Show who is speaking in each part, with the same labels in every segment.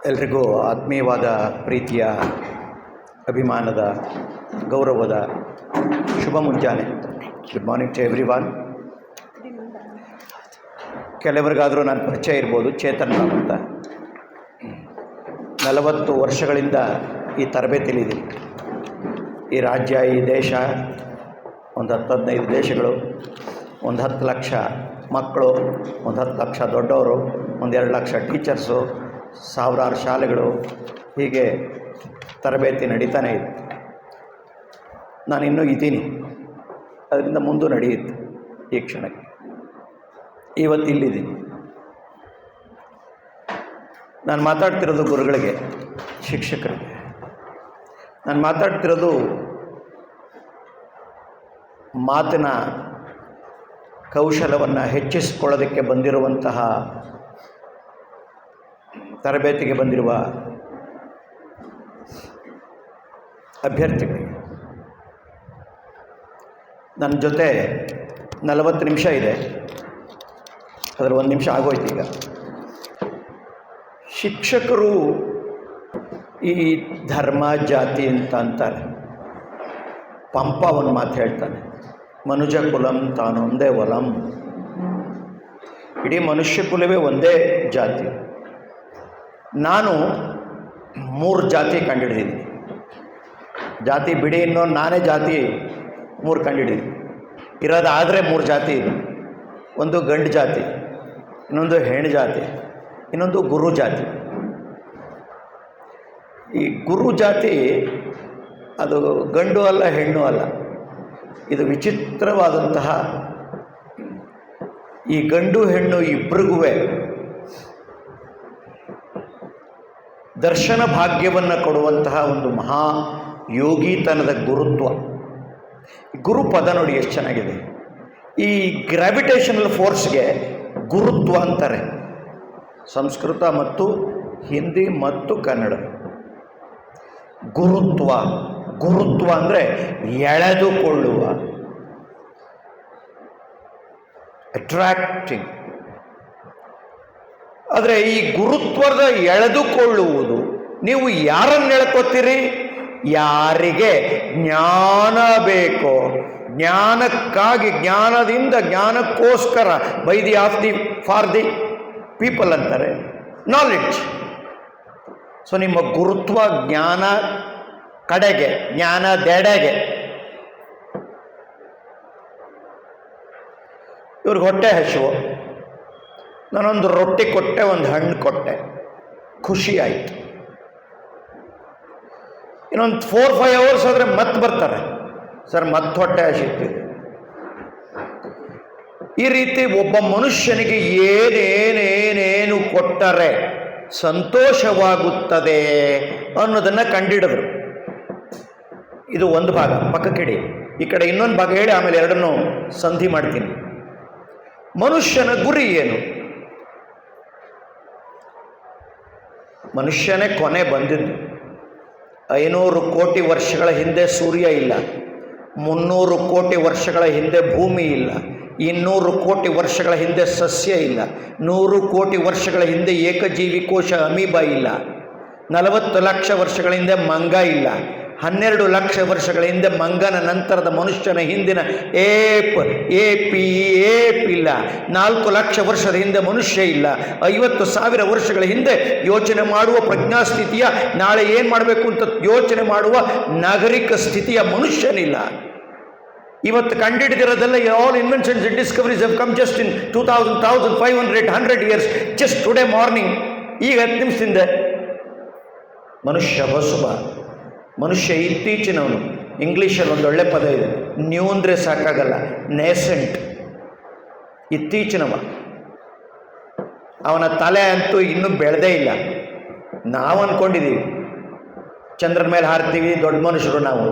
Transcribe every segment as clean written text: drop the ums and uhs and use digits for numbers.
Speaker 1: ಎಲ್ರಿಗೂ ಆತ್ಮೀಯವಾದ ಪ್ರೀತಿಯ ಅಭಿಮಾನದ ಗೌರವದ ಶುಭ ಮುಂಜಾನೆ. Good morning to everyone. ಕೆಲವರಿಗಾದರೂ ನಾನು ಪರಿಚಯ ಇರ್ಬೋದು, ಚೇತನ್ ರಾವ್ ಅಂತ. 40 ವರ್ಷಗಳಿಂದ ಈ ತರಬೇತಿಲಿದ್ದೀನಿ. ಈ ರಾಜ್ಯ, ಈ ದೇಶ, ಒಂದು 10-15 ದೇಶಗಳು, ಒಂದು 10 ಲಕ್ಷ ಮಕ್ಕಳು, ಒಂದು 10 ಲಕ್ಷ ದೊಡ್ಡವರು, ಒಂದು 2 ಲಕ್ಷ ಟೀಚರ್ಸು, ಸಾವಿರಾರು ಶಾಲೆಗಳು, ಹೀಗೆ ತರಬೇತಿ ನಡೀತಾನೆ ಇದೆ. ನಾನಿನ್ನೂ ಇದ್ದೀನಿ, ಅದರಿಂದ ಮುಂದೆ ನಡೆಯುತ್ತೆ. ಈ ಕ್ಷಣಕ್ಕೆ ಇವತ್ತು ಇಲ್ಲಿದ್ದೀನಿ. ನಾನು ಮಾತಾಡ್ತಿರೋದು ಗುರುಗಳಿಗೆ, ಶಿಕ್ಷಕರಿಗೆ. ನಾನು ಮಾತಾಡ್ತಿರೋದು ಮಾತಿನ ಕೌಶಲವನ್ನು ಹೆಚ್ಚಿಸಿಕೊಳ್ಳೋದಕ್ಕೆ ಬಂದಿರುವಂತಹ, ತರಬೇತಿಗೆ ಬಂದಿರುವ ಅಭ್ಯರ್ಥಿಗಳಿಗೆ. ನನ್ನ ಜೊತೆ 40 ನಿಮಿಷ ಇದೆ, ಅದರ 1 ನಿಮಿಷ ಆಗೋಯ್ತು. ಈಗ ಶಿಕ್ಷಕರು ಈ ಧರ್ಮ ಜಾತಿ ಅಂತ ಅಂತಾರೆ. ಪಂಪ ಒಂದು ಮಾತು ಹೇಳ್ತಾನೆ, ಮನುಜ ಕುಲಂ ತಾನೊಂದೇ ಒಲಂ. ಇಡೀ ಮನುಷ್ಯ ಕುಲವೇ ಒಂದೇ ಜಾತಿ. ನಾನು 3 ಜಾತಿ ಕಂಡುಹಿಡಿದೀನಿ. ಜಾತಿ ಬಿಡಿ, ಇನ್ನೊಂದು ನಾನೇ ಜಾತಿ 3 ಕಂಡುಹಿಡಿದೀನಿ. ಇರೋದಾದರೆ 3 ಜಾತಿ ಇದೆ. ಒಂದು ಗಂಡು ಜಾತಿ, ಇನ್ನೊಂದು ಹೆಣ್ಣು ಜಾತಿ, ಇನ್ನೊಂದು ಗುರು ಜಾತಿ. ಈ ಗುರು ಜಾತಿ ಅದು ಗಂಡು ಅಲ್ಲ, ಹೆಣ್ಣು ಅಲ್ಲ. ಇದು ವಿಚಿತ್ರವಾದಂತಹ, ಈ ಗಂಡು ಹೆಣ್ಣು ಇಬ್ಬರಿಗೂ ದರ್ಶನ ಭಾಗ್ಯವನ್ನು ಕೊಡುವಂತಹ ಒಂದು ಮಹಾ ಯೋಗಿತನದ ಗುರುತ್ವ. ಗುರು ಪದ ನೋಡಿ ಎಷ್ಟು ಚೆನ್ನಾಗಿದೆ. ಈ ಗ್ರಾವಿಟೇಷನಲ್ ಫೋರ್ಸ್ಗೆ ಗುರುತ್ವ ಅಂತಾರೆ. ಸಂಸ್ಕೃತ ಮತ್ತು ಹಿಂದಿ ಮತ್ತು ಕನ್ನಡ. ಗುರುತ್ವ, ಗುರುತ್ವ ಅಂದರೆ ಎಳೆದುಕೊಳ್ಳುವ, ಅಟ್ರಾಕ್ಟಿಂಗ್. ಆದರೆ ಈ ಗುರುತ್ವದ ಎಳೆದುಕೊಳ್ಳುವುದು, ನೀವು ಯಾರನ್ನು ಎಳ್ಕೊತೀರಿ? ಯಾರಿಗೆ ಜ್ಞಾನ ಬೇಕೋ, ಜ್ಞಾನಕ್ಕಾಗಿ, ಜ್ಞಾನದಿಂದ, ಜ್ಞಾನಕ್ಕೋಸ್ಕರ, by the of the for the people ಅಂತಾರೆ, ನಾಲೆಡ್ಜ್. ಸೊ ನಿಮ್ಮ ಗುರುತ್ವ ಜ್ಞಾನ ಕಡೆಗೆ, ಜ್ಞಾನದೆಡೆಗೆ. ಇವ್ರಿಗೆ ಹೊಟ್ಟೆ ಹಸಿವು, ನಾನೊಂದು ರೊಟ್ಟಿ ಕೊಟ್ಟೆ, ಒಂದು ಹಣ್ಣು ಕೊಟ್ಟೆ, ಖುಷಿ ಆಯಿತು. ಇನ್ನೊಂದು 4-5 ಅವರ್ಸ್ ಆದರೆ ಮತ್ತೆ ಬರ್ತಾರೆ, ಸರ್ ಮತ್ತೆ ಹೊಟ್ಟೆ ಹಸಿತಿದೆ. ಈ ರೀತಿ ಒಬ್ಬ ಮನುಷ್ಯನಿಗೆ ಏನೇನೇನೇನು ಕೊಟ್ಟರೆ ಸಂತೋಷವಾಗುತ್ತದೆ ಅನ್ನೋದನ್ನು ಕಂಡಿಡಿದ್ರು. ಇದು ಒಂದು ಭಾಗ. ಪಕ್ಕಕ್ಕಿಡಿ, ಈ ಕಡೆ ಇನ್ನೊಂದು ಭಾಗ ಹೇಳಿ, ಆಮೇಲೆ ಎರಡನ್ನೂ ಸಂಧಿ ಮಾಡ್ತೀನಿ. ಮನುಷ್ಯನ ಗುರಿ ಏನು? ಮನುಷ್ಯನೇ ಕೊನೆ ಬಂದಿದ್ದು. 500 ಕೋಟಿ ವರ್ಷಗಳ ಹಿಂದೆ ಸೂರ್ಯ ಇಲ್ಲ, 300 ಕೋಟಿ ವರ್ಷಗಳ ಹಿಂದೆ ಭೂಮಿ ಇಲ್ಲ, 200 ಕೋಟಿ ವರ್ಷಗಳ ಹಿಂದೆ ಸಸ್ಯ ಇಲ್ಲ, 100 ಕೋಟಿ ವರ್ಷಗಳ ಹಿಂದೆ ಏಕಜೀವಿ ಕೋಶ ಅಮೀಬಾ ಇಲ್ಲ, 40 ಲಕ್ಷ ವರ್ಷಗಳ ಹಿಂದೆ ಮಂಗ ಇಲ್ಲ, 12 ಲಕ್ಷ ವರ್ಷಗಳ ಹಿಂದೆ ಮಂಗನ ನಂತರದ ಮನುಷ್ಯನ ಹಿಂದಿನ ಏಪ್ ಇಲ್ಲ, 4 ಲಕ್ಷ ವರ್ಷದ ಹಿಂದೆ ಮನುಷ್ಯ ಇಲ್ಲ, 50,000 ವರ್ಷಗಳ ಹಿಂದೆ ಯೋಚನೆ ಮಾಡುವ ಪ್ರಜ್ಞಾಸ್ಥಿತಿಯ, ನಾಳೆ ಏನು ಮಾಡಬೇಕು ಅಂತ ಯೋಚನೆ ಮಾಡುವ ನಾಗರಿಕ ಸ್ಥಿತಿಯ ಮನುಷ್ಯನಿಲ್ಲ. ಇವತ್ತು ಕಂಡುಹಿಡಿದಿರೋದೆಲ್ಲ all inventions and discoveries have come just in 2500 years, just today morning, ಈಗ 10 ನಿಮಿಷದಿಂದ. ಮನುಷ್ಯ ಹೊಸಬ, ಮನುಷ್ಯ ಇತ್ತೀಚಿನವನು. ಇಂಗ್ಲೀಷಲ್ಲಿ ಒಂದು ಒಳ್ಳೆ ಪದ ಇದೆ, ನ್ಯೂ ಅಂದರೆ ಸಾಕಾಗಲ್ಲ, ನೇಸೆಂಟ್, ಇತ್ತೀಚಿನವ. ಅವನ ತಲೆ ಅಂತೂ ಇನ್ನೂ ಬೆಳೆದೇ ಇಲ್ಲ. ನಾವು ಅಂದ್ಕೊಂಡಿದ್ದೀವಿ ಚಂದ್ರನ ಮೇಲೆ ಹಾರ್ತೀವಿ, ದೊಡ್ಡ ಮನುಷ್ಯರು ನಾವು.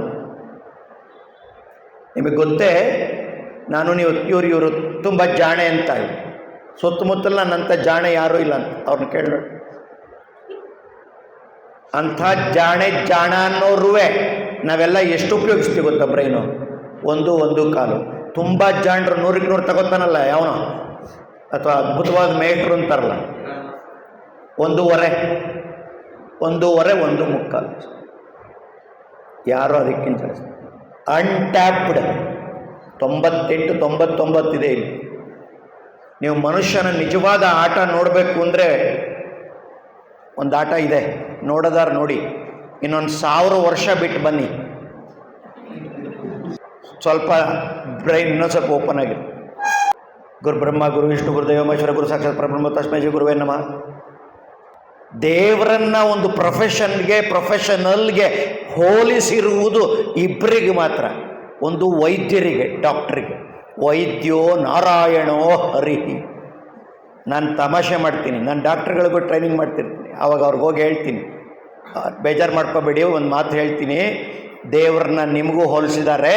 Speaker 1: ನಿಮಗೆ ಗೊತ್ತೇ, ನಾನು ನೀವು ಇವರು ತುಂಬ ಜಾಣೆ ಅಂತ. ಸುತ್ತಮುತ್ತಲ ನನ್ನಂಥ ಜಾಣೆ ಯಾರೂ ಇಲ್ಲ ಅಂತ ಅವ್ರನ್ನ ಕೇಳ. ಅಂಥ ಜಾಣ ಅನ್ನೋರುವೆ ನಾವೆಲ್ಲ ಎಷ್ಟು ಉಪಯೋಗಿಸ್ತೀವಿ ಗೊತ್ತಾ ಬ್ರೈನು? 1 ಕಾಲು. ತುಂಬ ಜಾಣರು 100ಕ್ಕೆ 100 ತಗೋತಾನಲ್ಲ ಯಾವನೋ, ಅಥವಾ ಅದ್ಭುತವಾದ ಮೇಟ್ರು ಅಂತಾರಲ್ಲ, 1.5 1:15, 1:45. ಯಾರೂ ಅದಕ್ಕಿಂತ ಜಾಸ್ತಿ. ಅನ್ಟ್ಯಾಪ್ಡ್ 98, 99 ಇದೆ ಇಲ್ಲಿ. ನೀವು ಮನುಷ್ಯನ ನಿಜವಾದ ಆಟ ನೋಡಬೇಕು ಅಂದರೆ ಒಂದು ಆಟ ಇದೆ, ನೋಡೋದಾರ ನೋಡಿ. ಇನ್ನೊಂದು 1000 ವರ್ಷ ಬಿಟ್ಟು ಬನ್ನಿ, ಸ್ವಲ್ಪ ಬ್ರೈನ್ ಇನ್ನೊಂದು ಸ್ವಲ್ಪ ಓಪನ್ ಆಗಿದೆ. ಗುರು ಬ್ರಹ್ಮ ಗುರು ವಿಷ್ಣು ಗುರುದೇವ ಮಹೇಶ್ವರ ಗುರು ಸಾಕ್ಷಾತ್ ಪರಬ್ರಹ್ಮ ತಸ್ಮೈ ಶ್ರೀ ಗುರುವೇ ನಮಃ. ದೇವರನ್ನ ಒಂದು ಪ್ರೊಫೆಷನಲ್ಗೆ ಹೋಲಿಸಿರುವುದು ಇಬ್ಬರಿಗೆ ಮಾತ್ರ. ಒಂದು ವೈದ್ಯರಿಗೆ, ಡಾಕ್ಟ್ರಿಗೆ. ವೈದ್ಯೋ ನಾರಾಯಣೋ ಹರಿಹಿ. ನಾನು ತಮಾಷೆ ಮಾಡ್ತೀನಿ, ನಾನು ಡಾಕ್ಟ್ರುಗಳಿಗೂ ಟ್ರೈನಿಂಗ್ ಮಾಡ್ತಿರ್ತೀನಿ. ಆವಾಗ ಅವ್ರಿಗೆ ಹೋಗಿ ಹೇಳ್ತೀನಿ, ಬೇಜಾರು ಮಾಡ್ಕೋಬೇಡಿ, ಒಂದು ಮಾತು ಹೇಳ್ತೀನಿ, ದೇವ್ರನ್ನ ನಿಮಗೂ ಹೋಲಿಸಿದ್ದಾರೆ,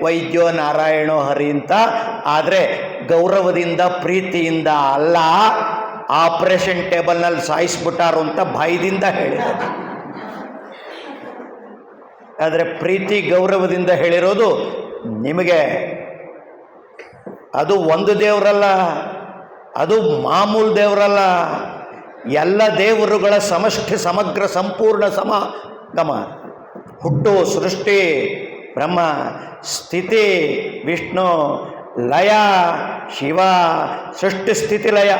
Speaker 1: ವೈದ್ಯೋ ನಾರಾಯಣೋ ಹರಿ ಅಂತ. ಆದರೆ ಗೌರವದಿಂದ ಪ್ರೀತಿಯಿಂದ ಅಲ್ಲ, ಆಪರೇಷನ್ ಟೇಬಲ್ನಲ್ಲಿ ಸಾಯಿಸ್ಬಿಟ್ಟಾರು ಅಂತ ಭಯದಿಂದ ಹೇಳಿದ್ದಾರೆ. ಆದರೆ ಪ್ರೀತಿ ಗೌರವದಿಂದ ಹೇಳಿರೋದು ನಿಮಗೆ. ಅದು ಒಂದು ದೇವರಲ್ಲ, ಅದು ಮಾಮೂಲು ದೇವರಲ್ಲ, ಎಲ್ಲ ದೇವರುಗಳ ಸಮಷ್ಟಿ ಸಮಗ್ರ ಸಂಪೂರ್ಣ ಸಮಾಗಮ. ಹುಟ್ಟು, ಸೃಷ್ಟಿ ಬ್ರಹ್ಮ, ಸ್ಥಿತಿ ವಿಷ್ಣು, ಲಯ ಶಿವ. ಸೃಷ್ಟಿ ಸ್ಥಿತಿ ಲಯ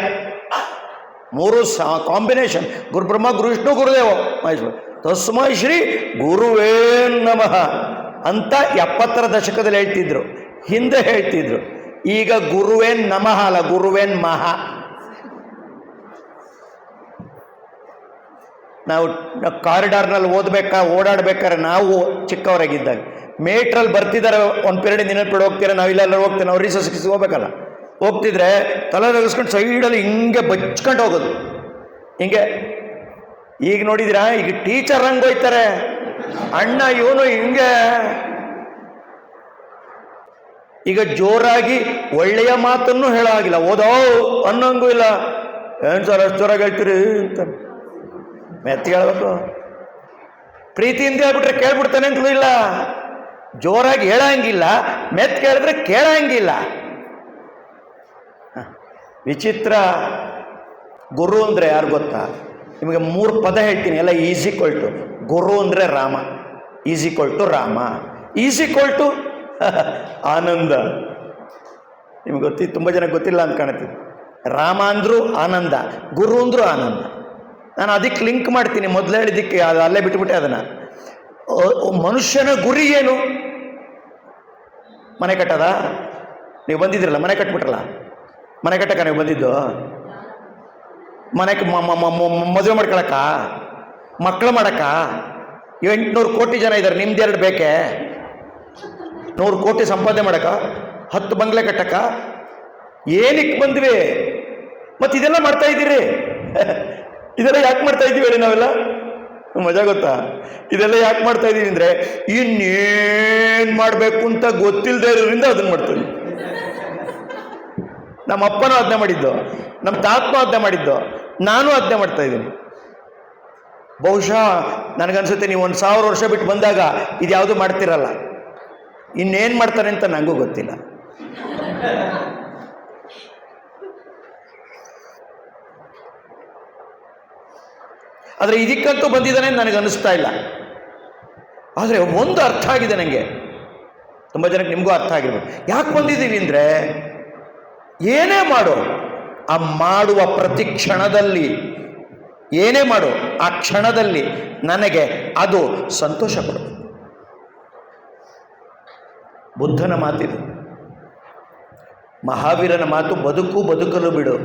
Speaker 1: ಮೂರು ಕಾಂಬಿನೇಷನ್. ಗುರು ಬ್ರಹ್ಮ ಗುರು ವಿಷ್ಣು ಗುರುದೇವ ಮಹೇಶ್ವರ ತಸ್ಮೈ ಶ್ರೀ ಗುರುವೇ ನಮಃ ಅಂತ 70ರ ದಶಕದಲ್ಲಿ ಹೇಳ್ತಿದ್ರು, ಹಿಂದೆ ಹೇಳ್ತಿದ್ರು. ಈಗ ಗುರುವೇನ್ ನಮಃ ಅಲ್ಲ, ಗುರುವೇನ್ ಮಹಾ. ನಾವು ಕಾರಿಡಾರ್ನಲ್ಲಿ ಓಡಾಡ್ಬೇಕಾದ್ರೆ ನಾವು ಚಿಕ್ಕವರಾಗಿದ್ದಾಗ ಮೇಟ್ರಲ್ಲಿ ಬರ್ತಿದ್ದಾರೆ, ಒಂದು ಪೀರಿಯಡ್ ನೆನಪಿಟ್ಟು ಹೋಗ್ತೀರ, ನಾವಿಲ್ಲೆಲ್ಲ ಹೋಗ್ತೀವಿ, ನಾವು ರೀಸಸ್ ಹೋಗ್ಬೇಕಲ್ಲ, ಹೋಗ್ತಿದ್ರೆ ತಲೆ ತೆಗೆಸ್ಕೊಂಡು ಸೈಡಲ್ಲಿ ಹಿಂಗೆ ಬಚ್ಕೊಂಡು ಹೋಗೋದು ಹಿಂಗೆ. ಈಗ ನೋಡಿದಿರಾ, ಈಗ ಟೀಚರ್ ಹಂಗೆ ಹೋಯ್ತಾರೆ, ಅಣ್ಣ ಇವನು ಹಿಂಗೆ. ಈಗ ಜೋರಾಗಿ ಒಳ್ಳೆಯ ಮಾತನ್ನು ಹೇಳೋ ಆಗಿಲ್ಲ, ಓದೋ ಅನ್ನೋಂಗೂ ಇಲ್ಲ. ಏನು ಸರ್ ಅಷ್ಟು ಜೋರಾಗಿ ಹೇಳ್ತೀರಿ ಅಂತ ಮೆತ್ತಿಗೆ ಹೇಳ್ಬೇಕು. ಪ್ರೀತಿಯಿಂದ ಹೇಳ್ಬಿಟ್ರೆ ಕೇಳ್ಬಿಡ್ತಾನೆ ಅಂತಲೂ ಇಲ್ಲ, ಜೋರಾಗಿ ಹೇಳಂಗಿಲ್ಲ, ಮೆತ್ತ ಕೇಳಿದ್ರೆ ಕೇಳಂಗಿಲ್ಲ. ವಿಚಿತ್ರ. ಗುರು ಅಂದರೆ ಯಾರು ಗೊತ್ತಾ? ನಿಮಗೆ 3 ಪದ ಹೇಳ್ತೀನಿ, ಎಲ್ಲ ಈಸಿಕ್ವಲ್ಟು. ಗುರು ಅಂದರೆ ರಾಮ, ಈಸಿಕ್ವಲ್ಟು ರಾಮ, ಈಸಿಕ್ವಲ್ಟು ಆನಂದ. ನಿಮ್ಗೆ ತುಂಬ ಜನಕ್ಕೆ ಗೊತ್ತಿಲ್ಲ ಅಂತ ಕಾಣುತ್ತೆ. ರಾಮ ಅಂದರೂ ಆನಂದ, ಗುರು ಅಂದರೂ ಆನಂದ. ನಾನು ಅದಕ್ಕೆ ಲಿಂಕ್ ಮಾಡ್ತೀನಿ, ಮೊದಲು ಹೇಳಿದ್ದಕ್ಕೆ ಅದು ಅಲ್ಲೇ ಬಿಟ್ಬಿಟ್ಟೆ ಅದನ್ನು. ಮನುಷ್ಯನ ಗುರಿ ಏನು? ಮನೆ ಕಟ್ಟದ? ನೀವು ಬಂದಿದ್ರಲ್ಲ, ಮನೆ ಕಟ್ಬಿಟ್ರಲ್ಲ, ಮನೆ ಕಟ್ಟಕ್ಕ ನೀವು ಬಂದಿದ್ದು? ಮನೆಗೆ ಮದುವೆ ಮಾಡ್ಕೊಳಕ್ಕ, ಮಕ್ಕಳು ಮಾಡಕ್ಕ? 800 ಕೋಟಿ ಜನ ಇದ್ದಾರೆ, ನಿಮ್ದೆರಡು ಬೇಕೆ? 100 ಕೋಟಿ ಸಂಪಾದನೆ ಮಾಡಕ್ಕ, 10 ಬಂಗ್ಲೆ ಕಟ್ಟಕ್ಕ? ಏನಕ್ಕೆ ಬಂದ್ವಿ? ಮತ್ತು ಇದೆಲ್ಲ ಮಾಡ್ತಾ ಇದ್ದೀರಿ? ಇದೆಲ್ಲ ಯಾಕೆ ಮಾಡ್ತಾ ಇದ್ದೀವಿ ಹೇಳಿ? ನಾವೆಲ್ಲ ಮಜಾ ಗೊತ್ತಾ? ಇದೆಲ್ಲ ಯಾಕೆ ಮಾಡ್ತಾ ಇದ್ದೀವಿ ಅಂದರೆ, ಇನ್ನೇನು ಮಾಡಬೇಕು ಅಂತ ಗೊತ್ತಿಲ್ಲದೆ ಇರೋದ್ರಿಂದ ಅದನ್ನು ಮಾಡ್ತೀವಿ. ನಮ್ಮ ಅಪ್ಪನೂ ಅದನ್ನೇ ಮಾಡಿದ್ದು, ನಮ್ಮ ತಾತನೂ ಅದನ್ನೇ ಮಾಡಿದ್ದು, ನಾನು ಅದನ್ನೇ ಮಾಡ್ತಾ ಇದ್ದೀನಿ. ಬಹುಶಃ ನನಗನ್ಸುತ್ತೆ ನೀವು 1000 ವರ್ಷ ಬಿಟ್ಟು ಬಂದಾಗ ಇದು ಯಾವುದು ಮಾಡ್ತಿರಲ್ಲ. ಇನ್ನೇನು ಮಾಡ್ತಾರೆ ಅಂತ ನನಗೂ ಗೊತ್ತಿಲ್ಲ. ಆದರೆ ಇದಕ್ಕಂತೂ ಬಂದಿದ್ದಾನೆ ನನಗನ್ನಿಸ್ತಾ ಇಲ್ಲ. ಆದರೆ ಒಂದು ಅರ್ಥ ಆಗಿದೆ ನನಗೆ, ತುಂಬ ಜನಕ್ಕೆ ನಿಮಗೂ ಅರ್ಥ ಆಗಿರ್ಬೋದು. ಯಾಕೆ ಬಂದಿದ್ದೀವಿ ಅಂದರೆ, ಏನೇ ಮಾಡು ಆ ಮಾಡುವ ಪ್ರತಿ ಕ್ಷಣದಲ್ಲಿ, ಏನೇ ಮಾಡು ಆ ಕ್ಷಣದಲ್ಲಿ ನನಗೆ ಅದು ಸಂತೋಷ ಕೊಡು. ಬುದ್ಧನ ಮಾತಿದು, ಮಹಾವೀರನ ಮಾತು, ಬದುಕಲು ಬಿಡು,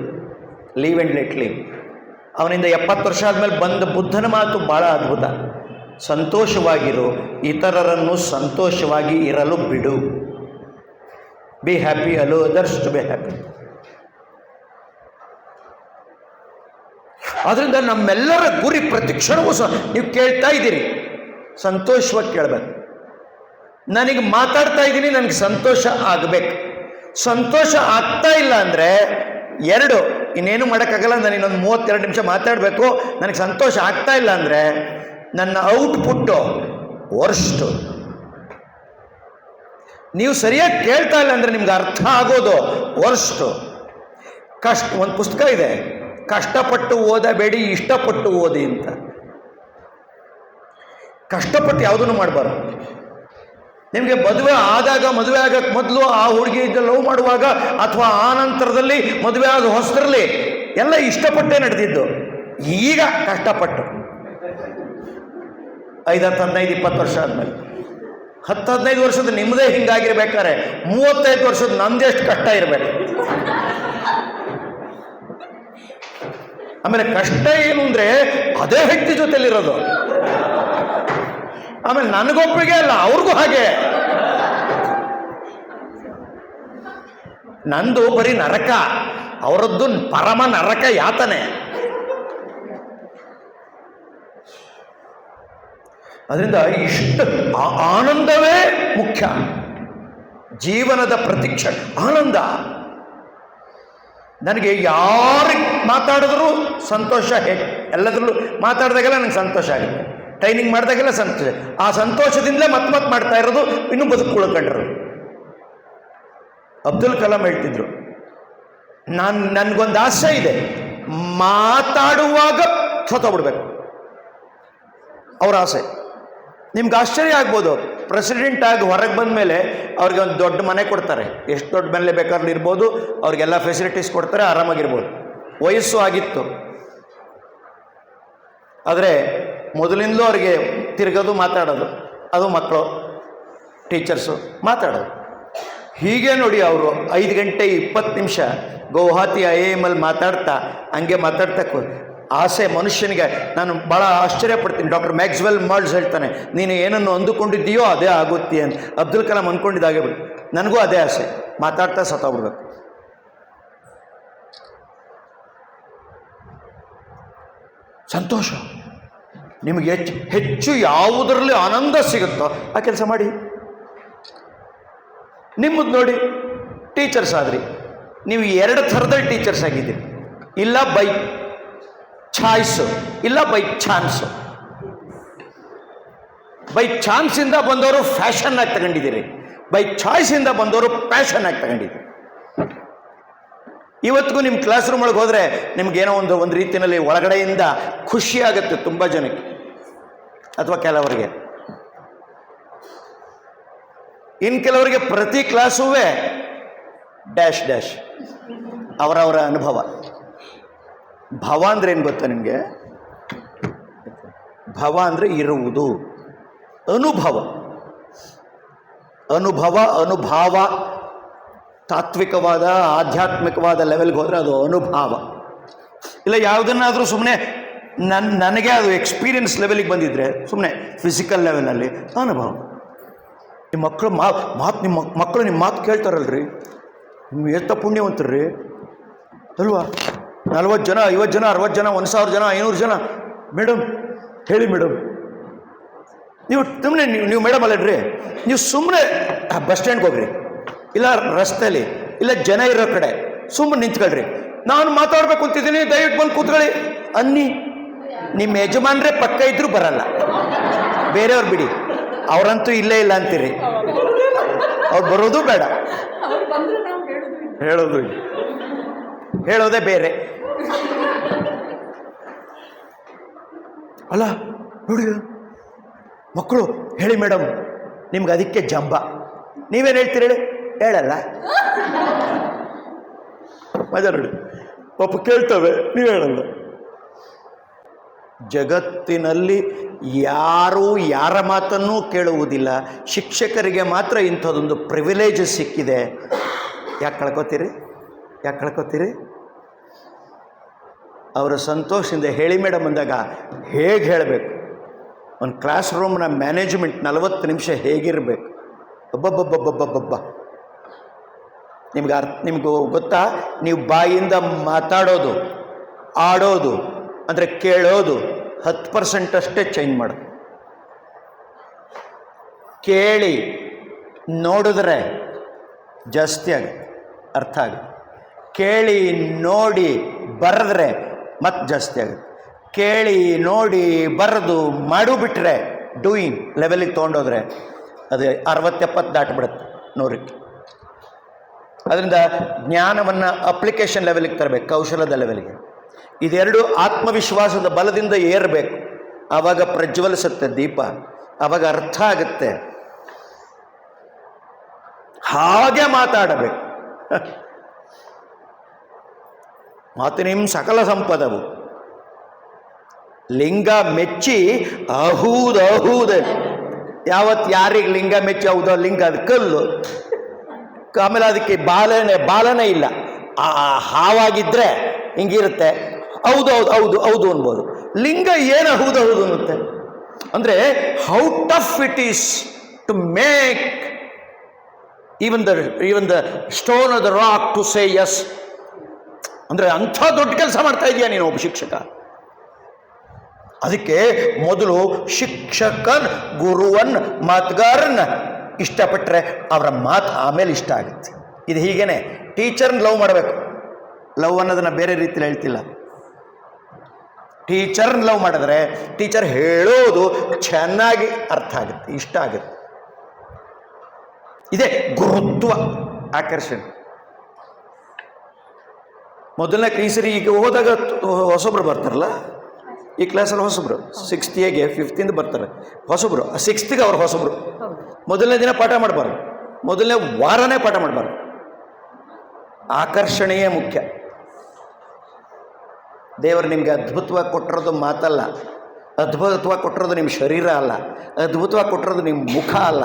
Speaker 1: ಲೀವ್ ಆ್ಯಂಡ್ ಲೆಟ್ ಲೀವ್. ಅವನಿಂದ 70 ವರ್ಷ ಆದಮೇಲೆ ಬಂದ ಬುದ್ಧನ ಮಾತು ಭಾಳ ಅದ್ಭುತ. ಸಂತೋಷವಾಗಿರು, ಇತರರನ್ನು ಸಂತೋಷವಾಗಿ ಇರಲು ಬಿಡು. Be happy, allow others to be happy. ಆದ್ದರಿಂದ ನಮ್ಮೆಲ್ಲರ ಗುರಿ ಪ್ರತಿ ಕ್ಷಣವೂ ನೀವು ಕೇಳ್ತಾ ಇದ್ದೀರಿ, ಸಂತೋಷವಾಗಿ ಕೇಳಬೇಕು. ನನಗೆ ಮಾತಾಡ್ತಾ ಇದ್ದೀನಿ, ನನಗೆ ಸಂತೋಷ ಆಗಬೇಕು. ಸಂತೋಷ ಆಗ್ತಾ ಇಲ್ಲ ಅಂದರೆ ಇನ್ನೇನು ಮಾಡೋಕ್ಕಾಗಲ್ಲ, ನಾನು ಇನ್ನೊಂದು 32 ನಿಮಿಷ ಮಾತಾಡಬೇಕು, ನನಗೆ ಸಂತೋಷ ಆಗ್ತಾ ಇಲ್ಲ ಅಂದರೆ ನನ್ನ ಔಟ್ಪುಟ್ಟು ವರ್ಸ್ಟು. ನೀವು ಸರಿಯಾಗಿ ಕೇಳ್ತಾ ಇಲ್ಲ ಅಂದರೆ ನಿಮ್ಗೆ ಅರ್ಥ ಆಗೋದು ವರ್ಸ್ಟು. ಒಂದು ಪುಸ್ತಕ ಇದೆ, ಕಷ್ಟಪಟ್ಟು ಓದಬೇಡಿ, ಇಷ್ಟಪಟ್ಟು ಓದಿ ಅಂತ. ಕಷ್ಟಪಟ್ಟು ಯಾವುದನ್ನು ಮಾಡಬಾರ್ದು. ನಿಮಗೆ ಮದುವೆ ಆಗಕ್ಕೆ ಮೊದಲು ಆ ಹುಡುಗಿ ಲವ್ ಮಾಡುವಾಗ ಅಥವಾ ಆ ನಂತರದಲ್ಲಿ ಮದುವೆ ಆದ ಹೊಸದ್ರಲ್ಲಿ ಎಲ್ಲ ಇಷ್ಟಪಟ್ಟೇ ನಡೆದಿದ್ದು. ಈಗ ಕಷ್ಟಪಟ್ಟು 5, 10, 15, 20 ವರ್ಷ ಆದಮೇಲೆ 10-15 ವರ್ಷದ ನಿಮ್ಮದೇ ಹಿಂಗಾಗಿರ್ಬೇಕಾದ್ರೆ 35 ವರ್ಷದ ನಂದೆಷ್ಟು ಕಷ್ಟ ಇರಬೇಕು. ಆಮೇಲೆ ಕಷ್ಟ ಏನು ಅಂದರೆ ಅದೇ ವ್ಯಕ್ತಿ ಜೊತೆಲಿರೋದು. ಆಮೇಲೆ ನನಗೊಬ್ಬರಿಗೆ ಅಲ್ಲ, ಅವ್ರಿಗೂ ಹಾಗೆ. ನಂದು ಬರೀ ನರಕ, ಅವರದ್ದು ಪರಮ ನರಕ ಯಾತನೆ. ಅದರಿಂದ ಇಷ್ಟು ಆನಂದವೇ ಮುಖ್ಯ. ಜೀವನದ ಪ್ರತೀಕ್ಷೆ ಆನಂದ. ನನಗೆ ಯಾರಿಗೆ ಮಾತಾಡಿದ್ರು ಸಂತೋಷ. ಎಲ್ಲದರಲ್ಲೂ ಮಾತಾಡಿದಾಗೆಲ್ಲ ನನಗೆ ಸಂತೋಷ ಆಗುತ್ತೆ. ಟ್ರೈನಿಂಗ್ ಮಾಡಿದಾಗೆಲ್ಲ ಸಂತೋಷ. ಆ ಸಂತೋಷದಿಂದಲೇ ಮತ್ತೆ ಮಾಡ್ತಾ ಇರೋದು, ಇನ್ನೂ ಬದುಕುಳ್ಕೊಂಡ್ರು. ಅಬ್ದುಲ್ ಕಲಾಂ ಹೇಳ್ತಿದ್ರು, ನನಗೊಂದು ಆಸೆ ಇದೆ, ಮಾತಾಡುವಾಗ ಸತ್ತೋಗ್ಬಿಡ್ಬೇಕು. ಅವ್ರ ಆಸೆ. ನಿಮ್ಗೆ ಆಶ್ಚರ್ಯ ಆಗ್ಬೋದು, ಪ್ರೆಸಿಡೆಂಟ್ ಆಗಿ ಹೊರಗೆ ಬಂದ ಮೇಲೆ ಅವ್ರಿಗೆ ಒಂದು ದೊಡ್ಡ ಮನೆ ಕೊಡ್ತಾರೆ. ಎಷ್ಟು ದೊಡ್ಡ ಮನೆ ಬೇಕಾದ್ರೂ ಇರ್ಬೋದು, ಅವ್ರಿಗೆಲ್ಲ ಫೆಸಿಲಿಟೀಸ್ ಕೊಡ್ತಾರೆ, ಆರಾಮಾಗಿರ್ಬೋದು. ವಯಸ್ಸು ಆಗಿತ್ತು, ಆದರೆ ಮೊದಲಿಂದಲೂ ಅವ್ರಿಗೆ ತಿರುಗೋದು, ಮಾತಾಡೋದು, ಅದು ಮಕ್ಕಳು, ಟೀಚರ್ಸು ಮಾತಾಡೋದು. ಹೀಗೆ ನೋಡಿ ಅವರು 5 ಗಂಟೆ 20 ನಿಮಿಷ ಗೌಹಾತಿ IIM ಮಾತಾಡ್ತಾ ಆಸೆ ಮನುಷ್ಯನಿಗೆ. ನಾನು ಭಾಳ ಆಶ್ಚರ್ಯಪಡ್ತೀನಿ. ಡಾಕ್ಟರ್ ಮ್ಯಾಕ್ಸ್ವೆಲ್ ಮಾಲ್ಸ್ ಹೇಳ್ತಾನೆ, ನೀನು ಏನನ್ನು ಅಂದುಕೊಂಡಿದ್ದೀಯೋ ಅದೇ ಆಗುತ್ತೆ ಅಂತ. ಅಬ್ದುಲ್ ಕಲಾಂ ಅಂದ್ಕೊಂಡಿದ್ದಾಗೆ ಬಿಡು. ನನಗೂ ಅದೇ ಆಸೆ, ಮಾತಾಡ್ತಾ ಸತ್ತೋಗ್ಬಿಡ್ಬೇಕು. ಸಂತೋಷ. ನಿಮಗೆ ಹೆಚ್ಚು ಯಾವುದರಲ್ಲಿ ಆನಂದ ಸಿಗುತ್ತೋ ಆ ಕೆಲಸ ಮಾಡಿ. ನಿಮ್ಮದು ನೋಡಿ, ಟೀಚರ್ಸ್ ಆದ್ರಿ, ನೀವು 2 ಥರದಲ್ಲಿ ಟೀಚರ್ಸ್ ಆಗಿದ್ದೀರಿ. ಇಲ್ಲ ಬೈ ಚಾಯ್ಸು, ಇಲ್ಲ ಬೈ ಚಾನ್ಸು. ಬೈ ಚಾನ್ಸಿಂದ ಬಂದವರು ಫ್ಯಾಷನ್ ಆಗಿ ತಗೊಂಡಿದ್ದೀರಿ, ಬೈ ಚಾಯ್ಸಿಂದ ಬಂದವರು ಪ್ಯಾಷನ್ ಆಗಿ ತಗೊಂಡಿದ್ದೀರಿ. ಇವತ್ತಿಗೂ ನಿಮ್ಮ ಕ್ಲಾಸ್ ರೂಮ್ ಒಳಗೆ ಹೋದರೆ ನಿಮ್ಗೇನೋ ಒಂದು ರೀತಿಯಲ್ಲಿ ಒಳಗಡೆಯಿಂದ ಖುಷಿ ಆಗುತ್ತೆ ತುಂಬ ಜನಕ್ಕೆ, ಅಥವಾ ಕೆಲವರಿಗೆ. ಇನ್ನು ಕೆಲವರಿಗೆ ಪ್ರತಿ ಕ್ಲಾಸೂ ಡ್ಯಾಶ್ ಡ್ಯಾಶ್ ಅವರವರ ಅನುಭವ. ಭವ ಅಂದರೆ ಏನು ಗೊತ್ತಾ ನಿಮಗೆ? ಭವ ಅಂದರೆ ಇರುವುದು, ಅನುಭವ. ಅನುಭಾವ ತಾತ್ವಿಕವಾದ ಆಧ್ಯಾತ್ಮಿಕವಾದ ಲೆವೆಲ್ಗೆ ಹೋದರೆ ಅದು ಅನುಭಾವ. ಇಲ್ಲ ಯಾವುದನ್ನಾದರೂ ಸುಮ್ಮನೆ ನನಗೆ ಅದು ಎಕ್ಸ್ಪೀರಿಯನ್ಸ್ ಲೆವೆಲಿಗೆ ಬಂದಿದ್ದರೆ ಸುಮ್ಮನೆ ಫಿಸಿಕಲ್ ಲೆವೆಲಲ್ಲಿ ಅನುಭವ. ನಿಮ್ಮ ಮಕ್ಕಳು ನಿಮ್ಮ ಮಕ್ಕಳು ನಿಮ್ಮ ಮಾತು ಕೇಳ್ತಾರಲ್ರಿ, ನಿಮ್ಮ ಎಷ್ಟ ಪುಣ್ಯವಂತರ್ರಿ ಅಲ್ವಾ? 40 ಜನ 50 ಜನ 60 ಜನ 1000 ಜನ 500 ಜನ ಮೇಡಮ್ ಹೇಳಿ ಮೇಡಮ್. ನೀವು ಸುಮ್ಮನೆ ನೀವು ಮೇಡಮ್ ಅಲ್ಲಡ್ರಿ, ನೀವು ಸುಮ್ಮನೆ ಬಸ್ ಸ್ಟ್ಯಾಂಡ್ಗೆ ಹೋಗ್ರಿ, ಇಲ್ಲ ರಸ್ತೆಯಲ್ಲಿ, ಇಲ್ಲ ಜನ ಇರೋ ಕಡೆ ಸುಮ್ಮನೆ ನಿಂತ್ಕೊಳ್ರಿ. ನಾನು ಮಾತಾಡ್ಬೇಕು ಅಂತಿದ್ದೀನಿ, ದಯವಿಟ್ಟು ಬಂದು ಕೂತ್ಕೊಳ್ಳಿ ಅನ್ನಿ. ನಿಮ್ಮ ಯಜಮಾನ್ರೆ ಪಕ್ಕ ಇದ್ರೂ ಬರಲ್ಲ, ಬೇರೆಯವ್ರು ಬಿಡಿ, ಅವರಂತೂ ಇಲ್ಲೇ ಇಲ್ಲ ಅಂತೀರಿ. ಅವ್ರು ಬರೋದು ಬೇಡ, ಹೇಳೋದೇ ಬೇರೆ ಅಲ್ಲ. ನೋಡಿ ಮಕ್ಕಳು ಹೇಳಿ ಮೇಡಮ್, ನಿಮ್ಗೆ ಅದಕ್ಕೆ ಜಂಬ. ನೀವೇನು ಹೇಳ್ತೀರಿ ಹೇಳಿ? ಹೇಳಲ್ಲ. ಮಜಾ ನೋಡಿ, ಪಾಪ ಕೇಳ್ತವೆ, ನೀವು ಹೇಳಲ್ಲ. ಜಗತ್ತಿನಲ್ಲಿ ಯಾರೂ ಯಾರ ಮಾತನ್ನೂ ಕೇಳುವುದಿಲ್ಲ. ಶಿಕ್ಷಕರಿಗೆ ಮಾತ್ರ ಇಂಥದ್ದೊಂದು ಪ್ರಿವಿಲೇಜ್ ಸಿಕ್ಕಿದೆ. ಯಾಕೆ ಕಳ್ಕೊತೀರಿ? ಅವರ ಸಂತೋಷದಿಂದ ಹೇಳಿ ಮೇಡಮ್ ಅಂದಾಗ ಹೇಗೆ ಹೇಳಬೇಕು? ಒಂದು ಕ್ಲಾಸ್ ರೂಮ್ನ ಮ್ಯಾನೇಜ್ಮೆಂಟ್ 40 ನಿಮಿಷ ಹೇಗಿರಬೇಕು? ಅಬ್ಬಬ್ಬಬ್ಬಬ್ಬಬ್ಬಬ್ಬ. ನಿಮ್ಗೆ ಗೊತ್ತಾ? ನೀವು ಬಾಯಿಂದ ಮಾತಾಡೋದು, ಆಡೋದು ಅಂದರೆ ಕೇಳೋದು 10% ಅಷ್ಟೇ ಚೇಂಜ್ ಮಾಡೋದು. ಕೇಳಿ ನೋಡಿದ್ರೆ ಜಾಸ್ತಿ ಆಗುತ್ತೆ, ಅರ್ಥ ಆಗುತ್ತೆ. ಕೇಳಿ ನೋಡಿ ಬರೆದ್ರೆ ಮತ್ತೆ ಜಾಸ್ತಿ ಆಗುತ್ತೆ. ಕೇಳಿ ನೋಡಿ ಬರೆದು ಮಾಡಿಬಿಟ್ರೆ ಡೂಯಿಂಗ್ ಲೆವೆಲಿಗೆ ತೊಗೊಂಡೋದ್ರೆ ಅದು 60-70 ದಾಟಿಬಿಡುತ್ತೆ 100ಕ್ಕೆ. ಅದರಿಂದ ಜ್ಞಾನವನ್ನು ಅಪ್ಲಿಕೇಶನ್ ಲೆವೆಲಿಗೆ ತರಬೇಕು, ಕೌಶಲದ ಲೆವೆಲ್ಗೆ. ಇದೆರಡು ಆತ್ಮವಿಶ್ವಾಸದ ಬಲದಿಂದ ಏರಬೇಕು. ಆವಾಗ ಪ್ರಜ್ವಲಿಸುತ್ತೆ ದೀಪ. ಅವಾಗ ಅರ್ಥ ಆಗುತ್ತೆ. ಹಾಗೆ ಮಾತಾಡಬೇಕು. ಮಾತಿನಿಂ ಸಕಲ ಸಂಪದವು. ಲಿಂಗ ಮೆಚ್ಚಿ ಅಹೂದ ಯಾವತ್ತು ಯಾರಿಗೆ ಲಿಂಗ ಮೆಚ್ಚಿ ಹೌದು ಲಿಂಗ ಅದು ಕಲ್ಲು. ಆಮೇಲೆ ಅದಕ್ಕೆ ಬಾಲನೇ ಇಲ್ಲ. ಆ ಹಾವಾಗಿದ್ದರೆ ಹಿಂಗಿರುತ್ತೆ, ಹೌದು ಹೌದು ಹೌದು ಹೌದು ಅನ್ಬೋದು. ಲಿಂಗ ಏನು ಹೌದು ಹೌದು ಅನ್ನುತ್ತೆ ಅಂದರೆ how tough it is to make even the stone of the rock to say yes. ಅಂದರೆ ಅಂಥ ದೊಡ್ಡ ಕೆಲಸ ಮಾಡ್ತಾ ಇದೆಯಾ ನೀನು ಒಬ್ಬ ಶಿಕ್ಷಕ. ಅದಕ್ಕೆ ಮೊದಲು ಶಿಕ್ಷಕನ್ ಗುರುವನ್ ಮಾತುಗಾರನ್ನ ಇಷ್ಟಪಟ್ಟರೆ ಅವರ ಮಾತು ಆಮೇಲೆ ಇಷ್ಟ ಆಗುತ್ತೆ. ಇದು ಹೀಗೇನೆ ಟೀಚರ್ನ ಲವ್ ಮಾಡಬೇಕು. ಲವ್ ಅನ್ನೋದನ್ನು ಬೇರೆ ರೀತಿಯಲ್ಲಿ ಹೇಳ್ತಿಲ್ಲ. ಟೀಚರ್ನ ಲವ್ ಮಾಡಿದ್ರೆ ಟೀಚರ್ ಹೇಳೋದು ಚೆನ್ನಾಗಿ ಅರ್ಥ ಆಗುತ್ತೆ, ಇಷ್ಟ ಆಗುತ್ತೆ. ಇದೇ ಗುರುತ್ವ ಆಕರ್ಷಣೆ. ಮೊದಲನೇ ಕ್ರೀಸರಿ ಈಗ ಹೋದಾಗ ಹೊಸೊಬ್ರು ಬರ್ತಾರಲ್ಲ, ಈ ಕ್ಲಾಸಲ್ಲಿ ಹೊಸಬ್ರು 6th Aಗೆ 5th ಬರ್ತಾರೆ ಹೊಸಬ್ರು. 6th ಅವ್ರು ಹೊಸಬ್ರು. ಮೊದಲನೇ ದಿನ ಪಾಠ ಮಾಡಬಾರ್ದು, ಮೊದಲನೇ ವಾರನೇ ಪಾಠ ಮಾಡಬಾರ್ದು. ಆಕರ್ಷಣೆಯೇ ಮುಖ್ಯ. ದೇವರು ನಿಮಗೆ ಅದ್ಭುತವಾಗಿ ಕೊಟ್ಟಿರೋದು ಮಾತಲ್ಲ, ಅದ್ಭುತವಾಗಿ ಕೊಟ್ಟಿರೋದು ನಿಮ್ಮ ಶರೀರ ಅಲ್ಲ, ಅದ್ಭುತವಾಗಿ ಕೊಟ್ಟಿರೋದು ನಿಮ್ಮ ಮುಖ ಅಲ್ಲ.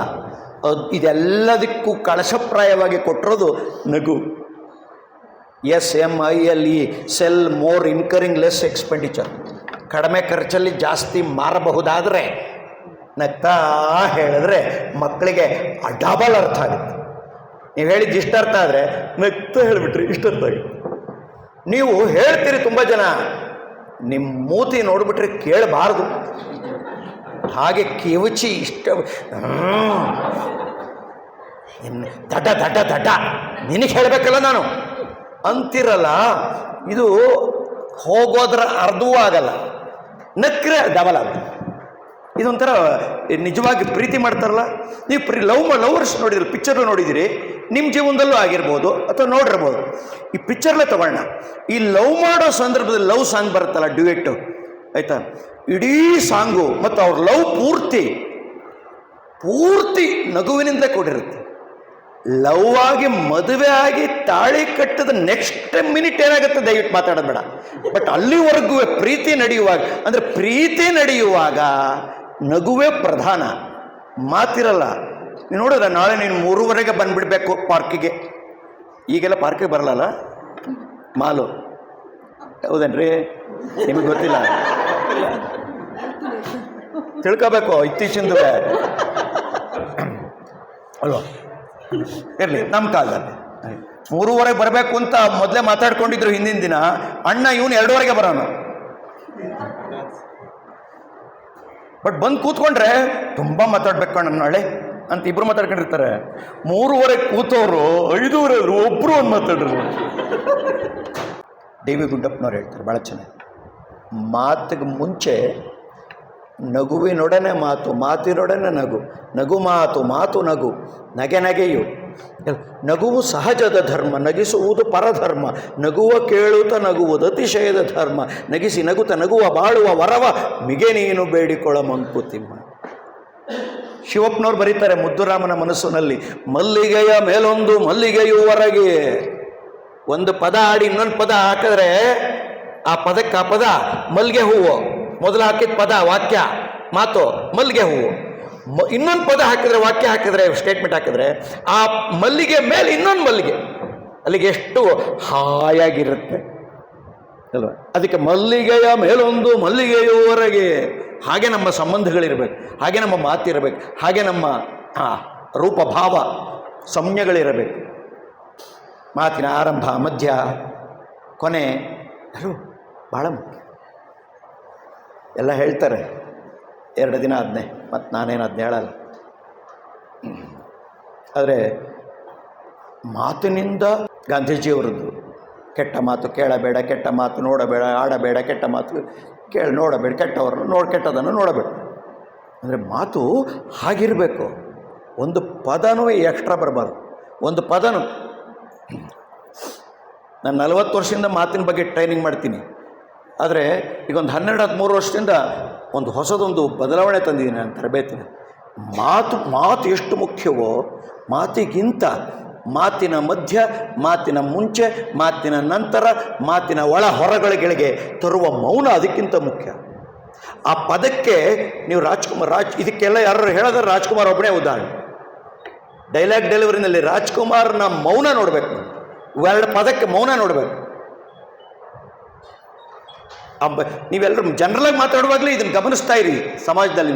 Speaker 1: ಇದೆಲ್ಲದಕ್ಕೂ ಕಳಶಪ್ರಾಯವಾಗಿ ಕೊಟ್ಟಿರೋದು ನಗು. SMILE sell more incoming less expenditure. ಕಡಿಮೆ ಖರ್ಚಲ್ಲಿ ಜಾಸ್ತಿ ಮಾರಬಹುದಾದರೆ ನಗ್ತಾ ಹೇಳಿದ್ರೆ ಮಕ್ಕಳಿಗೆ ಡಬಲ್ ಅರ್ಥ ಆಗುತ್ತೆ. ನೀವು ಹೇಳಿದ್ದು ಇಷ್ಟ ಅರ್ಥ ಆದರೆ ನಗ್ತಾ ಹೇಳಿಬಿಟ್ರಿ ಇಷ್ಟ ಅರ್ಥ ಆಗುತ್ತೆ. ನೀವು ಹೇಳ್ತೀರಿ, ತುಂಬ ಜನ ನಿಮ್ಮ ಮೂತಿ ನೋಡ್ಬಿಟ್ರೆ ಕೇಳಬಾರ್ದು, ಹಾಗೆ ಕಿವುಚಿ ಇಷ್ಟ ದಡ್ಡ ದಡ್ಡ ದಡ್ಡ ನಿನಗೆ ಹೇಳಬೇಕಲ್ಲ ನಾನು ಅಂತಿರಲ್ಲ. ಇದು ಹೋಗೋದ್ರ ಅರ್ಧವೂ ಆಗಲ್ಲ, ನಕ್ರೆ ಡಬಲ್ ಆಗುತ್ತೆ. ಇದೊಂಥರ ನಿಜವಾಗಿ ಪ್ರೀತಿ ಮಾಡ್ತಾರಲ್ಲ ನೀವು. ಲವರ್ಸ್ ನೋಡಿದ್ರಿ, ಪಿಕ್ಚರ್ ನೋಡಿದಿರಿ, ನಿಮ್ಮ ಜೀವನದಲ್ಲೂ ಆಗಿರ್ಬೋದು ಅಥವಾ ನೋಡಿರ್ಬೋದು. ಈ ಪಿಕ್ಚರ್ಲೇ ತಗೊಳ್ಳೋಣ. ಈ ಲವ್ ಮಾಡೋ ಸಂದರ್ಭದಲ್ಲಿ ಲವ್ ಸಾಂಗ್ ಬರುತ್ತಲ್ಲ, ಡ್ಯುಯೆಟ್ಟು, ಆಯಿತಾ, ಇಡೀ ಸಾಂಗು ಮತ್ತು ಅವ್ರ ಲವ್ ಪೂರ್ತಿ ನಗುವಿನಿಂದ ಕೂಡಿರುತ್ತೆ. ಲವ್ ಆಗಿ ಮದುವೆ ಆಗಿ ತಾಳಿ ಕಟ್ಟಿದ ನೆಕ್ಸ್ಟ್ ಮಿನಿಟ್ ಏನಾಗುತ್ತೆ ದಯವಿಟ್ಟು ಮಾತಾಡೋದು ಬೇಡ. ಬಟ್ ಅಲ್ಲಿವರೆಗೂ ಪ್ರೀತಿ ನಡೆಯುವಾಗ, ಅಂದರೆ ಪ್ರೀತಿ ನಡೆಯುವಾಗ ನಗುವೇ ಪ್ರಧಾನ, ಮಾತಿರಲ್ಲ. ನೀವು ನೋಡಿದ್ರೆ ನಾಳೆ ನೀನು 3:30 ಬಂದುಬಿಡ್ಬೇಕು ಪಾರ್ಕಿಗೆ. ಈಗೆಲ್ಲ ಪಾರ್ಕಿಗೆ ಬರಲ್ಲ, ಮಾಲು. ಹೌದೇನ್ರಿ? ನಿಮಗೆ ಗೊತ್ತಿಲ್ಲ, ತಿಳ್ಕೋಬೇಕು ಇತ್ತೀಚಿಂದು ಅಲ್ವಾ. ಇರಲಿ, ನಮ್ಮ ಕಾಲದಲ್ಲಿ 3:30 ಬರಬೇಕು ಅಂತ ಮೊದಲೇ ಮಾತಾಡ್ಕೊಂಡಿದ್ರು. ಹಿಂದಿನ ದಿನ ಅಣ್ಣ ಇವನು 2:15 ಬರೋನು. ಬಟ್ ಬಂದು ಕೂತ್ಕೊಂಡ್ರೆ ತುಂಬ ಮಾತಾಡ್ಬೇಕು ಕಣ್ಣ ನಾಳೆ ಅಂತ ಇಬ್ಬರು ಮಾತಾಡ್ಕೊಂಡಿರ್ತಾರೆ. 3:15 ಕೂತವರು 5:15 ಒಬ್ಬರು ಒಂದು ಮಾತಾಡ್ರು. ಡಿ.ವಿ. ಗುಂಡಪ್ಪನವ್ರು ಹೇಳ್ತಾರೆ ಭಾಳ ಚೆನ್ನಾಗಿ, ಮಾತಿಗೆ ಮುಂಚೆ ನಗುವಿನೊಡನೆ ಮಾತು, ಮಾತಿನೊಡನೆ ನಗು, ನಗು ಮಾತು, ಮಾತು ನಗು, ನಗೆಯು. ನಗುವು ಸಹಜದ ಧರ್ಮ, ನಗಿಸುವುದು ಪರಧರ್ಮ. ನಗುವ ಕೇಳುತ್ತ ನಗುವುದು ಅತಿಶಯದ ಧರ್ಮ. ನಗಿಸಿ ನಗುತ್ತ ನಗುವ ಬಾಳುವ ವರವ ಮಿಗೆ ನೀನು ಬೇಡಿಕೊಳ್ಳ ಮಂಕುತಿಮ್ಮ. ಶಿವಪ್ಪನವ್ರು ಬರೀತಾರೆ ಮುದ್ದುರಾಮನ ಮನಸ್ಸಿನಲ್ಲಿ, ಮಲ್ಲಿಗೆಯ ಮೇಲೊಂದು ಮಲ್ಲಿಗೆಯು ಹೊರಗೆ. ಒಂದು ಪದ ಆಡಿ ಇನ್ನೊಂದು ಪದ ಹಾಕಿದ್ರೆ ಆ ಪದಕ್ಕೆ ಆ ಪದ ಮಲ್ಲಿಗೆ ಹೂವು. ಮೊದಲು ಹಾಕಿದ ಪದ ವಾಕ್ಯ ಮಾತು ಮಲ್ಲಿಗೆ ಹೂವು. ಇನ್ನೊಂದು ಪದ ಹಾಕಿದ್ರೆ, ವಾಕ್ಯ ಹಾಕಿದ್ರೆ, ಸ್ಟೇಟ್ಮೆಂಟ್ ಹಾಕಿದ್ರೆ ಆ ಮಲ್ಲಿಗೆ ಮೇಲೆ ಇನ್ನೊಂದು ಮಲ್ಲಿಗೆ, ಅಲ್ಲಿಗೆ ಎಷ್ಟು ಹಾಯಾಗಿರುತ್ತೆ ಅಲ್ವಾ. ಅದಕ್ಕೆ ಮಲ್ಲಿಗೆಯ ಮೇಲೊಂದು ಮಲ್ಲಿಗೆಯು ಹೊರಗೆ. ಹಾಗೆ ನಮ್ಮ ಸಂಬಂಧಗಳಿರಬೇಕು, ಹಾಗೆ ನಮ್ಮ ಮಾತಿರಬೇಕು, ಹಾಗೆ ನಮ್ಮ ರೂಪ ಭಾವ ಸಂಜ್ಞೆಗಳಿರಬೇಕು. ಮಾತಿನ ಆರಂಭ ಮಧ್ಯ ಕೊನೆ ಅದು ಭಾಳ ಮುಖ್ಯ. ಎಲ್ಲ ಹೇಳ್ತಾರೆ 2 ದಿನ ಆದ್ನೇ, ಮತ್ತು ನಾನೇನು ಅದನ್ನ ಹೇಳಲ್ಲ. ಆದರೆ ಮಾತಿನಿಂದ ಗಾಂಧೀಜಿಯವರದ್ದು ಕೆಟ್ಟ ಮಾತು ಕೇಳಬೇಡ, ಕೆಟ್ಟ ಮಾತು ನೋಡಬೇಡ, ಆಡಬೇಡ, ಕೆಟ್ಟ ಮಾತು ನೋಡಬೇಡ, ಕೆಟ್ಟವರನ್ನು ಕೆಟ್ಟದನ್ನು ನೋಡಬೇಡ. ಅಂದರೆ ಮಾತು ಹಾಗಿರಬೇಕು. ಒಂದು ಪದನೂ ಎಕ್ಸ್ಟ್ರಾ ಬರಬಾರ್ದು. ಒಂದು ಪದನೂ, ನಾನು 40 ವರ್ಷದಿಂದ ಮಾತಿನ ಬಗ್ಗೆ ಟ್ರೈನಿಂಗ್ ಮಾಡ್ತೀನಿ. ಆದರೆ ಈಗ ಒಂದು 12-13 ವರ್ಷದಿಂದ ಒಂದು ಹೊಸದೊಂದು ಬದಲಾವಣೆ ತಂದಿದ್ದೀನಿ ನಾನು ತರಬೇತಿನ. ಮಾತು ಎಷ್ಟು ಮುಖ್ಯವೋ ಮಾತಿಗಿಂತ ಮಾತಿನ ಮಧ್ಯ, ಮಾತಿನ ಮುಂಚೆ, ಮಾತಿನ ನಂತರ, ಮಾತಿನ ಒಳ ಹೊರಗಳಿಗೆ ತರುವ ಮೌನ ಅದಕ್ಕಿಂತ ಮುಖ್ಯ. ಆ ಪದಕ್ಕೆ ನೀವು ಇದಕ್ಕೆಲ್ಲ ಯಾರು ಹೇಳಿದ್ರೆ ರಾಜ್ಕುಮಾರ್ ಒಬ್ಬನೇ ಉದಾಹರಣೆ. ಡೈಲಾಗ್ ಡೆಲಿವರಿನಲ್ಲಿ ರಾಜ್ಕುಮಾರ್ನ ಮೌನ ನೋಡಬೇಕು, ಎರಡು ಪದಕ್ಕೆ ಮೌನ ನೋಡಬೇಕು. ನೀವೆಲ್ಲರೂ ಜನರಲಾಗಿ ಮಾತಾಡುವಾಗಲೇ ಇದನ್ನು ಗಮನಿಸ್ತಾ ಇರಿ. ಸಮಾಜದಲ್ಲಿ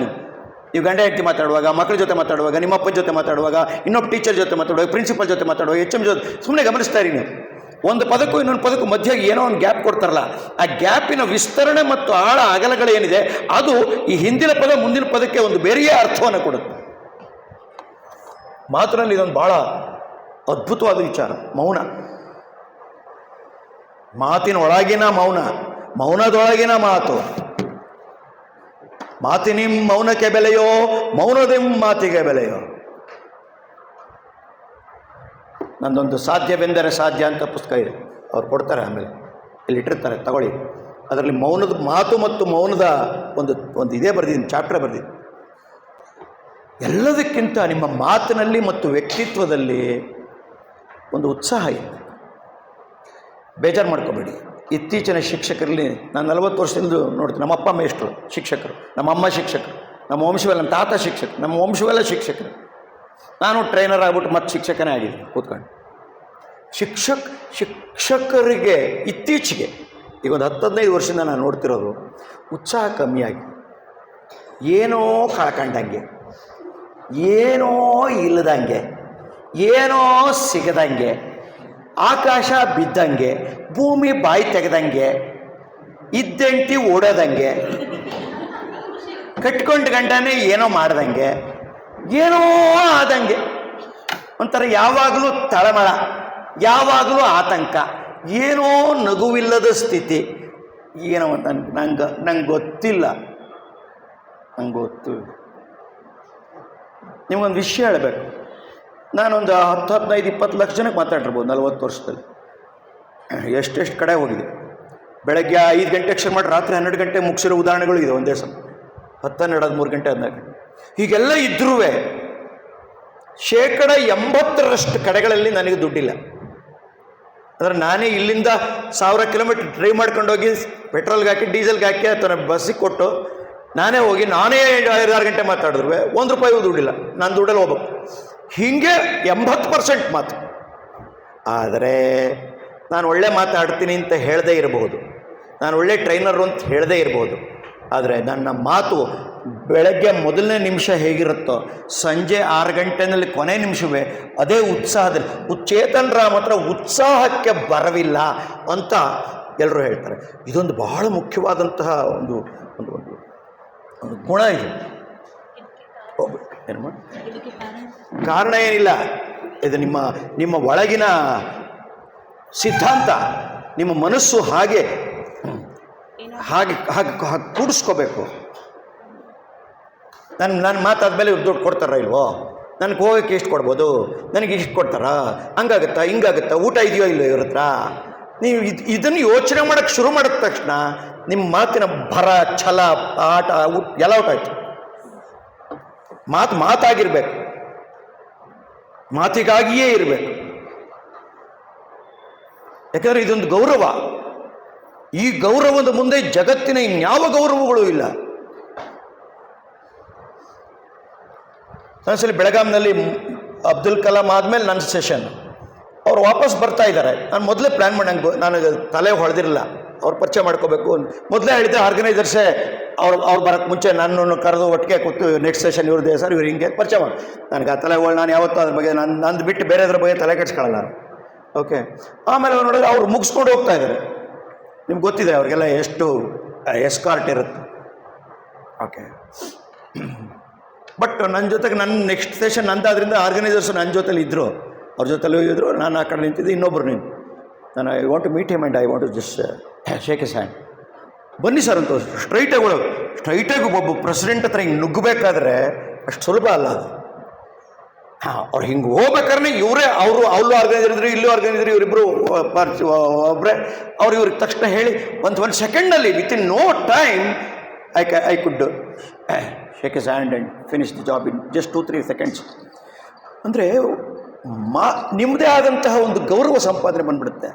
Speaker 1: ನೀವು ಗಂಡ ಹೆಂಡತಿ ಮಾತಾಡುವಾಗ, ಮಕ್ಕಳ ಜೊತೆ ಮಾತಾಡುವಾಗ, ನಿಮ್ಮ ಅಪ್ಪನ ಜೊತೆ ಮಾತಾಡುವಾಗ, ಇನ್ನೊಬ್ಬ ಟೀಚರ್ ಜೊತೆ ಮಾತಾಡುವಾಗ, ಪ್ರಿನ್ಸಿಪಲ್ ಜೊತೆ ಮಾತಾಡುವಾಗ, HM ಜೊತೆ ಸುಮ್ಮನೆ ಗಮನಿಸ್ತಾ ಇರಿ. ನೀವು ಒಂದು ಪದಕ್ಕೂ ಇನ್ನೊಂದು ಪದಕ್ಕೂ ಮಧ್ಯೆ ಏನೋ ಒಂದು ಗ್ಯಾಪ್ ಕೊಡ್ತಾರಲ್ಲ, ಆ ಗ್ಯಾಪಿನ ವಿಸ್ತರಣೆ ಮತ್ತು ಆಳ ಅಗಲಗಳೇನಿದೆ ಅದು ಈ ಹಿಂದಿನ ಪದ ಮುಂದಿನ ಪದಕ್ಕೆ ಒಂದು ಬೇರೆಯೇ ಅರ್ಥವನ್ನು ಕೊಡುತ್ತೆ. ಮಾತಿನಲ್ಲಿ ಇದೊಂದು ಬಹಳ ಅದ್ಭುತವಾದ ವಿಚಾರ, ಮೌನ. ಮಾತಿನ ಒಳಗಿನ ಮೌನ, ಮೌನದೊಳಗಿನ ಮಾತು. ಮಾತಿನಿಂ ಮೌನಕ್ಕೆ ಬೆಲೆಯೋ, ಮೌನದಿಂ ಮಾತಿಗೆ ಬೆಲೆಯೋ. ನಂದೊಂದು ಸಾಧ್ಯವೆಂದರೆ ಸಾಧ್ಯ ಅಂತ ಪುಸ್ತಕ ಇದೆ, ಅವ್ರು ಕೊಡ್ತಾರೆ, ಆಮೇಲೆ ಇಲ್ಲಿ ಇಟ್ಟಿರ್ತಾರೆ, ತಗೊಳ್ಳಿ. ಅದರಲ್ಲಿ ಮೌನದ ಮಾತು ಮತ್ತು ಮೌನದ ಒಂದು ಇದೇ ಬರೆದಿದ್ದೀನಿ, ಚಾಪ್ಟರ್ ಬರೆದಿದ್ದೀನಿ. ಎಲ್ಲದಕ್ಕಿಂತ ನಿಮ್ಮ ಮಾತಿನಲ್ಲಿ ಮತ್ತು ವ್ಯಕ್ತಿತ್ವದಲ್ಲಿ ಒಂದು ಉತ್ಸಾಹ ಇದೆ. ಬೇಜಾರು ಮಾಡ್ಕೋಬೇಡಿ. ಇತ್ತೀಚಿನ ಶಿಕ್ಷಕರಲ್ಲಿ ನಾನು 40 ವರ್ಷದಿಂದ ನೋಡ್ತೀನಿ. ನಮ್ಮ ಅಪ್ಪ ಮೇಷ್ಟ್ರು ಶಿಕ್ಷಕರು, ನಮ್ಮ ಅಮ್ಮ ಶಿಕ್ಷಕರು, ನಮ್ಮ ವಂಶವೆಲ್ಲ, ನಮ್ಮ ತಾತ ಶಿಕ್ಷಕರು, ನಮ್ಮ ವಂಶವೆಲ್ಲ ಶಿಕ್ಷಕರು. ನಾನು ಟ್ರೈನರ್ ಆಗ್ಬಿಟ್ಟು ಮತ್ತೆ ಶಿಕ್ಷಕನೇ ಆಗಿದ್ದೀನಿ ಕೂತ್ಕೊಂಡು. ಶಿಕ್ಷಕರಿಗೆ ಇತ್ತೀಚೆಗೆ ಈಗ ಒಂದು 10-15 ವರ್ಷದಿಂದ ನಾನು ನೋಡ್ತಿರೋದು ಉತ್ಸಾಹ ಕಮ್ಮಿಯಾಗಿ, ಏನೋ ಕಳ್ಕೊಂಡಂಗೆ, ಏನೋ ಇಲ್ಲದಂಗೆ, ಏನೋ ಸಿಗದಂಗೆ, ಆಕಾಶ ಬಿದ್ದಂಗೆ, ಭೂಮಿ ಬಾಯಿ ತೆಗೆದಂಗೆ, ಇದ್ದೆಂಟಿ ಓಡೋದಂಗೆ, ಕಟ್ಕೊಂಡು ಗಂಟನೇ ಏನೋ ಮಾಡ್ದಂಗೆ, ಏನೋ ಆದಂಗೆ, ಒಂಥರ ಯಾವಾಗಲೂ ತಳಮಳ, ಯಾವಾಗಲೂ ಆತಂಕ, ಏನೋ ನಗುವಿಲ್ಲದ ಸ್ಥಿತಿ. ಏನೋ ನಂಗೆ ಗೊತ್ತಿಲ್ಲ. ನಿಮಗೊಂದು ವಿಷಯ ಹೇಳಬೇಕು. ನಾನೊಂದು 10-15-20 ಲಕ್ಷ ಜನಕ್ಕೆ ಮಾತಾಡಿರ್ಬೋದು 40 ವರ್ಷದಲ್ಲಿ. ಎಷ್ಟೆಷ್ಟು ಕಡೆ ಹೋಗಿದೆ. ಬೆಳಗ್ಗೆ 5 ಗಂಟೆಗೆ ಶುರು ಮಾಡಿ ರಾತ್ರಿ 12 ಗಂಟೆಗೆ ಮುಗಿಸಿರೋ ಉದಾಹರಣೆಗಳು ಇದೆ ಒಂದೇ ಸಲ. 10, 12, 3 ಗಂಟೆ 14 ಗಂಟೆ ಹೀಗೆಲ್ಲ ಇದ್ರೂ 80% ಕಡೆಗಳಲ್ಲಿ ನನಗೆ ದುಡ್ಡಿಲ್ಲ. ಅಂದರೆ ನಾನೇ ಇಲ್ಲಿಂದ 1000 ಕಿಲೋಮೀಟ್ರ್ ಡ್ರೈವ್ ಮಾಡ್ಕೊಂಡೋಗಿ ಪೆಟ್ರೋಲ್ಗೆ ಹಾಕಿ, ಡೀಸೆಲ್ಗೆ ಹಾಕಿ, ಅಥವಾ ಬಸ್ಸಿಗೆ ಕೊಟ್ಟು ನಾನೇ ಹೋಗಿ 5-6 ಗಂಟೆ ಮಾತಾಡಿದ್ರು ₹1 ದುಡ್ಡಿಲ್ಲ. ನಾನು ದುಡ್ಡಲ್ಲಿ ಹೋಗ್ಬೇಕು. ಹೀಗೆ 80% ಮಾತು. ಆದರೆ ನಾನು ಒಳ್ಳೆ ಮಾತಾಡ್ತೀನಿ ಅಂತ ಹೇಳದೇ ಇರಬಹುದು, ನಾನು ಒಳ್ಳೆ ಟ್ರೈನರು ಅಂತ ಹೇಳದೇ ಇರಬಹುದು. ಆದರೆ ನನ್ನ ಮಾತು ಬೆಳಗ್ಗೆ ಮೊದಲನೇ ನಿಮಿಷ ಹೇಗಿರುತ್ತೋ ಸಂಜೆ 6 ಗಂಟೆಯಲ್ಲಿ ಕೊನೆ ನಿಮಿಷವೇ ಅದೇ ಉತ್ಸಾಹದಲ್ಲಿ. ಚೇತನ್ ರಾಮ್ ಹತ್ರ ಉತ್ಸಾಹಕ್ಕೆ ಬರವಿಲ್ಲ ಅಂತ ಎಲ್ಲರೂ ಹೇಳ್ತಾರೆ. ಇದೊಂದು ಬಹಳ ಮುಖ್ಯವಾದಂತಹ ಒಂದು ಒಂದು ಒಂದು ಒಂದು ಗುಣ ಇದು. ಏನು ಕಾರಣ ಏನಿಲ್ಲ, ಇದು ನಿಮ್ಮ ಒಳಗಿನ ಸಿದ್ಧಾಂತ. ನಿಮ್ಮ ಮನಸ್ಸು ಹಾಗೆ ಹಾಗೆ ಹಾಗೆ ಹಾಗೆ ಕೂಡಿಸ್ಕೋಬೇಕು. ನಾನು ಮಾತಾದ್ಮೇಲೆ ಇವ್ರು ದುಡ್ಡು ಕೊಡ್ತಾರ ಇಲ್ವೋ, ನನಗೆ ಹೋಗೋಕ್ಕೆ ಎಷ್ಟು ಕೊಡ್ಬೋದು, ನನಗೆ ಇಷ್ಟು ಕೊಡ್ತಾರಾ, ಹಂಗಾಗುತ್ತಾ ಹಿಂಗಾಗುತ್ತಾ, ಊಟ ಇದೆಯೋ ಇಲ್ಲೋ ಇವ್ರ ಹತ್ರ. ನೀವು ಇದನ್ನು ಯೋಚನೆ ಮಾಡೋಕ್ಕೆ ಶುರು ಮಾಡಿದ ತಕ್ಷಣ ನಿಮ್ಮ ಮಾತಿನ ಭರ, ಛಲ, ಆಟ ಎಲ್ಲ ಔಟಾಯ್ತು. ಮಾತಾಗಿರ್ಬೇಕು, ಮಾತಿಗಾಗಿಯೇ ಇರಬೇಕು. ಯಾಕಂದರೆ ಇದೊಂದು ಗೌರವ. ಈ ಗೌರವದ ಮುಂದೆ ಜಗತ್ತಿನ ಇನ್ಯಾವ ಗೌರವಗಳು ಇಲ್ಲ. ಒಂದ್ಸಲಿ ಬೆಳಗಾಂನಲ್ಲಿ ಅಬ್ದುಲ್ ಕಲಾಂ ಆದಮೇಲೆ ನನ್ನ ಸೆಷನ್, ಅವ್ರು ವಾಪಸ್ ಬರ್ತಾ ಇದ್ದಾರೆ. ನಾನು ಮೊದಲೇ ಪ್ಲ್ಯಾನ್ ಮಾಡಂಗೆ, ನನಗೆ ತಲೆ ಹೊಳೆದಿರಲಿಲ್ಲ. ಅವ್ರು ಪರಿಚಯ ಮಾಡ್ಕೋಬೇಕು ಮೊದಲೇ ಹೇಳಿದ್ದೆ. ಆರ್ಗನೈಸರ್ಸೇ ಅವ್ರು ಬರೋಕ್ಕೆ ಮುಂಚೆ ನನ್ನನ್ನು ಕರೆದು ಒಟ್ಟಿಗೆ ಕೂತು ನೆಕ್ಸ್ಟ್ ಸೆಷನ್ ಇವ್ರದ್ದೇ ಸರ್, ಇವ್ರು ಹಿಂಗೆ ಪರಿಚಯ ಮಾಡಿ. ನನಗೆ ಆ ತಲೆ ನಾನು ಯಾವತ್ತೂ ಅದ್ರ ಬಗ್ಗೆ ನಂದು ಬಿಟ್ಟು ಬೇರೆದ್ರ ಬಗ್ಗೆ ತಲೆ ಕೆಡಿಸ್ಕೊಳ್ಳಲ್ಲ. ಓಕೆ, ಆಮೇಲೆ ನೋಡಿದ್ರೆ ಅವ್ರು ಮುಗಿಸ್ಕೊಂಡು ಹೋಗ್ತಾ ಇದ್ದಾರೆ. ನಿಮ್ಗೆ ಗೊತ್ತಿದೆ ಅವ್ರಿಗೆಲ್ಲ ಎಷ್ಟು ಎಸ್ಕಾರ್ಟ್ ಇರುತ್ತೆ. ಓಕೆ, ಬಟ್ ನನ್ನ ಜೊತೆಗೆ ನನ್ನ ನೆಕ್ಸ್ಟ್ ಸೆಷನ್ ನಂದಾದ್ರಿಂದ ಆರ್ಗನೈಸರ್ಸ್ ನನ್ನ ಜೊತೆಲಿ ಇದ್ದರು, ಅವ್ರ ಜೊತೆಲೂ ಇದ್ದರು. ನಾನು ಆ ಕಡೆ ನಿಂತಿದ್ದೆ, ಇನ್ನೊಬ್ಬರು ನಿಂತು. ನಾನು I want to meet him and I want to just shake his hand. ಬನ್ನಿ ಸರ್ ಅಂತ ಸ್ಟ್ರೈಟಾಗಿ ಒಬ್ಬ ಪ್ರೆಸಿಡೆಂಟ್ ಹತ್ರ ಹಿಂಗೆ ನುಗ್ಗಬೇಕಾದ್ರೆ ಅಷ್ಟು ಸುಲಭ ಅಲ್ಲ ಅದು. ಅವ್ರು ಹಿಂಗೆ ಹೋಗ್ಬೇಕಾದ್ರೆ ಇವರೇ ಅಲ್ಲೂ ಆರ್ಗನೈಸರ್ ಇದ್ರು, ಇಲ್ಲೂ ಆರ್ಗನೈಸರ್, ಇವರಿಬ್ಬರು ಒಬ್ಬರೇ. ಇವ್ರಿಗೆ ತಕ್ಷಣ ಹೇಳಿ ಒಂದು ಸೆಕೆಂಡಲ್ಲಿ within no time I could shake his hand and finish the job in just 2-3 seconds. ಅಂದರೆ ನಿಮ್ಮದೇ ಆದಂತಹ ಒಂದು ಗೌರವ ಸಂಪಾದನೆ ಬಂದ್ಬಿಡುತ್ತೆ.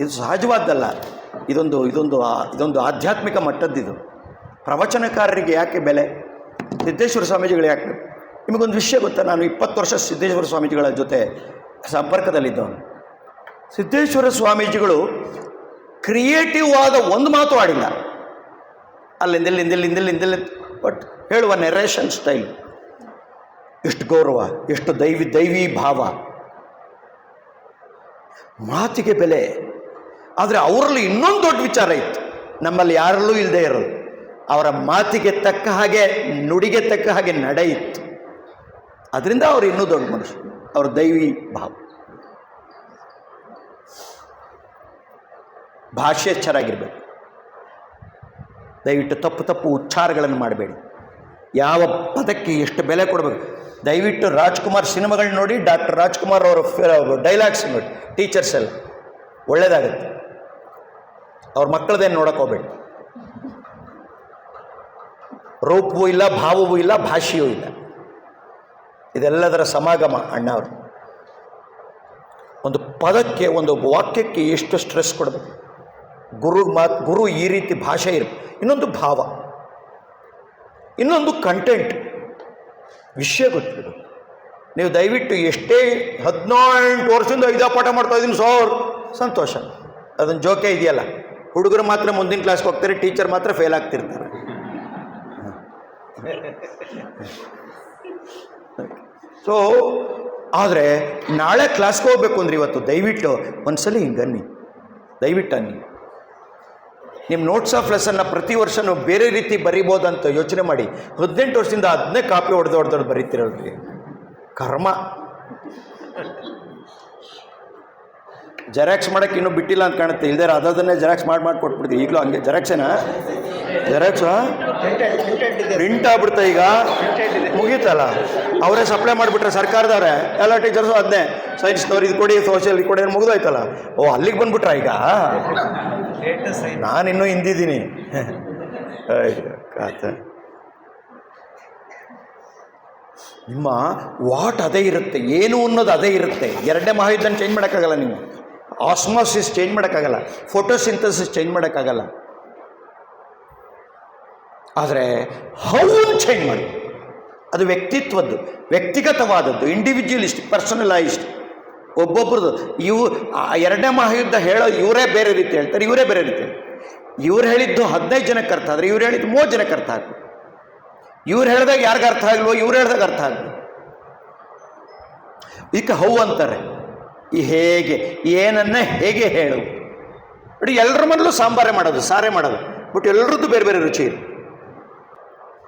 Speaker 1: ಇದು ಸಹಜವಾದ್ದಲ್ಲ, ಇದೊಂದು ಆಧ್ಯಾತ್ಮಿಕ ಮಟ್ಟದ್ದಿದು. ಪ್ರವಚನಕಾರರಿಗೆ ಯಾಕೆ ಬೆಲೆ, ಸಿದ್ದೇಶ್ವರ ಸ್ವಾಮೀಜಿಗಳು ಯಾಕೆ? ನಿಮಗೊಂದು ವಿಷಯ ಗೊತ್ತಾ, ನಾನು 20 ವರ್ಷ ಸಿದ್ದೇಶ್ವರ ಸ್ವಾಮೀಜಿಗಳ ಜೊತೆ ಸಂಪರ್ಕದಲ್ಲಿದ್ದವನು. ಸಿದ್ದೇಶ್ವರ ಸ್ವಾಮೀಜಿಗಳು ಕ್ರಿಯೇಟಿವ್ ಆದ ಒಂದು ಮಾತು ಆಡಿಲ್ಲ. ಅಲ್ಲಿಂದೆಲ್ಲ ಬಟ್ ಹೇಳುವ ನೆರೇಷನ್ ಸ್ಟೈಲ್, ಎಷ್ಟು ಗೌರವ, ಎಷ್ಟು ದೈವಿ ಭಾವ, ಮಾತಿಗೆ ಬೆಲೆ. ಆದರೆ ಅವರಲ್ಲಿ ಇನ್ನೊಂದು ದೊಡ್ಡ ವಿಚಾರ ಇತ್ತು, ನಮ್ಮಲ್ಲಿ ಯಾರಲ್ಲೂ ಇಲ್ಲದೆ ಇರೋದು. ಅವರ ಮಾತಿಗೆ ತಕ್ಕ ಹಾಗೆ, ನುಡಿಗೆ ತಕ್ಕ ಹಾಗೆ ನಡೆ ಇತ್ತು. ಅದರಿಂದ ಅವರು ಇನ್ನೂ ದೊಡ್ಡ ಮನುಷ್ಯ, ಅವರ ದೈವಿ ಭಾವ. ಭಾಷೆ ಚೆನ್ನಾಗಿರ್ಬೇಕು. ದಯವಿಟ್ಟು ತಪ್ಪು ಉಚ್ಚಾರಗಳನ್ನು ಮಾಡಬೇಡಿ. ಯಾವ ಪದಕ್ಕೆ ಎಷ್ಟು ಬೆಲೆ ಕೊಡಬೇಕು. ದಯವಿಟ್ಟು ರಾಜ್ಕುಮಾರ್ ಸಿನಿಮಾಗಳನ್ನ ನೋಡಿ, ಡಾಕ್ಟರ್ ರಾಜ್ಕುಮಾರ್ ಅವರ ಡೈಲಾಗ್ಸ್ ನೋಡಿ, ಟೀಚರ್ಸ್ ಎಲ್ಲ ಒಳ್ಳೆಯದಾಗುತ್ತೆ. ಅವ್ರ ಮಕ್ಕಳದೇನು ನೋಡೋಕೆ ಹೋಗ್ಬೇಡಿ. ರೂಪವೂ ಇಲ್ಲ, ಭಾವವೂ ಇಲ್ಲ, ಭಾಷೆಯೂ ಇಲ್ಲ, ಇದೆಲ್ಲದರ ಸಮಾಗಮ ಅಣ್ಣ ಅವರು. ಒಂದು ಪದಕ್ಕೆ, ಒಂದು ವಾಕ್ಯಕ್ಕೆ ಎಷ್ಟು ಸ್ಟ್ರೆಸ್ ಕೊಡಬೇಕು. ಗುರು ಈ ರೀತಿ ಭಾಷೆ ಇರಬೇಕು. ಇನ್ನೊಂದು ಭಾವ, ಇನ್ನೊಂದು ಕಂಟೆಂಟ್, ವಿಷಯ ಗೊತ್ತಿರು. ನೀವು ದಯವಿಟ್ಟು ಎಷ್ಟೇ 18 ವರ್ಷದಿಂದ ಇದೇ ಪಾಠ ಮಾಡ್ತಾ ಇದ್ದೀನಿ ಸರ್, ಸಂತೋಷ, ಅದೊಂದು ಜೋಕೆ ಇದೆಯಲ್ಲ. ಹುಡುಗರು ಮಾತ್ರ ಮುಂದಿನ ಕ್ಲಾಸ್ಗೆ ಹೋಗ್ತಾರೆ, ಟೀಚರ್ ಮಾತ್ರ ಫೇಲ್ ಆಗ್ತಿರ್ತಾರೆ. ಸೊ ಆದರೆ ನಾಳೆ ಕ್ಲಾಸ್ಗೆ ಹೋಗ್ಬೇಕು ಅಂದರೆ ಇವತ್ತು ದಯವಿಟ್ಟು ಒಂದ್ಸಲಿ ಹಿಂಗೆ ಅನ್ನಿ, ದಯವಿಟ್ಟು ಅನ್ನಿ. ನಿಮ್ಮ ನೋಟ್ಸ್ ಆಫ್ ಲೆಸನ್ನ ಪ್ರತಿ ವರ್ಷ ನಾವು ಬೇರೆ ರೀತಿ ಬರಿಬೋದಂತ ಯೋಚನೆ ಮಾಡಿ. 18 ವರ್ಷದಿಂದ ಅದನ್ನೇ ಕಾಪಿ ಹೊಡೆದು ಬರೀತಿರೋರಿಗೆ ಕರ್ಮ. ಜೆರಾಕ್ಸ್ ಮಾಡೋಕ್ಕೆ ಇನ್ನೂ ಬಿಟ್ಟಿಲ್ಲ ಅಂತ ಕಾಣುತ್ತೆ. ಇಲ್ದೇ ಅದನ್ನೇ ಜೆರಾಕ್ಸ್ ಮಾಡಿ ಕೊಟ್ಬಿಡ್ತೀವಿ. ಈಗಲೂ ಹಂಗೆ ಜೆರಾಕ್ಸೇನಾ? ಜೆರಾಕ್ಸಾ ಪ್ರಿಂಟ್ ಆಗ್ಬಿಡ್ತಾ ಈಗ, ಮುಗೀತಲ್ಲ. ಅವರೇ ಸಪ್ಲೈ ಮಾಡಿಬಿಟ್ರೆ ಸರ್ಕಾರದವ್ರೆ, ಎಲ್ಲ ಟೀಚರ್ಸು ಅದನ್ನೇ, ಸೈನ್ಸ್ನವ್ರು ಇದು ಕೊಡಿ, ಸೋಷಿಯಲ್ ಇದು ಕೊಡಿ, ಮುಗಿದೋಯ್ತಲ್ಲ. ಓ, ಅಲ್ಲಿಗೆ ಬಂದ್ಬಿಟ್ರ ಈಗ? ನಾನಿನ್ನೂ ಹಿಂದಿದ್ದೀನಿ. ನಿಮ್ಮ ವಾಟ್ ಅದೇ ಇರುತ್ತೆ, ಏನು ಅನ್ನೋದು ಅದೇ ಇರುತ್ತೆ. 2ನೇ ಮಹಾಯುದ್ಧನ ಚೇಂಜ್ ಮಾಡೋಕ್ಕಾಗಲ್ಲ ನೀವು. ಆಸ್ಮಾಸಿಸ್ ಚೇಂಜ್ ಮಾಡೋಕ್ಕಾಗಲ್ಲ, ಫೋಟೋಸಿಂಥಸಿಸ್ ಚೇಂಜ್ ಮಾಡೋಕ್ಕಾಗಲ್ಲ. ಆದರೆ ಹೌ ಚೇಂಜ್ ಮಾಡಿ, ಅದು ವ್ಯಕ್ತಿತ್ವದ್ದು, ವ್ಯಕ್ತಿಗತವಾದದ್ದು, ಇಂಡಿವಿಜುವಲಿಸ್ಟ್, ಪರ್ಸನಲೈಸ್ಡ್. ಒಬ್ಬೊಬ್ರದ್ದು. 2ನೇ ಮಹಾಯುದ್ಧ ಹೇಳೋ ಇವರೇ ಬೇರೆ ರೀತಿ ಹೇಳ್ತಾರೆ, ಇವರೇ ಬೇರೆ ರೀತಿ ಹೇಳ್ತಾರೆ. ಇವ್ರು ಹೇಳಿದ್ದು 15 ಜನಕ್ಕೆ ಅರ್ಥ ಆದರೆ ಇವ್ರು ಹೇಳಿದ್ದು 30 ಜನಕ್ಕೆ ಅರ್ಥ ಆಗ್ತದೆ. ಇವ್ರು ಹೇಳಿದಾಗ ಯಾರಿಗೆ ಅರ್ಥ ಆಗಲ್ವೋ ಇವ್ರು ಹೇಳಿದಾಗ ಅರ್ಥ ಆಗಲಿ. ಈಗ ಹೌ ಅಂತಾರೆ, ಈ ಹೇಗೆ, ಏನನ್ನ ಹೇಗೆ ಹೇಳು. ಬಟ್ ಎಲ್ಲರ ಮನಲ್ಲೂ ಸಾಂಬಾರೇ ಮಾಡೋದು, ಸಾರೇ ಮಾಡೋದು, ಬಟ್ ಎಲ್ಲರದ್ದು ಬೇರೆ ಬೇರೆ ರುಚಿ ಇದೆ.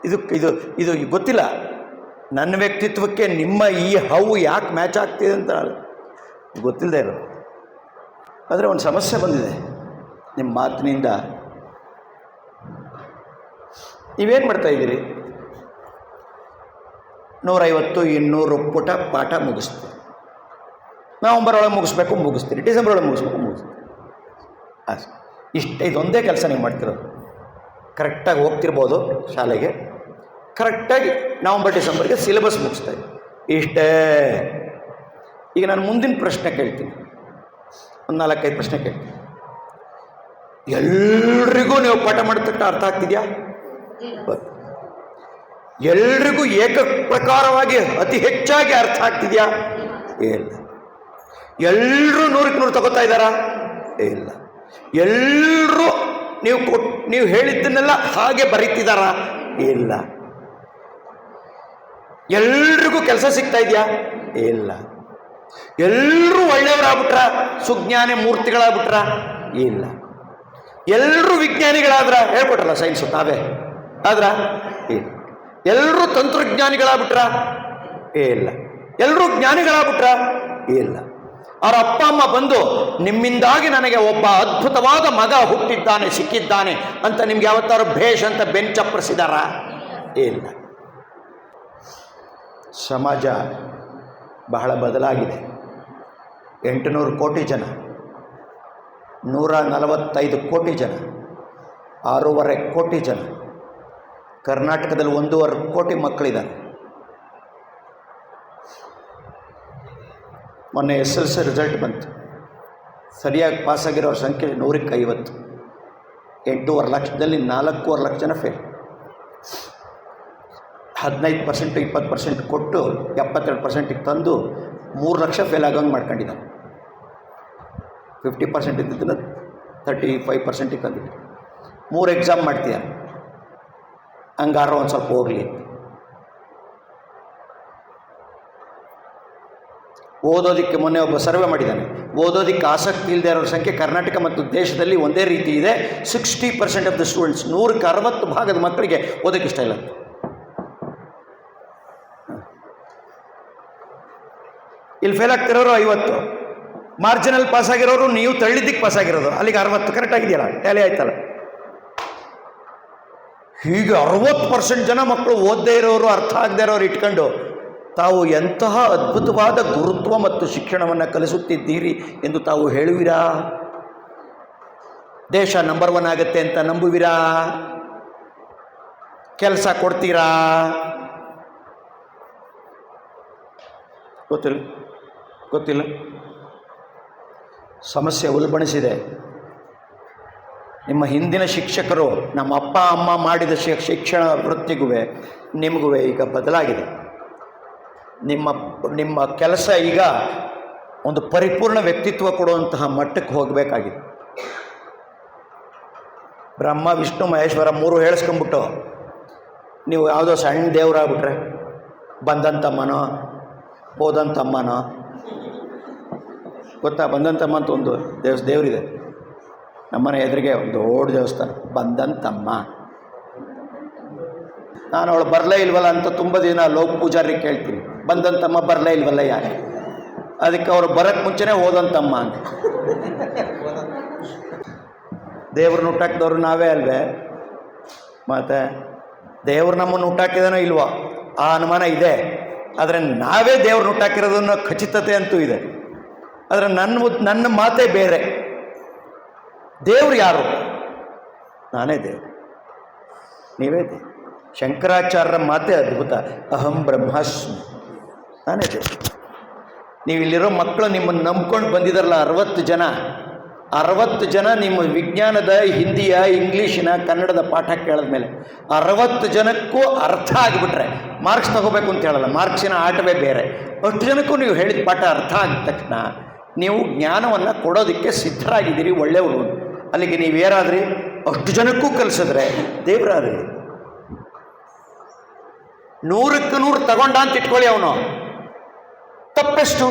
Speaker 1: ಇದು ಗೊತ್ತಿಲ್ಲ. ನನ್ನ ವ್ಯಕ್ತಿತ್ವಕ್ಕೆ ನಿಮ್ಮ ಈ ಹೌ ಯಾಕೆ ಮ್ಯಾಚ್ ಆಗ್ತಿದೆ ಅಂತ ಗೊತ್ತಿಲ್ಲದೆ ಇರೋದು. ಆದರೆ ಒಂದು ಸಮಸ್ಯೆ ಬಂದಿದೆ ನಿಮ್ಮ ಮಾತಿನಿಂದ. ನೀವೇನು ಮಾಡ್ತಾಯಿದ್ದೀರಿ? 150-200 ಪುಟ ಪಾಠ ಮುಗಿಸ್ತೀವಿ. ನವಂಬರ್ ಒಳಗೆ ಮುಗಿಸ್ತೀರಿ, ಡಿಸೆಂಬರ್ ಒಳಗೆ ಮುಗಿಸ್ತೀರಿ. ಅಷ್ಟೇ, ಇದೊಂದೇ ಕೆಲಸ ನೀವು ಮಾಡ್ತಿರೋದು. ಕರೆಕ್ಟಾಗಿ ಹೋಗ್ತಿರ್ಬೋದು ಶಾಲೆಗೆ, ಕರೆಕ್ಟಾಗಿ ನವಂಬರ್ ಡಿಸೆಂಬರ್ಗೆ ಸಿಲೆಬಸ್ ಮುಗಿಸ್ತಾಯಿದ್ದೆ, ಇಷ್ಟೇ. ಈಗ ನಾನು ಮುಂದಿನ ಪ್ರಶ್ನೆ ಕೇಳ್ತೀನಿ, ಒಂದು 4-5 ಪ್ರಶ್ನೆ ಕೇಳ್ತೀನಿ. ಎಲ್ರಿಗೂ ನೀವು ಪಾಠ ಮಾಡ್ತಕ್ಕ ಅರ್ಥ ಆಗ್ತಿದೆಯಾ? ಎಲ್ರಿಗೂ ಏಕಪ್ರಕಾರವಾಗಿ ಅತಿ ಹೆಚ್ಚಾಗಿ ಅರ್ಥ ಆಗ್ತಿದೆಯಾ? ಇಲ್ಲ. ಎಲ್ಲರೂ 100ಕ್ಕೆ 100 ತಗೋತಾ ಇದ್ದಾರಾ? ಇಲ್ಲ. ಎಲ್ಲರೂ ನೀವು ಹೇಳಿದ್ದನ್ನೆಲ್ಲ ಹಾಗೆ ಬರೀತಿದ್ದಾರಾ? ಇಲ್ಲ. ಎಲ್ರಿಗೂ ಕೆಲಸ ಸಿಗ್ತಾ ಇದೆಯಾ? ಇಲ್ಲ. ಎಲ್ಲರೂ ಒಳ್ಳೆಯವರಾಗ್ಬಿಟ್ರ, ಸುಜ್ಞಾನಿ ಮೂರ್ತಿಗಳಾಗ್ಬಿಟ್ರ? ಇಲ್ಲ. ಎಲ್ಲರೂ ವಿಜ್ಞಾನಿಗಳಾದ್ರ? ಹೇಳ್ಕೊಟ್ರಲ್ಲ ಸೈನ್ಸು ನಾವೇ ಆದ್ರ? ಇಲ್ಲ. ಎಲ್ಲರೂ ತಂತ್ರಜ್ಞಾನಿಗಳಾಗ್ಬಿಟ್ರ? ಇಲ್ಲ. ಎಲ್ಲರೂ ಜ್ಞಾನಿಗಳಾಗ್ಬಿಟ್ರ? ಇಲ್ಲ. ಅವರ ಅಪ್ಪ ಅಮ್ಮ ಬಂದು ನಿಮ್ಮಿಂದಾಗಿ ನನಗೆ ಒಬ್ಬ ಅದ್ಭುತವಾದ ಮಗ ಹುಟ್ಟಿದ್ದಾನೆ, ಸಿಕ್ಕಿದ್ದಾನೆ ಅಂತ ನಿಮ್ಗೆ ಯಾವತ್ತಾರು ಭೇಷ್ ಅಂತ ಬೆಂಚಪ್ಪರಿಸಿದಾರ? ಇಲ್ಲ. ಸಮಾಜ ಬಹಳ ಬದಲಾಗಿದೆ. 800 ಕೋಟಿ ಜನ, 145 ಕೋಟಿ ಜನ, 6.5 ಕೋಟಿ ಜನ, ಕರ್ನಾಟಕದಲ್ಲಿ 1.5 ಕೋಟಿ ಮಕ್ಕಳಿದ್ದಾರೆ. ಮೊನ್ನೆ SSLC ರಿಸಲ್ಟ್ ಬಂತು. ಸರಿಯಾಗಿ ಪಾಸಾಗಿರೋರ ಸಂಖ್ಯೆ 150. 8.5 ಲಕ್ಷದಲ್ಲಿ 4.5 ಲಕ್ಷ ಜನ ಫೇಲ್. 15% 20% ಕೊಟ್ಟು 72%ಗೆ ತಂದು 3 ಲಕ್ಷ ಫೇಲ್ ಆಗೋಂಗೆ ಮಾಡ್ಕೊಂಡಿದ್ದಾರೆ. 50% ಇದ್ದಿದ್ದನ್ನು 35%ಗೆ ತಂದಿಟ್ಟು 3 ಎಕ್ಸಾಮ್ ಮಾಡ್ತೀಯ, ಹಂಗಾರ ಒಂದು ಸ್ವಲ್ಪ ಹೋಗಲಿ. ಓದೋದಕ್ಕೆ ಮೊನ್ನೆ ಒಬ್ಬ ಸರ್ವೆ ಮಾಡಿದ್ದಾನೆ, ಓದೋದಕ್ಕೆ ಆಸಕ್ತಿ ಇಲ್ಲದೆ ಇರೋರ ಸಂಖ್ಯೆ ಕರ್ನಾಟಕ ಮತ್ತು ದೇಶದಲ್ಲಿ ಒಂದೇ ರೀತಿ ಇದೆ. 60% ಆಫ್ ದ ಸ್ಟೂಡೆಂಟ್ಸ್, 100ಕ್ಕೆ 60 ಭಾಗದ ಮಕ್ಕಳಿಗೆ ಓದೋಕ್ಕೆ ಇಷ್ಟ ಇಲ್ಲ. ಇಲ್ಲಿ ಫೇಲ್ ಆಗ್ತಿರೋರು 50, ಮಾರ್ಜಿನಲ್ ಪಾಸ್ ಆಗಿರೋರು ನೀವು ತಳ್ಳಿದ್ದಕ್ಕೆ ಪಾಸ್ ಆಗಿರೋದು, ಅಲ್ಲಿಗೆ 60. ಕರೆಕ್ಟ್ ಆಗಿದೆಯಲ್ಲ, ಟ್ಯಾಲಿ ಆಯ್ತಲ್ಲ. ಹೀಗೆ 60% ಜನ ಮಕ್ಕಳು ಓದದೇ ಇರೋರು, ಅರ್ಥ ಆಗದೆ ಇರೋರು ಇಟ್ಕೊಂಡು ತಾವು ಎಂತಹ ಅದ್ಭುತವಾದ ಗುರುತ್ವ ಮತ್ತು ಶಿಕ್ಷಣವನ್ನು ಕಲಿಸುತ್ತಿದ್ದೀರಿ ಎಂದು ತಾವು ಹೇಳುವಿರಾ? ದೇಶ ನಂಬರ್ 1 ಆಗುತ್ತೆ ಅಂತ ನಂಬುವಿರಾ? ಕೆಲಸ ಕೊಡ್ತೀರಾ? ಗೊತ್ತಿಲ್ಲ. ಸಮಸ್ಯೆ ಉಲ್ಬಣಿಸಿದೆ. ನಿಮ್ಮ ಹಿಂದಿನ ಶಿಕ್ಷಕರು, ನಮ್ಮ ಅಪ್ಪ ಅಮ್ಮ ಮಾಡಿದ ಶಿಕ್ಷಣ ವೃತ್ತಿಗೂ ನಿಮಗೂ ಈಗ ಬದಲಾಗಿದೆ. ನಿಮ್ಮ ಕೆಲಸ ಈಗ ಒಂದು ಪರಿಪೂರ್ಣ ವ್ಯಕ್ತಿತ್ವ ಕೊಡುವಂತಹ ಮಟ್ಟಕ್ಕೆ ಹೋಗಬೇಕಾಗಿದೆ. ಬ್ರಹ್ಮ ವಿಷ್ಣು ಮಹೇಶ್ವರ 3 ಹೇಳಿಸ್ಕೊಂಬಿಟ್ಟು ನೀವು ಯಾವುದೋ ಸಣ್ಣ ದೇವರಾಗ್ಬಿಟ್ರೆ, ಬಂದಂತಮ್ಮನೋ ಹೋದಂತಮ್ಮನೋ, ಗೊತ್ತಾ? ಬಂದಂತಮ್ಮ ಅಂತ ಒಂದು ದೇವರಿದೆ ನಮ್ಮನೆ ಎದುರಿಗೆ, ಒಂದು ದೊಡ್ಡ ದೇವಸ್ಥಾನ, ಬಂದಂತಮ್ಮ. ನಾನು ಅವಳು ಬರಲೇ ಇಲ್ವಲ್ಲ ಅಂತ ತುಂಬ ದಿನ ಲೋಕ ಪೂಜಾರಿಗೆ ಕೇಳ್ತೀನಿ, ಬಂದಂತಮ್ಮ ಬರಲೇ ಇಲ್ವಲ್ಲ ಯಾಕೆ? ಅದಕ್ಕೆ ಅವರು ಬರೋಕ್ಕೆ ಮುಂಚೆನೇ ಹೋದಂತಮ್ಮ ಅಂತ. ದೇವ್ರನ್ನ ಹುಟ್ಟಾಕಿದವರು ನಾವೇ ಅಲ್ವೇ? ಮತ್ತು ದೇವ್ರು ನಮ್ಮನ್ನು ಹುಟ್ಟಾಕಿದನೋ ಇಲ್ವೋ ಆ ಅನುಮಾನ ಇದೆ. ಆದರೆ ನಾವೇ ದೇವ್ರನ್ನ ಹುಟ್ಟಾಕಿರೋದನ್ನು ಖಚಿತತೆ ಅಂತೂ ಇದೆ. ಆದರೆ ನನ್ನ ಮಾತೇ ಬೇರೆ. ದೇವ್ರು ಯಾರು? ನಾನೇ ದೇವ್ರು, ನೀವೇ ದೇವ್ರು. ಶಂಕರಾಚಾರ್ಯರ ಮಾತೇ ಅದ್ಭುತ, ಅಹಂ ಬ್ರಹ್ಮಾಸ್ಮಿ, ನಾನೇ ದೇವ್ರು. ನೀವು ಇಲ್ಲಿರೋ ಮಕ್ಕಳು ನಿಮ್ಮನ್ನು ನಂಬ್ಕೊಂಡು ಬಂದಿದ್ದಾರಲ್ಲ 60 ಜನ ನಿಮ್ಮ ವಿಜ್ಞಾನದ, ಹಿಂದಿಯ, ಇಂಗ್ಲೀಷಿನ, ಕನ್ನಡದ ಪಾಠ ಕೇಳಿದ್ಮೇಲೆ 60 ಜನಕ್ಕೂ ಅರ್ಥ ಆಗಿಬಿಟ್ರೆ ಮಾರ್ಕ್ಸ್ ತಗೋಬೇಕು ಅಂತ ಹೇಳಲ್ಲ, ಮಾರ್ಕ್ಸಿನ ಆಟವೇ ಬೇರೆ. ಅಷ್ಟು ಜನಕ್ಕೂ ನೀವು ಹೇಳಿದ ಪಾಠ ಅರ್ಥ ಆಗಿದ ತಕ್ಷಣ ನೀವು ಜ್ಞಾನವನ್ನು ಕೊಡೋದಕ್ಕೆ ಸಿದ್ಧರಾಗಿದ್ದೀರಿ, ಒಳ್ಳೆಯವರು. ಅಲ್ಲಿಗೆ ನೀವೇರಾದ್ರಿ? ಅಷ್ಟು ಜನಕ್ಕೂ ಕಲಿಸಿದ್ರೆ ದೇವರಾದ್ರಿ. 100ಕ್ಕೆ 100 ತಗೊಂಡ ಅಂತ ಇಟ್ಕೊಳ್ಳಿ, ಅವನು ತಪ್ಪೆಷ್ಟು?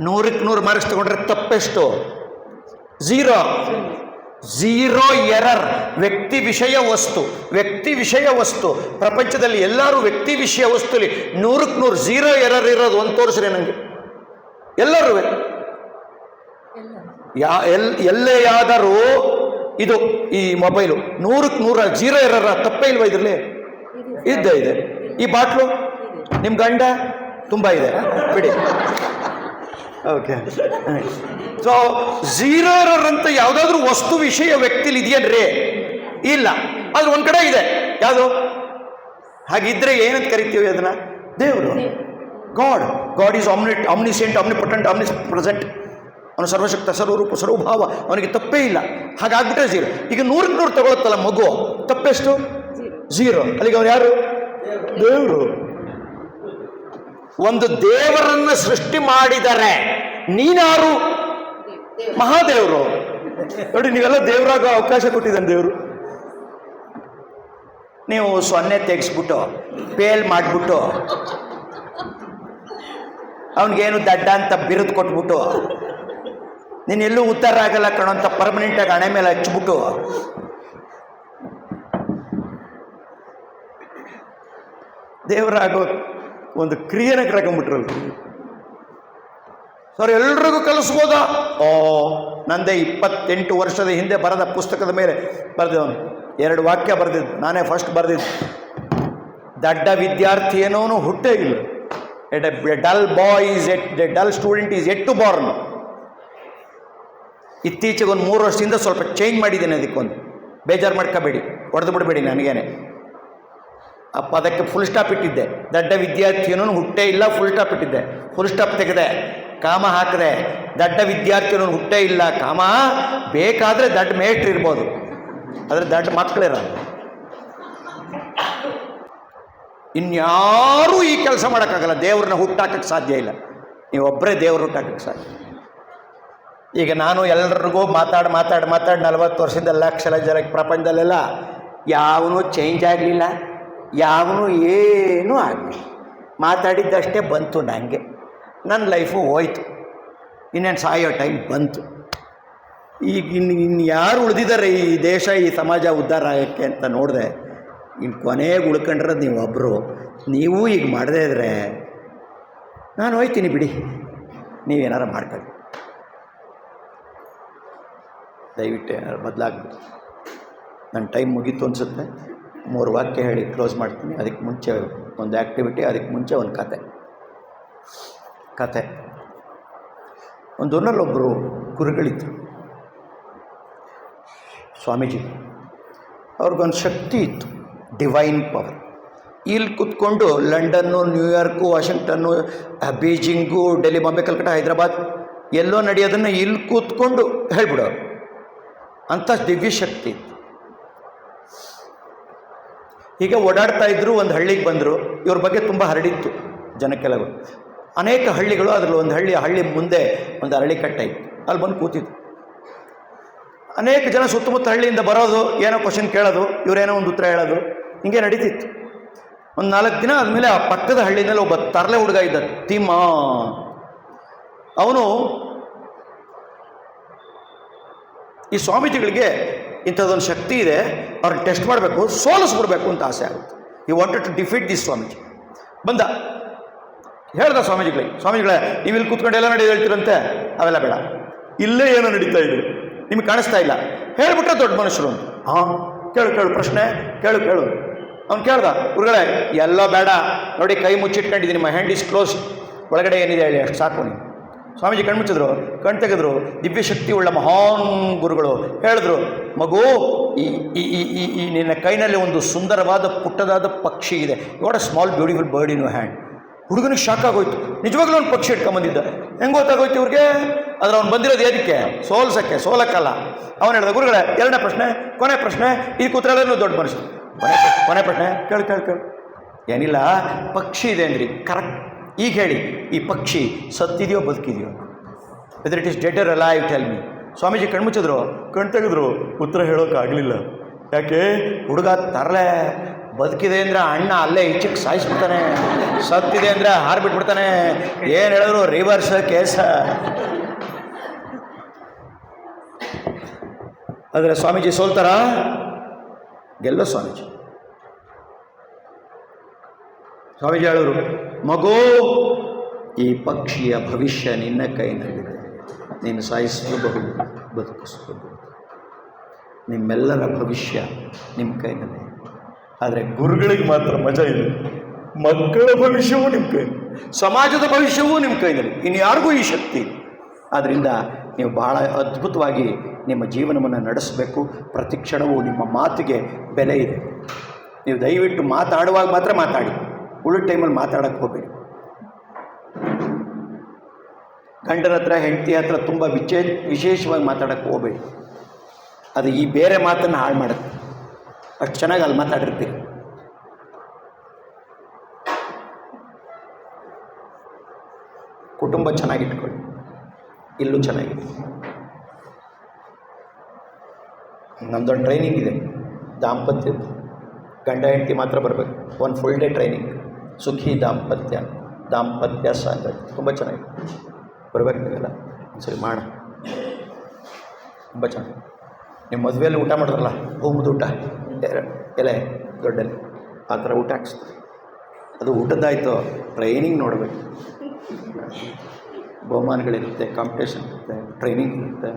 Speaker 1: 100ಕ್ಕೆ 100 ಮಾರ್ಕ್ಸ್ ತಗೊಂಡ್ರೆ ತಪ್ಪೆಷ್ಟು? 0 ಎರರ್. ವ್ಯಕ್ತಿ ವಿಷಯ ವಸ್ತು ಪ್ರಪಂಚದಲ್ಲಿ ಎಲ್ಲರೂ ವ್ಯಕ್ತಿ ವಿಷಯ ವಸ್ತುಲಿ 100ಕ್ಕೆ 100 0 ಎರರ್ ಇರೋದು ಒಂದು ತೋರಿಸ್ರಿ ನನಗೆ. ಎಲ್ಲರೂ ಎಲ್ಲೇ ಯಾದರೂ ಇದು ಈ ಮೊಬೈಲು 100ಕ್ಕೆ 100 0 ಎರರ, ತಪ್ಪೇ ಇಲ್ವಾ ಇದರಲ್ಲಿ? ಇದೆ. ಈ ಬಾಟ್ಲು ನಿಮ್ಮ ಗಂಡ ತುಂಬ ಇದೆ, ಬಿಡಿ. ಓಕೆ. ಸೊ 0 ಎರರ್ ಅಂತ ಯಾವುದಾದ್ರೂ ವಸ್ತು ವಿಷಯ ವ್ಯಕ್ತಿಲಿ ಇದೆಯನ್ರಿ? ಇಲ್ಲ. ಆದ್ರೆ ಒಂದು ಕಡೆ ಇದೆ, ಯಾವುದು? ಹಾಗಿದ್ರೆ ಏನಂತ ಕರಿತೀವಿ ಅದನ್ನ? ದೇವರು. God is omniscient, omnipotent, omnipresent. ಅವನು ಸರ್ವಶಕ್ತ, ಸರ್ವರೂಪ, ಸರ್ವಭಾವ, ಅವನಿಗೆ ತಪ್ಪೇ ಇಲ್ಲ. ಹಾಗಾಗ್ಬಿಟ್ರೆ 0. ಈಗ 100ಕ್ಕೆ 100 ತಗೊಳುತ್ತಲ್ಲ ಮಗು, ತಪ್ಪೆಷ್ಟು? 0. ಅಲ್ಲಿಗೆ ಅವ್ರು ಯಾರು? ದೇವರು. ಒಂದು ದೇವರನ್ನು ಸೃಷ್ಟಿ ಮಾಡಿದರೆ ನೀನಾರು? ಮಹಾದೇವರು. ನೋಡಿ, ನೀವೆಲ್ಲ ದೇವರಾಗೋ ಅವಕಾಶ ಕೊಟ್ಟಿದ್ದಾನೆ ದೇವರು. ನೀವು 0 ತೆಗೆಸ್ಬಿಟ್ಟು ಫೇಲ್ ಮಾಡಿಬಿಟ್ಟು ಅವನಿಗೇನು ದಡ್ಡ ಅಂತ ಬಿರುದು ಕೊಟ್ಬಿಟ್ಟು ನೀನೆಲ್ಲೂ ಉತ್ತರ ಆಗಲ್ಲ ಕಣೋಂತ ಪರ್ಮನೆಂಟಾಗಿ ಹಣೆ ಮೇಲೆ ಹಚ್ಬಿಟ್ಟು ದೇವರಾಗೋ ಒಂದು ಕ್ರಿಯೆನ ಕಳ್ಕೊಂಡ್ಬಿಟ್ರಲ್ಲ. ಸರ್ ಎಲ್ರಿಗೂ ಕಲಿಸ್ಬೋದಾ? ನಂದೇ 28 ವರ್ಷದ ಹಿಂದೆ ಬರೆದ ಪುಸ್ತಕದ ಮೇಲೆ ಬರೆದವನು 2 ವಾಕ್ಯ ಬರೆದಿದ್ದು, ನಾನೇ ಫಸ್ಟ್ ಬರೆದಿದ್ದು. ದಡ್ಡ ವಿದ್ಯಾರ್ಥಿ ಏನೋನು ಹುಟ್ಟೇ ಇಲ್ಲ. A dull student is yet to born. ಇತ್ತೀಚೆಗೆ ಒಂದು 3 ವರ್ಷದಿಂದ ಸ್ವಲ್ಪ ಚೇಂಜ್ ಮಾಡಿದ್ದೇನೆ. ಅದಕ್ಕೊಂದು ಬೇಜಾರು ಮಾಡ್ಕೋಬೇಡಿ, ಹೊಡೆದು ಬಿಡಬೇಡಿ ನನಗೇನೆ. ಆ ಪದಕ್ಕೆ ಫುಲ್ ಸ್ಟಾಪ್ ಇಟ್ಟಿದ್ದೆ. ದಡ್ಡ ವಿದ್ಯಾರ್ಥಿಯೂ ಹುಟ್ಟೇ ಇಲ್ಲ, ಫುಲ್ ಸ್ಟಾಪ್ ಇಟ್ಟಿದ್ದೆ. ಫುಲ್ ಸ್ಟಾಪ್ ತೆಗೆದೆ, ಕಾಮ ಹಾಕಿದೆ. ದಡ್ಡ ವಿದ್ಯಾರ್ಥಿಯೂ ಹುಟ್ಟೇ ಇಲ್ಲ, ಕಾಮ. ಬೇಕಾದರೆ ದಡ್ಡ ಮೇಷ್ಟ್ರು ಇರ್ಬೋದು, ಆದರೆ ದಡ್ಡ ಮಕ್ಕಳಿರಲ್ಲ. ಇನ್ಯಾರೂ ಈ ಕೆಲಸ ಮಾಡೋಕ್ಕಾಗಲ್ಲ. ದೇವ್ರನ್ನ ಹುಟ್ಟಾಕಕ್ಕೆ ಸಾಧ್ಯ ಇಲ್ಲ. ನೀವೊಬ್ಬರೇ ದೇವ್ರು ಹುಟ್ಟಾಕಕ್ಕೆ ಸಾಧ್ಯ. ಈಗ ನಾನು ಎಲ್ಲರಿಗೂ ಮಾತಾಡಿ 40 ವರ್ಷದಿಂದ ಲಕ್ಷ ಜನ ಪ್ರಪಂಚದಲ್ಲೆಲ್ಲ ಯಾವನೂ ಚೇಂಜ್ ಆಗಲಿಲ್ಲ, ಯಾವನೂ ಏನೂ ಆಗಲಿಲ್ಲ. ಮಾತಾಡಿದ್ದಷ್ಟೇ ಬಂತು ನನಗೆ. ನನ್ನ ಲೈಫು ಹೋಯ್ತು. ಇನ್ನೇನು ಸಾಯೋ ಟೈಮ್ ಬಂತು. ಈಗ ಇನ್ನು ಯಾರು ಉಳಿದಿದ್ದಾರೆ ಈ ದೇಶ, ಈ ಸಮಾಜ ಉದ್ಧಾರ ಆಗೋಕ್ಕೆ ಅಂತ ನೋಡಿದೆ. ಇನ್ನು ಕೊನೆಗೆ ಉಳ್ಕೊಂಡ್ರೆ ನೀವು ಒಬ್ಬರು. ನೀವು ಈಗ ಮಾಡದೇ ಇದ್ದರೆ ನಾನು ಹೋಯ್ತೀನಿ ಬಿಡಿ, ನೀವೇನಾರು ಮಾಡ್ಕೊಳ್ಳಿ. ದಯವಿಟ್ಟು ಏನಾರು ಬದಲಾಗ್ಬೇಕು. ನನ್ನ ಟೈಮ್ ಮುಗೀತು ಅನಿಸುತ್ತೆ. 3 ವಾಕ್ಯ ಹೇಳಿ ಕ್ಲೋಸ್ ಮಾಡ್ತೀನಿ. ಅದಕ್ಕೆ ಮುಂಚೆ ಒಂದು ಆ್ಯಕ್ಟಿವಿಟಿ, ಅದಕ್ಕೆ ಮುಂಚೆ ಒಂದು ಕತೆ. ಒಂದು ಊರಿನಲ್ಲೊಬ್ಬರು ಗುರುಗಳಿದ್ದರು, ಸ್ವಾಮೀಜಿ. ಅವ್ರಿಗೊಂದು ಶಕ್ತಿ ಇತ್ತು, ಡಿವೈನ್ ಪವರ್. ಇಲ್ಲಿ ಕೂತ್ಕೊಂಡು ಲಂಡನ್ನು, ನ್ಯೂಯಾರ್ಕು, ವಾಷಿಂಗ್ಟನ್ನು, ಬೀಜಿಂಗು, ಡೆಲ್ಲಿ, ಬಾಂಬೆ, ಕಲ್ಕಟ್ಟ, ಹೈದರಾಬಾದ್ ಎಲ್ಲೋ ನಡೆಯೋದನ್ನು ಇಲ್ಲಿ ಕೂತ್ಕೊಂಡು ಹೇಳ್ಬಿಡೋರು. ಅಂಥ ದಿವ್ಯ ಶಕ್ತಿ ಇತ್ತು. ಹೀಗೆ ಓಡಾಡ್ತಾ ಇದ್ದರು. ಒಂದು ಹಳ್ಳಿಗೆ ಬಂದರು. ಇವ್ರ ಬಗ್ಗೆ ತುಂಬ ಹರಡಿತ್ತು ಜನಕ್ಕೆಲ್ಲಗೂ. ಅನೇಕ ಹಳ್ಳಿಗಳು, ಅದರಲ್ಲಿ ಒಂದು ಹಳ್ಳಿ ಮುಂದೆ ಒಂದು ಅರಳಿಕಟ್ಟೆ ಇತ್ತು. ಅಲ್ಲಿ ಬಂದು ಕೂತಿದ್ರು. ಅನೇಕ ಜನ ಸುತ್ತಮುತ್ತ ಹಳ್ಳಿಯಿಂದ ಬರೋದು, ಏನೋ ಕ್ವಶನ್ ಕೇಳೋದು, ಇವರೇನೋ ಒಂದು ಉತ್ತರ ಹೇಳೋದು, ಹಿಂಗೆ ನಡೀತಿತ್ತು. ಒಂದು 4 ದಿನ ಆದಮೇಲೆ ಆ ಪಕ್ಕದ ಹಳ್ಳಿನಲ್ಲಿ ಒಬ್ಬ ತರಲೆ ಹುಡುಗ ಇದ್ದ, ತಿಮ್ಮ. ಅವನು ಈ ಸ್ವಾಮೀಜಿಗಳಿಗೆ ಇಂಥದ್ದೊಂದು ಶಕ್ತಿ ಇದೆ, ಅವ್ರನ್ನ ಟೆಸ್ಟ್ ಮಾಡಬೇಕು, ಸೋಲಿಸ್ಬಿಡ್ಬೇಕು ಅಂತ ಆಸೆ ಆಗುತ್ತೆ. He wanted to defeat this swamiji. ಬಂದ, ಹೇಳ್ದ ಸ್ವಾಮೀಜಿಗಳೇ ನೀವು ಇಲ್ಲಿ ಕೂತ್ಕೊಂಡು ಎಲ್ಲ ನಡೆಯೋದು ಹೇಳ್ತೀರಂತೆ, ಅವೆಲ್ಲ ಬೇಡ, ಇಲ್ಲೇ ಏನೋ ನಡೀತಾ ಇದೆ, ನಿಮಗೆ ಕಾಣಿಸ್ತಾ ಇಲ್ಲ, ಹೇಳ್ಬಿಟ್ರೆ ದೊಡ್ಡ ಮನುಷ್ಯರು ಅಂತ. ಹಾಂ, ಕೇಳು ಪ್ರಶ್ನೆ ಕೇಳು. ಅವ್ನು ಕೇಳ್ದ, ಗುರುಗಳೇ ಎಲ್ಲೋ ಬೇಡ ನೋಡಿ, ಕೈ ಮುಚ್ಚಿಟ್ಕೊಂಡಿದ್ದೀನಿ, ಮೈ ಹ್ಯಾಂಡ್ ಈಸ್ ಕ್ಲೋಸ್, ಒಳಗಡೆ ಏನಿದೆ ಹೇಳಿ, ಅಷ್ಟು ಸಾಕು ನೀವು. ಸ್ವಾಮೀಜಿ ಕಣ್ಮುಚ್ಚಿದ್ರು, ಕಣ್ ತೆಗೆದ್ರು. ದಿವ್ಯಶಕ್ತಿ ಉಳ್ಳ ಮಹಾನ್ ಗುರುಗಳು ಹೇಳಿದ್ರು, ಮಗು, ಈ ನಿನ್ನ ಕೈನಲ್ಲಿ ಒಂದು ಸುಂದರವಾದ ಪುಟ್ಟದಾದ ಪಕ್ಷಿ ಇದೆ. What a small beautiful bird in your hand. ಹುಡುಗನಿಗೆ ಶಾಕ್ ಆಗೋಯ್ತು. ನಿಜವಾಗ್ಲೂ ಒಂದು ಪಕ್ಷಿ ಇಟ್ಕೊಂಬಂದಿದ್ದ. ಹೆಂಗೆ ಗೊತ್ತಾಗೋಯ್ತು ಇವ್ರಿಗೆ? ಆದರೆ ಅವ್ನು ಬಂದಿರೋದು ಏನಕ್ಕೆ? ಸೋಲಕ್ಕಲ್ಲ. ಅವನು ಹೇಳಿದ, ಗುರುಗಳೇ ಎರಡನೇ ಪ್ರಶ್ನೆ, ಕೊನೆ ಪ್ರಶ್ನೆ, ಈ ಕೂತ್ರೆಲ್ಲೂ ದೊಡ್ಡ ಮನುಷ್ಯ. ಕೊನೆ ಪ್ರಶ್ನೆ ಕೇಳು. ಏನಿಲ್ಲ, ಪಕ್ಷಿ ಇದೆ ಅಂದ್ರಿ, ಕರೆಕ್ಟ್. ಈಗ ಹೇಳಿ, ಈ ಪಕ್ಷಿ ಸತ್ತಿದೆಯೋ ಬದುಕಿದೆಯೋ? Whether it is dead or alive, tell me. Swamiji ಕಣ್ಮುಚ್ಚಿದ್ರು, ಕಣ್ ತೆಗೆದ್ರು, ಉತ್ತರ ಹೇಳೋಕ್ಕಾಗಲಿಲ್ಲ. ಯಾಕೆ? ಹುಡುಗ ತರಲೆ. ಬದುಕಿದೆ ಅಂದರೆ ಅಣ್ಣ ಅಲ್ಲೇ ಈಚೆಗೆ ಸಾಯಿಸ್ಬಿಡ್ತಾನೆ, ಸತ್ತಿದೆ ಅಂದರೆ ಹಾರ್ಬಿಟ್ಬಿಡ್ತಾನೆ. ಏನು ಹೇಳಿದ್ರು ರಿವರ್ಸ್ ಕೇಸ. ಆದರೆ ಸ್ವಾಮೀಜಿ ಸೋಲ್ತಾರ? ಗೆಲ್ಲೋ ಸ್ವಾಮೀಜಿ ಹೇಳಿದ್ರು, ಮಗು, ಈ ಪಕ್ಷಿಯ ಭವಿಷ್ಯ ನಿನ್ನ ಕೈನಲ್ಲಿದೆ. ನೀನು ಸಾಯಿಸಬಹುದು, ಬದುಕಿಸಬಹುದು. ನಿಮ್ಮೆಲ್ಲರ ಭವಿಷ್ಯ ನಿಮ್ಮ ಕೈನಲ್ಲಿ. ಆದರೆ ಗುರುಗಳಿಗೆ ಮಾತ್ರ ಮಜಾ ಇದೆ. ಮಕ್ಕಳ ಭವಿಷ್ಯವೂ ನಿಮ್ಮ ಕೈನಲ್ಲಿ, ಸಮಾಜದ ಭವಿಷ್ಯವೂ ನಿಮ್ಮ ಕೈನಲ್ಲಿ. ಇನ್ಯಾರಿಗೂ ಈ ಶಕ್ತಿ. ಆದ್ದರಿಂದ ನೀವು ಬಹಳ ಅದ್ಭುತವಾಗಿ ನಿಮ್ಮ ಜೀವನವನ್ನು ನಡೆಸಬೇಕು. ಪ್ರತಿ ಕ್ಷಣವೂ ನಿಮ್ಮ ಮಾತಿಗೆ ಬೆಲೆ ಇದೆ. ನೀವು ದಯವಿಟ್ಟು ಮಾತಾಡುವಾಗ ಮಾತ್ರ ಮಾತಾಡಿ, ಉಳಿದ ಟೈಮಲ್ಲಿ ಮಾತಾಡೋಕ್ಕೆ ಹೋಗಬೇಡಿ. ಗಂಡನ ಹತ್ರ, ಹೆಂಡತಿ ಹತ್ರ ತುಂಬ ವಿಶೇಷವಾಗಿ ಮಾತಾಡೋಕ್ಕೆ ಹೋಗಬೇಡಿ. ಅದು ಈ ಬೇರೆ ಮಾತನ್ನು ಹಾಳು ಮಾಡುತ್ತೆ. ಅಷ್ಟು ಚೆನ್ನಾಗಿ ಅಲ್ಲಿ ಮಾತಾಡಿರ್ತೀರಿ. ಕುಟುಂಬ ಚೆನ್ನಾಗಿಟ್ಕೊಳ್ಳಿ, ಇಲ್ಲೂ ಚೆನ್ನಾಗಿದೆ. ನಮ್ಮದೊಂದು ಟ್ರೈನಿಂಗ್ ಇದೆ, ದಾಂಪತ್ಯದ್ದು. ಗಂಡ ಹೆಂಡತಿ ಮಾತ್ರ ಬರಬೇಕು. ಒಂದು ಫುಲ್ ಡೇ ಟ್ರೈನಿಂಗ್, ಸುಖಿ ದಾಂಪತ್ಯ ಸಾಂಗತಿ. ತುಂಬ ಚೆನ್ನಾಗಿದೆ, ಬರಬೇಕು ನೀವೆಲ್ಲ. ಒಂದ್ಸರಿ ಮಾಡ, ತುಂಬ ಚೆನ್ನಾಗಿ. ನಿಮ್ಮ ಮದುವೆಯಲ್ಲಿ ಊಟ ಮಾಡಿದ್ರಲ್ಲ, ಭೂಮದ ಊಟ, ಎಲೆ ದೊಡ್ಡಲ್ಲಿ, ಆ ಥರ ಊಟ ಹಾಕ್ಸ್ತಾರೆ. ಅದು ಊಟದ್ದಾಯಿತು, ಟ್ರೈನಿಂಗ್ ನೋಡಬೇಕು. ಬಹುಮಾನಗಳಿರುತ್ತೆ, ಕಾಂಪಿಟೇಷನ್ ಇರುತ್ತೆ, ಟ್ರೈನಿಂಗ್ ಇರುತ್ತೆ.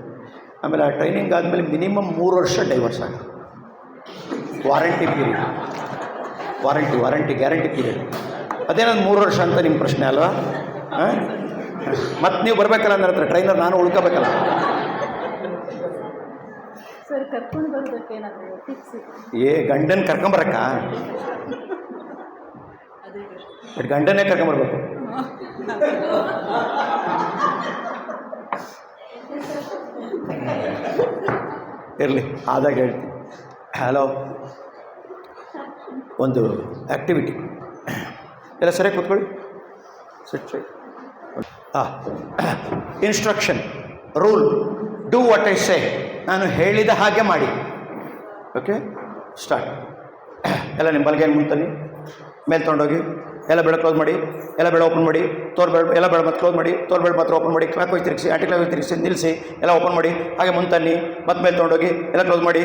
Speaker 1: ಆಮೇಲೆ ಆ ಟ್ರೈನಿಂಗ್ ಆದಮೇಲೆ ಮಿನಿಮಮ್ 3 ವರ್ಷ ಡೈವರ್ಸ್ ಆಗುತ್ತೆ. Warranty guarantee period. ಅದೇನದು 3 ವರ್ಷ ಅಂತ ನಿಮ್ಮ ಪ್ರಶ್ನೆ ಅಲ್ವಾ? ಮತ್ತು ನೀವು ಬರಬೇಕಲ್ಲ ನನ್ನ ಹತ್ರ, ಟ್ರೈನರ್ ನಾನು ಉಳ್ಕೋಬೇಕಲ್ಲ. ಗಂಡನ ಕರ್ಕೊಂಬರಕ್ಕ ಬಟ್ ಗಂಡನೇ ಕರ್ಕೊಂಬರ್ಬೇಕು. ಇರಲಿ, ಆದಾಗ ಹೇಳ್ತೀನಿ. ಹಲೋ, ಒಂದು ಆ್ಯಕ್ಟಿವಿಟಿ ಎಲ್ಲ ಸರಿಯಾಗಿ ಕೂತ್ಕೊಳ್ಳಿ. Instruction, rule, do what I say. ನಾನು ಹೇಳಿದ ಹಾಗೆ ಮಾಡಿ. Okay, start. ಎಲ್ಲ ನಿಮ್ಮ ಬಲಗೈನ ಮುಂತನ್ನಿ, ಮೇಲೆ ತೊಗೊಂಡೋಗಿ ಎಲ್ಲ ಬೆಳೆ ಕ್ಲೋಸ್ ಮಾಡಿ, ಎಲ್ಲ ಬೆಳೆ ಓಪನ್ ಮಾಡಿ, ಎಲ್ಲ ಬೆಳೆ ಮತ್ತೆ ಕ್ಲೋಸ್ ಮಾಡಿ, ಬೆಳೆ ಮಾತ್ರ ಓಪನ್ ಮಾಡಿ, ಕ್ಲಾಕ್ ಹೋಗಿ ತಿರುಗಿಸಿ, ಆಂಟಿ ಕ್ಲಾಕ್ ಹೋಗಿ ತಿರುಗಿಸಿ, ನಿಲ್ಲಿಸಿ, ಎಲ್ಲ ಓಪನ್ ಮಾಡಿ, ಹಾಗೆ ಮುಂತನ್ನಿ, ಮತ್ತೆ ಮೇಲೆ ತೊಗೊಂಡೋಗಿ ಎಲ್ಲ ಕ್ಲೋಸ್ ಮಾಡಿ,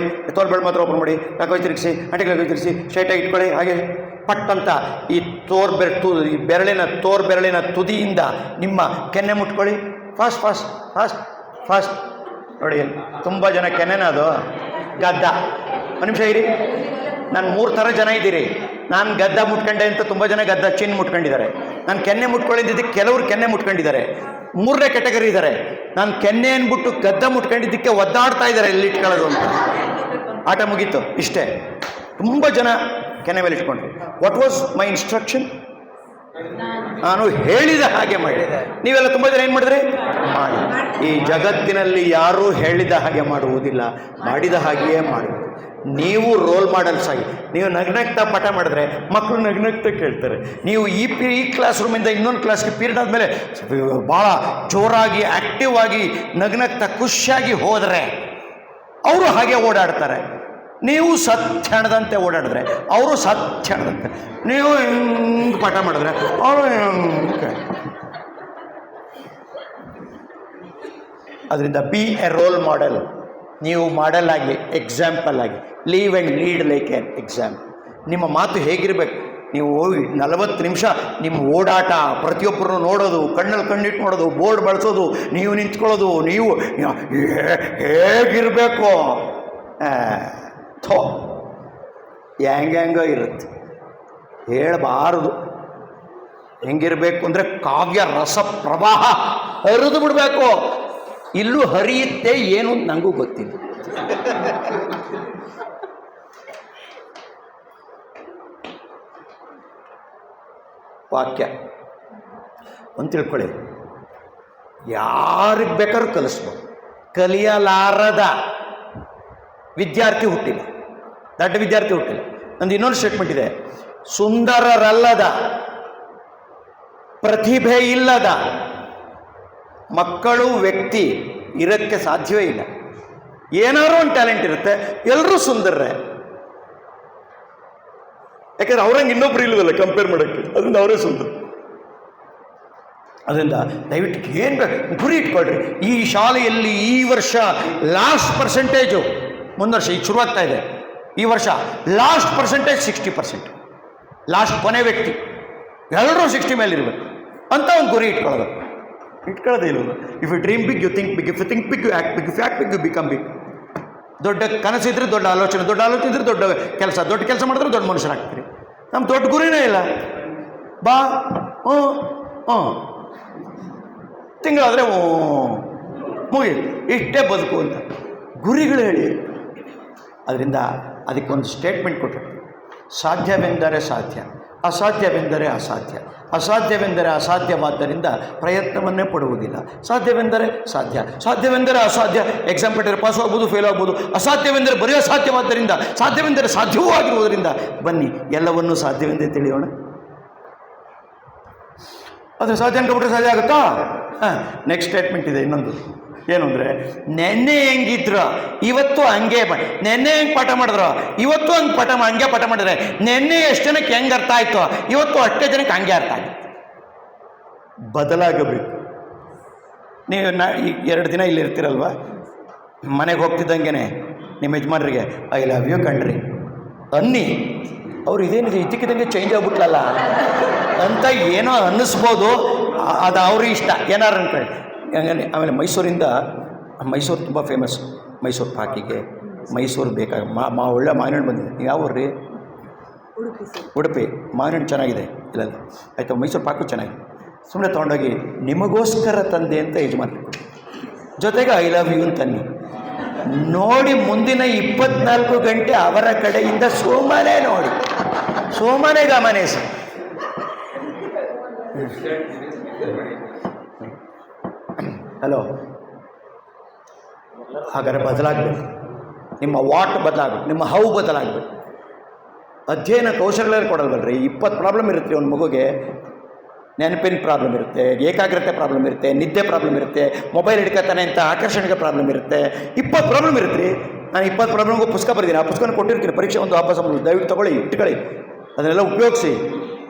Speaker 1: ಬೆಳೆ ಮಾತ್ರ ಓಪನ್ ಮಾಡಿ, ಕ್ಲಾಕ್ ಹೋಗಿ ತಿರುಗಿಸಿ, ಆಂಟಿ ಕ್ಲಾಕ್ ಹೋಗಿ ತಿರುಗಿಸಿ, ಸ್ಟ್ರೈಟಾಗಿ ಇಟ್ಕೊಳ್ಳಿ. ಹಾಗೆ ಪಟ್ ಅಂತ ಈ ಈ ಬೆರಳಿನ ತುದಿಯಿಂದ ನಿಮ್ಮ ಕೆನ್ನೆ ಮುಟ್ಕೊಳ್ಳಿ. Fast fast fast fast. ನೋಡಿ, ತುಂಬ ಜನ ಕೆನ್ನೆನ ಅದು ಗದ್ದ. ಒಂದು ನಿಮಿಷ ಇರಿ, ನಾನು 3 ಥರ ಜನ ಇದ್ದೀರಿ. ನಾನು ಗದ್ದ ಮುಟ್ಕೊಂಡೆ ಅಂತ ತುಂಬ ಜನ ಗದ್ದ ಚಿನ್ ಮುಟ್ಕೊಂಡಿದ್ದಾರೆ. ನಾನು ಕೆನ್ನೆ ಮುಟ್ಕೊಂಡಿದ್ದಕ್ಕೆ ಕೆಲವರು ಕೆನ್ನೆ ಮುಟ್ಕೊಂಡಿದ್ದಾರೆ. 3ನೇ ಕೆಟಗರಿ ಇದ್ದಾರೆ. ನಾನು ಕೆನ್ನೆ ಅಂದ್ಬಿಟ್ಟು ಗದ್ದ ಮುಟ್ಕೊಂಡಿದ್ದಕ್ಕೆ ಒದ್ದಾಡ್ತಾ ಇದ್ದಾರೆ ಎಲ್ಲಿ ಇಟ್ಕೊಳ್ಳೋದು ಅಂತ. ಆಟ ಮುಗೀತು, ಇಷ್ಟೇ. ತುಂಬ ಜನ ಕೆನ್ನೆ ಮೇಲೆ ಇಟ್ಕೊಂಡ್ರು. What was my instruction? ನಾನು ಹೇಳಿದ ಹಾಗೆ ಮಾಡಿ. ನೀವೆಲ್ಲ ತುಂಬ ಜನ ಏನು ಮಾಡಿದ್ರಿ? ಮಾಡಿ. ಈ ಜಗತ್ತಿನಲ್ಲಿ ಯಾರೂ ಹೇಳಿದ ಹಾಗೆ ಮಾಡುವುದಿಲ್ಲ, ಮಾಡಿದ ಹಾಗೆಯೇ ಮಾಡುವುದು. ನೀವು ರೋಲ್ ಮಾಡೆಲ್ಸ್ ಆಗಿ ನೀವು ನಗ್ನಗ್ತಾ ಪಾಠ ಮಾಡಿದ್ರೆ ಮಕ್ಕಳು ನಗ್ನಗ್ತಾ ಕೇಳ್ತಾರೆ. ನೀವು ಈ ಕ್ಲಾಸ್ ರೂಮಿಂದ ಇನ್ನೊಂದು ಕ್ಲಾಸ್ಗೆ ಪೀರಿಯಡ್ ಆದಮೇಲೆ ಭಾಳ ಜೋರಾಗಿ ಆ್ಯಕ್ಟಿವ್ ಆಗಿ ನಗ್ನಗ್ತಾ ಖುಷಿಯಾಗಿ ಹೋದರೆ ಅವರು ಹಾಗೆ ಓಡಾಡ್ತಾರೆ. ನೀವು ಸತ್ಯಣದಂತೆ ಓಡಾಡಿದ್ರೆ ಅವರು ಸತ್ಯಣದಂತೆ. ನೀವು ಹಿಂಗೆ ಪಾಠ ಮಾಡಿದ್ರೆ ಅವರು ಹಿಂಗೆ. ಅದರಿಂದ ಬಿ ಎ ರೋಲ್ ಮಾಡೆಲ್. ನೀವು ಮಾಡೆಲ್ ಆಗಿ, ಎಕ್ಸಾಂಪಲ್ ಆಗಿ, leave and lead like an example. ನಿಮ್ಮ ಮಾತು ಹೇಗಿರಬೇಕು? ನೀವು 40 ನಿಮಿಷ ನಿಮ್ಮ ಓಡಾಟ, ಪ್ರತಿಯೊಬ್ಬರನ್ನು ನೋಡೋದು, ಕಣ್ಣಲ್ಲಿ ಕಣ್ಣಿಟ್ಟು ನೋಡೋದು, ಬೋರ್ಡ್ ಬಳಸೋದು, ನೀವು ನಿಂತ್ಕೊಳ್ಳೋದು, ನೀವು ಹೇಗಿರಬೇಕು? ಹೆಂಗೋ ಇರುತ್ತೆ, ಹೇಳಬಾರದು. ಹೆಂಗಿರಬೇಕು ಅಂದರೆ ಕಾವ್ಯ ರಸ ಪ್ರವಾಹ ಹರಿದು ಬಿಡಬೇಕು. ಇಲ್ಲೂ ಹರಿಯುತ್ತೆ, ಏನು ನನಗೂ ಗೊತ್ತಿಲ್ಲ. ವಾಕ್ಯ ಒಂದು ತಿಳ್ಕೊಳ್ಳಿ, ಯಾರಿಗೆ ಬೇಕಾದ್ರೂ ಕಲಿಸ್ಬೋದು. ಕಲಿಯಲಾರದ ವಿದ್ಯಾರ್ಥಿ ಹುಟ್ಟಿಲ್ಲ, ದೊಡ್ಡ ವಿದ್ಯಾರ್ಥಿ ಹುಟ್ಟಿಲ್ಲ. ನಂದು ಇನ್ನೊಂದು ಸ್ಟೇಟ್ಮೆಂಟ್ ಇದೆ. ಸುಂದರರಲ್ಲದ, ಪ್ರತಿಭೆ ಇಲ್ಲದ ಮಕ್ಕಳು, ವ್ಯಕ್ತಿ ಇರೋಕ್ಕೆ ಸಾಧ್ಯವೇ ಇಲ್ಲ. ಏನಾದ್ರು ಒಂದು ಟ್ಯಾಲೆಂಟ್ ಇರುತ್ತೆ, ಎಲ್ಲರೂ ಸುಂದರರೇ. ಯಾಕಂದ್ರೆ ಅವ್ರಂಗೆ ಇನ್ನೊಬ್ರು ಇಲ್ಲದಲ್ಲ ಕಂಪೇರ್ ಮಾಡೋಕ್ಕೆ, ಅದರಿಂದ ಅವರೇ ಸುಂದರ. ಅದರಿಂದ ದಯವಿಟ್ಟು ಏನು ಬೇಕು ಗುರಿ ಇಟ್ಕೊಳ್ರಿ. ಈ ಶಾಲೆಯಲ್ಲಿ ಈ ವರ್ಷ ಲಾಸ್ಟ್ ಪರ್ಸೆಂಟೇಜು, ಮುಂದೆ ವರ್ಷ ಈಗ ಶುರುವಾಗ್ತಾ ಇದೆ, ಈ ವರ್ಷ ಲಾಸ್ಟ್ ಪರ್ಸೆಂಟೇಜ್ 60%. ಲಾಸ್ಟ್ ಕೊನೆ ವ್ಯಕ್ತಿ ಎಲ್ಲರೂ 60 ಮೇಲೆ ಇರಬೇಕು ಅಂತ ಒಂದು ಗುರಿ ಇಟ್ಕೊಳ್ಳೋದೇ ಇಲ್ಲ. If you dream big, you think big. If you think big, you act big. If you act big, you become big. ದೊಡ್ಡ ಕನಸಿದ್ರೆ ದೊಡ್ಡ ಆಲೋಚನೆ, ದೊಡ್ಡ ಆಲೋಚನೆ ಇದ್ರೆ ದೊಡ್ಡ ಕೆಲಸ, ದೊಡ್ಡ ಕೆಲಸ ಮಾಡಿದ್ರೆ ದೊಡ್ಡ ಮನುಷ್ಯರಾಗ್ತೀರಿ. ನಮ್ಮ ದೊಡ್ಡ ಗುರಿನೇ ಇಲ್ಲ. ಬಾ ತಿಂಗಳಾದರೆ ಮುಗಿ, ಇಷ್ಟೇ ಬದುಕು ಅಂತ ಗುರಿಗಳು ಹೇಳಿ. ಅದರಿಂದ ಅದಕ್ಕೊಂದು ಸ್ಟೇಟ್ಮೆಂಟ್ ಕೊಟ್ಟರು. ಸಾಧ್ಯವೆಂದರೆ ಸಾಧ್ಯ, ಅಸಾಧ್ಯವೆಂದರೆ ಅಸಾಧ್ಯ. ಅಸಾಧ್ಯವೆಂದರೆ ಅಸಾಧ್ಯವಾದ್ದರಿಂದ ಪ್ರಯತ್ನವನ್ನೇ ಪಡುವುದಿಲ್ಲ. ಸಾಧ್ಯವೆಂದರೆ ಸಾಧ್ಯ, ಸಾಧ್ಯವೆಂದರೆ ಅಸಾಧ್ಯ. ಎಕ್ಸಾಮ್ ಪೆಟ್ಟರೆ ಪಾಸ್ ಆಗ್ಬೋದು, ಫೇಲ್ ಆಗ್ಬೋದು. ಅಸಾಧ್ಯವೆಂದರೆ ಬರೀ ಅಸಾಧ್ಯವಾದ್ದರಿಂದ, ಸಾಧ್ಯವೆಂದರೆ ಸಾಧ್ಯವೂ ಆಗಿರುವುದರಿಂದ ಬನ್ನಿ ಎಲ್ಲವನ್ನೂ ಸಾಧ್ಯವೆಂದೇ ತಿಳಿಯೋಣ. ಅದು ಸಾಧ್ಯ ಅನ್ಕೊಂಡ್ಬಿಟ್ರೆ ಸಾಧ್ಯ ಆಗುತ್ತಾ? ನೆಕ್ಸ್ಟ್ ಸ್ಟೇಟ್ಮೆಂಟ್ ಇದೆ ಇನ್ನೊಂದು. ಏನು ಅಂದರೆ, ನೆನ್ನೆ ಹೆಂಗಿದ್ರು ಇವತ್ತು ಹಂಗೆ ನೆನ್ನೆ ಹೆಂಗೆ ಪಾಠ ಮಾಡಿದ್ರು ಇವತ್ತು ಹಂಗೆ ಪಾಠ ಮಾಡಿದ್ರೆ ನೆನ್ನೆ ಎಷ್ಟು ಜನಕ್ಕೆ ಹೆಂಗೆ ಅರ್ಥ ಆಯಿತು ಇವತ್ತು ಅಷ್ಟೇ ಜನಕ್ಕೆ ಹಂಗೆ ಅರ್ಥ ಆಗುತ್ತೆ. ಬದಲಾಗಬೇಕು. ನೀವು ಈಗ 2 ದಿನ ಇಲ್ಲಿ ಇರ್ತೀರಲ್ವ, ಮನೆಗೆ ಹೋಗ್ತಿದ್ದಂಗೆ ನಿಮ್ಮ ಯಜಮಾನರಿಗೆ ಐ ಲವ್ ಯು ಕಣ್ರಿ ಅನ್ನಿ. ಅವ್ರು ಇದೇನಿದೆ ಇದ್ದಕ್ಕಿದ್ದಂಗೆ ಚೇಂಜ್ ಆಗ್ಬಿಟ್ಲಲ್ಲ ಅಂತ ಏನೋ ಅನ್ನಿಸ್ಬೋದು. ಅದು ಅವ್ರಿಗೆ ಇಷ್ಟ ಏನಾರು ಅನ್ಕೊಳ್ಳಿ. ಹಂಗನೆ ಆಮೇಲೆ ಮೈಸೂರು ತುಂಬ ಫೇಮಸ್. ಮೈಸೂರು ಪಾಕಿಗೆ ಮೈಸೂರು ಬೇಕಾಗ ಒಳ್ಳೆ ಮಾವಿನಹಣ್ಣು ಬಂದಿದೆ. ನೀವು ಯಾವ ಊರ್ರಿ? ಉಡುಪಿ. ಮಾವಿನಹಣ್ಣು ಚೆನ್ನಾಗಿದೆ ಇಲ್ಲಲ್ಲ, ಆಯಿತು. ಮೈಸೂರು ಪಾಕು ಚೆನ್ನಾಗಿದೆ. ಸುಮ್ಮನೆ ತೊಗೊಂಡೋಗಿ ನಿಮಗೋಸ್ಕರ ತಂದೆ ಅಂತ ಯಜಮಾನ ಜೊತೆಗೆ ಐ ಲವ್ ಯು ಅಂತನ್ನಿ. ನೋಡಿ ಮುಂದಿನ 24 ಗಂಟೆ ಅವರ ಕಡೆಯಿಂದ ಸುಮ್ಮನೆ ನೋಡಿ, ಸುಮ್ಮನೆ ಗಮನಿಸಿ. ಹಲೋ, ಹಾಗಾದ್ರೆ ಬದಲಾಗಬೇಕು. ನಿಮ್ಮ ವಾಟ್ ಬದಲಾಗಬೇಕು, ನಿಮ್ಮ ಹೌ ಬದಲಾಗಬೇಕು. ಅಧ್ಯಯನ ಕೌಶಲ್ಯ ಕೊಡಲ್ವಲ್ರಿ. 20 ಪ್ರಾಬ್ಲಮ್ ಇರುತ್ತೆ ಒಂದು ಮಗುಗೆ. ನೆನಪಿನ ಪ್ರಾಬ್ಲಮ್ ಇರುತ್ತೆ, ಏಕಾಗ್ರತೆ ಪ್ರಾಬ್ಲಮ್ ಇರುತ್ತೆ, ನಿದ್ದೆ ಪ್ರಾಬ್ಲಮ್ ಇರುತ್ತೆ, ಮೊಬೈಲ್ ಹಿಡ್ಕೊತಾನೆ ಅಂತ ಆಕರ್ಷಣೆಗೆ ಪ್ರಾಬ್ಲಮ್ ಇರುತ್ತೆ. 20 ಪ್ರಾಬ್ಲಮ್ ಇರುತ್ತೆ ರೀ. ನಾನು 20 ಪ್ರಾಬ್ಲಮ್ಗೂ ಪುಸ್ತಕ ಬರ್ತೀನಿ. ಆ ಪುಸ್ತಕನ ಕೊಟ್ಟಿರ್ತೀನಿ, ಪರೀಕ್ಷೆ ಒಂದು ವಾಪಸ್ ದಯವಿಟ್ಟು ತೊಗೊಳ್ಳಿ, ಇಟ್ಕೊಳ್ಳಿ, ಅದನ್ನೆಲ್ಲ ಉಪಯೋಗಿಸಿ.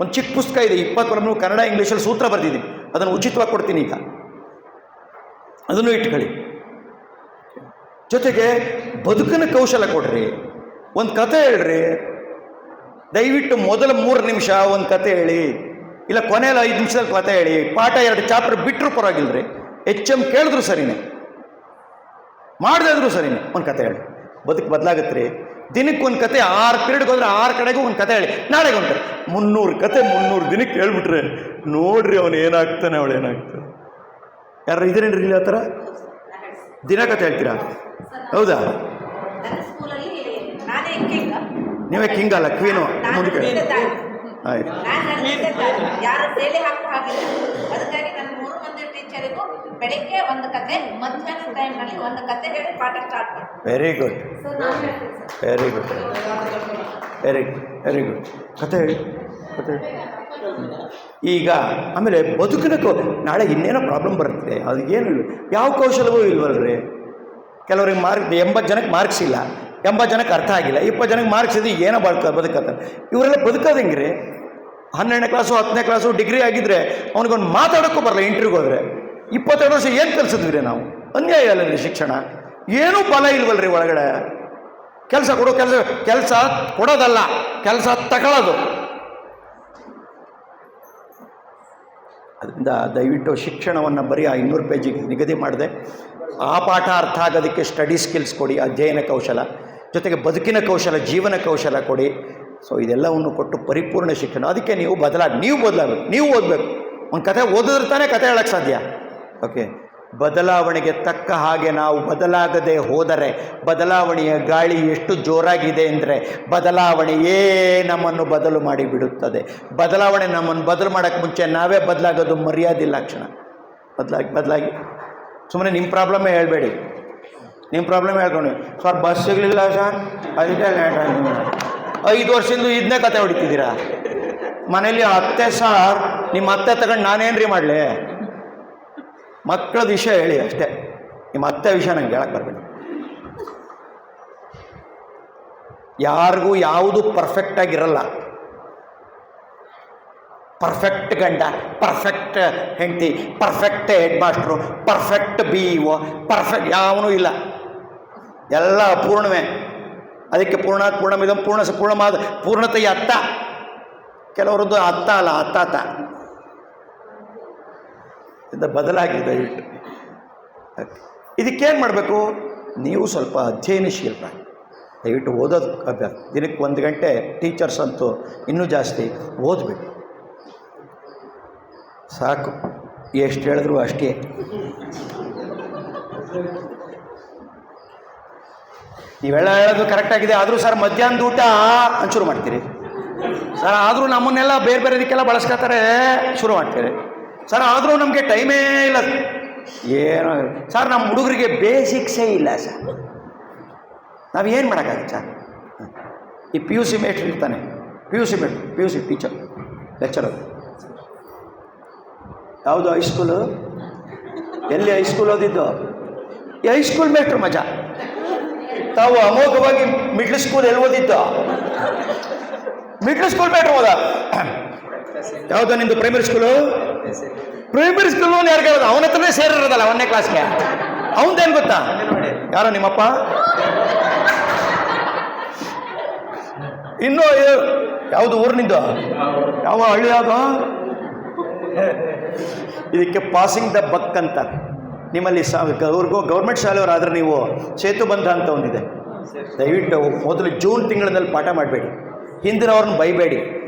Speaker 1: ಒಂದು ಚಿಕ್ಕ ಪುಸ್ತಕ ಇದೆ, 20 ಪ್ರಾಬ್ಲಮ್ ಕನ್ನಡ ಇಂಗ್ಲೀಷಲ್ಲಿ ಸೂತ್ರ ಬರ್ತಿದ್ದೀನಿ, ಅದನ್ನು ಉಚಿತವಾಗಿ ಕೊಡ್ತೀನಿ ಈಗ, ಅದನ್ನು ಇಟ್ಕೊಳ್ಳಿ. ಜೊತೆಗೆ ಬದುಕಿನ ಕೌಶಲ ಕೊಡ್ರಿ. ಒಂದು ಕತೆ ಹೇಳ್ರಿ, ದಯವಿಟ್ಟು ಮೊದಲ 3 ನಿಮಿಷ ಒಂದು ಕತೆ ಹೇಳಿ, ಇಲ್ಲ ಕೊನೆಯಲ್ಲಿ 5 ನಿಮಿಷದಲ್ಲಿ ಕತೆ ಹೇಳಿ. ಪಾಠ 2 ಚಾಪ್ಟರ್ ಬಿಟ್ಟರು ಪರವಾಗಿಲ್ಲ ರೀ, HM ಕೇಳಿದ್ರು ಸರಿನೇ, ಮಾಡದಿದ್ರು ಸರಿನೇ, ಒಂದು ಕತೆ ಹೇಳಿ. ಬದುಕು ಬದಲಾಗುತ್ತೆ ರೀ. ದಿನಕ್ಕೆ ಒಂದು ಕತೆ 6 ಪೀರಿಯಡ್ಗೆ ಹೋದ್ರೆ 6 ಕಡೆಗೂ ಒಂದು ಕತೆ ಹೇಳಿ. ನಾಳೆಗೆ ಹೊಂಟಾರೆ 300 ಕತೆ 300 ದಿನಕ್ಕೆ ಹೇಳ್ಬಿಟ್ರೆ ನೋಡ್ರಿ ಅವನು ಏನಾಗ್ತಾನೆ, ಅವಳು ಏನಾಗ್ತಾನೆ. ಯಾರು ಇದ್ರೇನ್ರಿ ಇಲ್ಲಿ ಆ ಥರ ದಿನ ಕತೆ ಹೇಳ್ತೀರಾ? ಹೌದಾ? ನೀವೇ ಕಿಂಗ್ ಅಲ್ಲ, ಕ್ವೀನು. ಮುಂದಕ್ಕೆ ಆಯ್ತು.
Speaker 2: ಬೆಳಿಗ್ಗೆ ಒಂದು ಕತೆ, ಮಧ್ಯಾಹ್ನ ಟೈಮ್ನಲ್ಲಿ ಒಂದು ಕತೆ ಹೇಳಿ ಪಾಠ ಸ್ಟಾರ್ಟ್ ಮಾಡಿ.
Speaker 1: Very good, very good, very good, very good. ಕತೆ ಹೇಳಿ, ಕತೆ ಹೇಳಿ. ಈಗ ಆಮೇಲೆ ಬದುಕಿನ ನಾಳೆ ಇನ್ನೇನೋ ಪ್ರಾಬ್ಲಮ್ ಬರುತ್ತೆ, ಅದು ಏನು ಯಾವ ಕೌಶಲವೂ ಇಲ್ವಲ್ರಿ. ಕೆಲವ್ರಿಗೆ 80 ಜನಕ್ಕೆ ಮಾರ್ಕ್ಸ್ ಇಲ್ಲ, 80 ಜನಕ್ಕೆ ಅರ್ಥ ಆಗಿಲ್ಲ, 20 ಜನಕ್ಕೆ ಮಾರ್ಕ್ಸ್ ಇದೆ, ಏನೋ ಬದುಕತ್ತಾರೆ. ಇವರೆಲ್ಲ ಬದುಕೋದು ಹೆಂಗೆ ರೀ? 12ನೇ ಕ್ಲಾಸು 10ನೇ ಕ್ಲಾಸು ಡಿಗ್ರಿ ಆಗಿದ್ದರೆ ಅವ್ನಿಗೊಂದು ಮಾತಾಡೋಕ್ಕೂ ಬರಲ್ಲ. ಇಂಟರ್ವ್ಯೂಗೆ ಹೋದರೆ 22 ವರ್ಷ ಏನು ಕಲಿಸಿದ್ವಿ ನಾವು? ಅನ್ಯಾಯ ಅಲ್ಲ ರೀ ಶಿಕ್ಷಣ. ಏನೂ ಫಲ ಇಲ್ವಲ್ರಿ ಒಳಗಡೆ. ಕೆಲಸ ಕೊಡೋ, ಕೆಲಸ ಕೊಡೋದಲ್ಲ, ಕೆಲಸ ತಗೊಳ್ಳೋದು. ಅದರಿಂದ ದಯವಿಟ್ಟು ಶಿಕ್ಷಣವನ್ನು ಬರೀ ಆ 200 ಪೇಜಿಗೆ ನಿಗದಿ ಮಾಡಿದೆ. ಆ ಪಾಠ ಅರ್ಥ ಆಗೋದಕ್ಕೆ ಸ್ಟಡಿ ಸ್ಕಿಲ್ಸ್ ಕೊಡಿ, ಅಧ್ಯಯನ ಕೌಶಲ, ಜೊತೆಗೆ ಬದುಕಿನ ಕೌಶಲ, ಜೀವನ ಕೌಶಲ ಕೊಡಿ. ಸೊ ಇದೆಲ್ಲವನ್ನು ಕೊಟ್ಟು ಪರಿಪೂರ್ಣ ಶಿಕ್ಷಣ. ಅದಕ್ಕೆ ನೀವು ಬದಲಾಗಬೇಕು, ನೀವು ಓದಬೇಕು. ಒಂದು ಕತೆ ಓದಿದ್ರೆ ತಾನೇ ಕತೆ ಹೇಳೋಕ್ಕೆ ಸಾಧ್ಯ. ಓಕೆ, ಬದಲಾವಣೆಗೆ ತಕ್ಕ ಹಾಗೆ ನಾವು ಬದಲಾಗದೆ ಹೋದರೆ, ಬದಲಾವಣೆಯ ಗಾಳಿ ಎಷ್ಟು ಜೋರಾಗಿದೆ ಅಂದರೆ ಬದಲಾವಣೆಯೇ ನಮ್ಮನ್ನು ಬದಲು ಮಾಡಿಬಿಡುತ್ತದೆ. ಬದಲಾವಣೆ ನಮ್ಮನ್ನು ಬದಲು ಮಾಡೋಕ್ಕೆ ಮುಂಚೆ ನಾವೇ ಬದಲಾಗೋದು ಮರ್ಯಾದಿಲ್ಲ. ಕ್ಷಣ ಬದಲಾಗಿ ಸುಮ್ಮನೆ ನಿಮ್ಮ ಪ್ರಾಬ್ಲಮ್ಮೇ ಹೇಳಬೇಡಿ. ನಿಮ್ಮ ಪ್ರಾಬ್ಲಮ್ ಹೇಳ್ಕೊಂಡು, ಸರ್ ಬಸ್ ಸಿಗಲಿಲ್ಲ ಸರ್, ಅದಕ್ಕೆ ಲೇಟ್ ಆಯಿತು. 5 ವರ್ಷದಿಂದ ಇದನ್ನೇ ಕತೆ ಹೊಡಿತಿದ್ದೀರಾ. ಮನೇಲಿ ಅತ್ತೆ ಸರ್, ನಿಮ್ಮ ಅತ್ತೆ ತಗೊಂಡು ನಾನೇನ್ರಿ ಮಾಡಲಿ? ಮಕ್ಕಳ ವಿಷಯ ಹೇಳಿ ಅಷ್ಟೇ, ನಿಮ್ಮ ಅತ್ತೆ ವಿಷಯ ನಂಗೆ ಹೇಳಕ್ಕೆ ಬರಬೇಡಿ. ಯಾರಿಗೂ ಯಾವುದು ಪರ್ಫೆಕ್ಟಾಗಿರಲ್ಲ. ಪರ್ಫೆಕ್ಟ್ ಗಂಡ, ಪರ್ಫೆಕ್ಟ್ ಹೆಂಡತಿ, perfect head master, perfect BEO, perfect ಯಾವನೂ ಇಲ್ಲ. ಎಲ್ಲ ಅಪೂರ್ಣವೇ. ಅದಕ್ಕೆ ಪೂರ್ಣಾತ್ ಪೂರ್ಣಮಿದಂ ಪೂರ್ಣಮಾದ ಪೂರ್ಣತೆಯ ಅತ್ತ. ಕೆಲವರದ್ದು ಅತ್ತ ಅಲ್ಲ, ಅತ್ತಾತ. ಇದು ಬದಲಾಗಿದೆ. ದಯವಿಟ್ಟು ಇದಕ್ಕೇನು ಮಾಡಬೇಕು? ನೀವು ಸ್ವಲ್ಪ ಅಧ್ಯಯನಶೀಲರಾಗಿ ದಯವಿಟ್ಟು ಓದೋದು ಅಭ್ಯಾಸ. ದಿನಕ್ಕೆ 1 ಗಂಟೆ, ಟೀಚರ್ಸ್ ಅಂತೂ ಇನ್ನೂ ಜಾಸ್ತಿ ಓದಬೇಕು. ಸಾಕು, ಎಷ್ಟು ಹೇಳಿದ್ರು ಅಷ್ಟೇ. ನೀವೆಲ್ಲ ಹೇಳೋದು ಕರೆಕ್ಟಾಗಿದೆ. ಆದರೂ ಸರ್ ಮಧ್ಯಾಹ್ನದ ಊಟ ಶುರು ಮಾಡ್ತೀರಿ ಸರ್, ಆದರೂ ನಮ್ಮನ್ನೆಲ್ಲ ಬೇರೆ ಬೇರೆ ಇದಕ್ಕೆಲ್ಲ ಬಳಸ್ಕೊತಾರೆ, ಶುರು ಮಾಡ್ತೀರಿ ಸರ್. ಆದರೂ ನಮಗೆ ಟೈಮೇ ಇಲ್ಲ. ಏನೋ ಸರ್, ನಮ್ಮ ಹುಡುಗರಿಗೆ ಬೇಸಿಕ್ಸೇ ಇಲ್ಲ ಸರ್. ನಾವೇನು ಮಾಡೋಕ್ಕಾಗುತ್ತೆ ಸರ್? ಈ PUC ಮೇಟ್ರ್ ಇರ್ತಾನೆ, PUC ಟೀಚರ್, ಲೆಕ್ಚರರ್. ಯಾವುದು ಹೈಸ್ಕೂಲು? ಎಲ್ಲಿ ಹೈಸ್ಕೂಲ್ ಓದಿದ್ದು? ಈ ಹೈಸ್ಕೂಲ್ ಮೇಟ್ರ್ ಮಜಾ. ತಾವು ಅಮೋಘವಾಗಿ ಮಿಡ್ಲ್ ಸ್ಕೂಲ್ ಎಲ್ಲಿ ಓದಿದ್ದು? ಮಿಡ್ಲ್ ಸ್ಕೂಲ್ ಮೇಟ್ರ್ ಓದ. ಯಾವುದೋ ನಿಂದು ಪ್ರೈಮರಿ ಸ್ಕೂಲು? ಪ್ರೈಮರಿ ಸ್ಕೂಲ್ ಯಾರು ಕೇಳೋದು? ಅವನ ಹತ್ರನೇ ಸೇರಿರೋದಲ್ಲ 1ನೇ ಕ್ಲಾಸ್ಗೆ. ಅವನದೇನು ಗೊತ್ತಾ? ಯಾರೋ ನಿಮ್ಮಪ್ಪ? ಇನ್ನೂ ಯಾವುದು ಊರು ನಿಂದು? ಯಾವ ಹಳ್ಳಿ? ಯಾವುದು? ಇದಕ್ಕೆ ಪಾಸಿಂಗ್ ದ ಬಕ್ ಅಂತ. ನಿಮ್ಮಲ್ಲಿ ಗೌರ್ಮೆಂಟ್ ಶಾಲೆಯವರಾದರೆ ನೀವು ಸೇತುಬಂಧ ಅಂತ ಒಂದಿದೆ. ದಯವಿಟ್ಟು ಮೊದಲು ಜೂನ್ ತಿಂಗಳಿನಲ್ಲಿ ಪಾಠ ಮಾಡಬೇಡಿ, ಹಿಂದಿನವ್ರನ್ನ ಬೈಬೇಡಿ.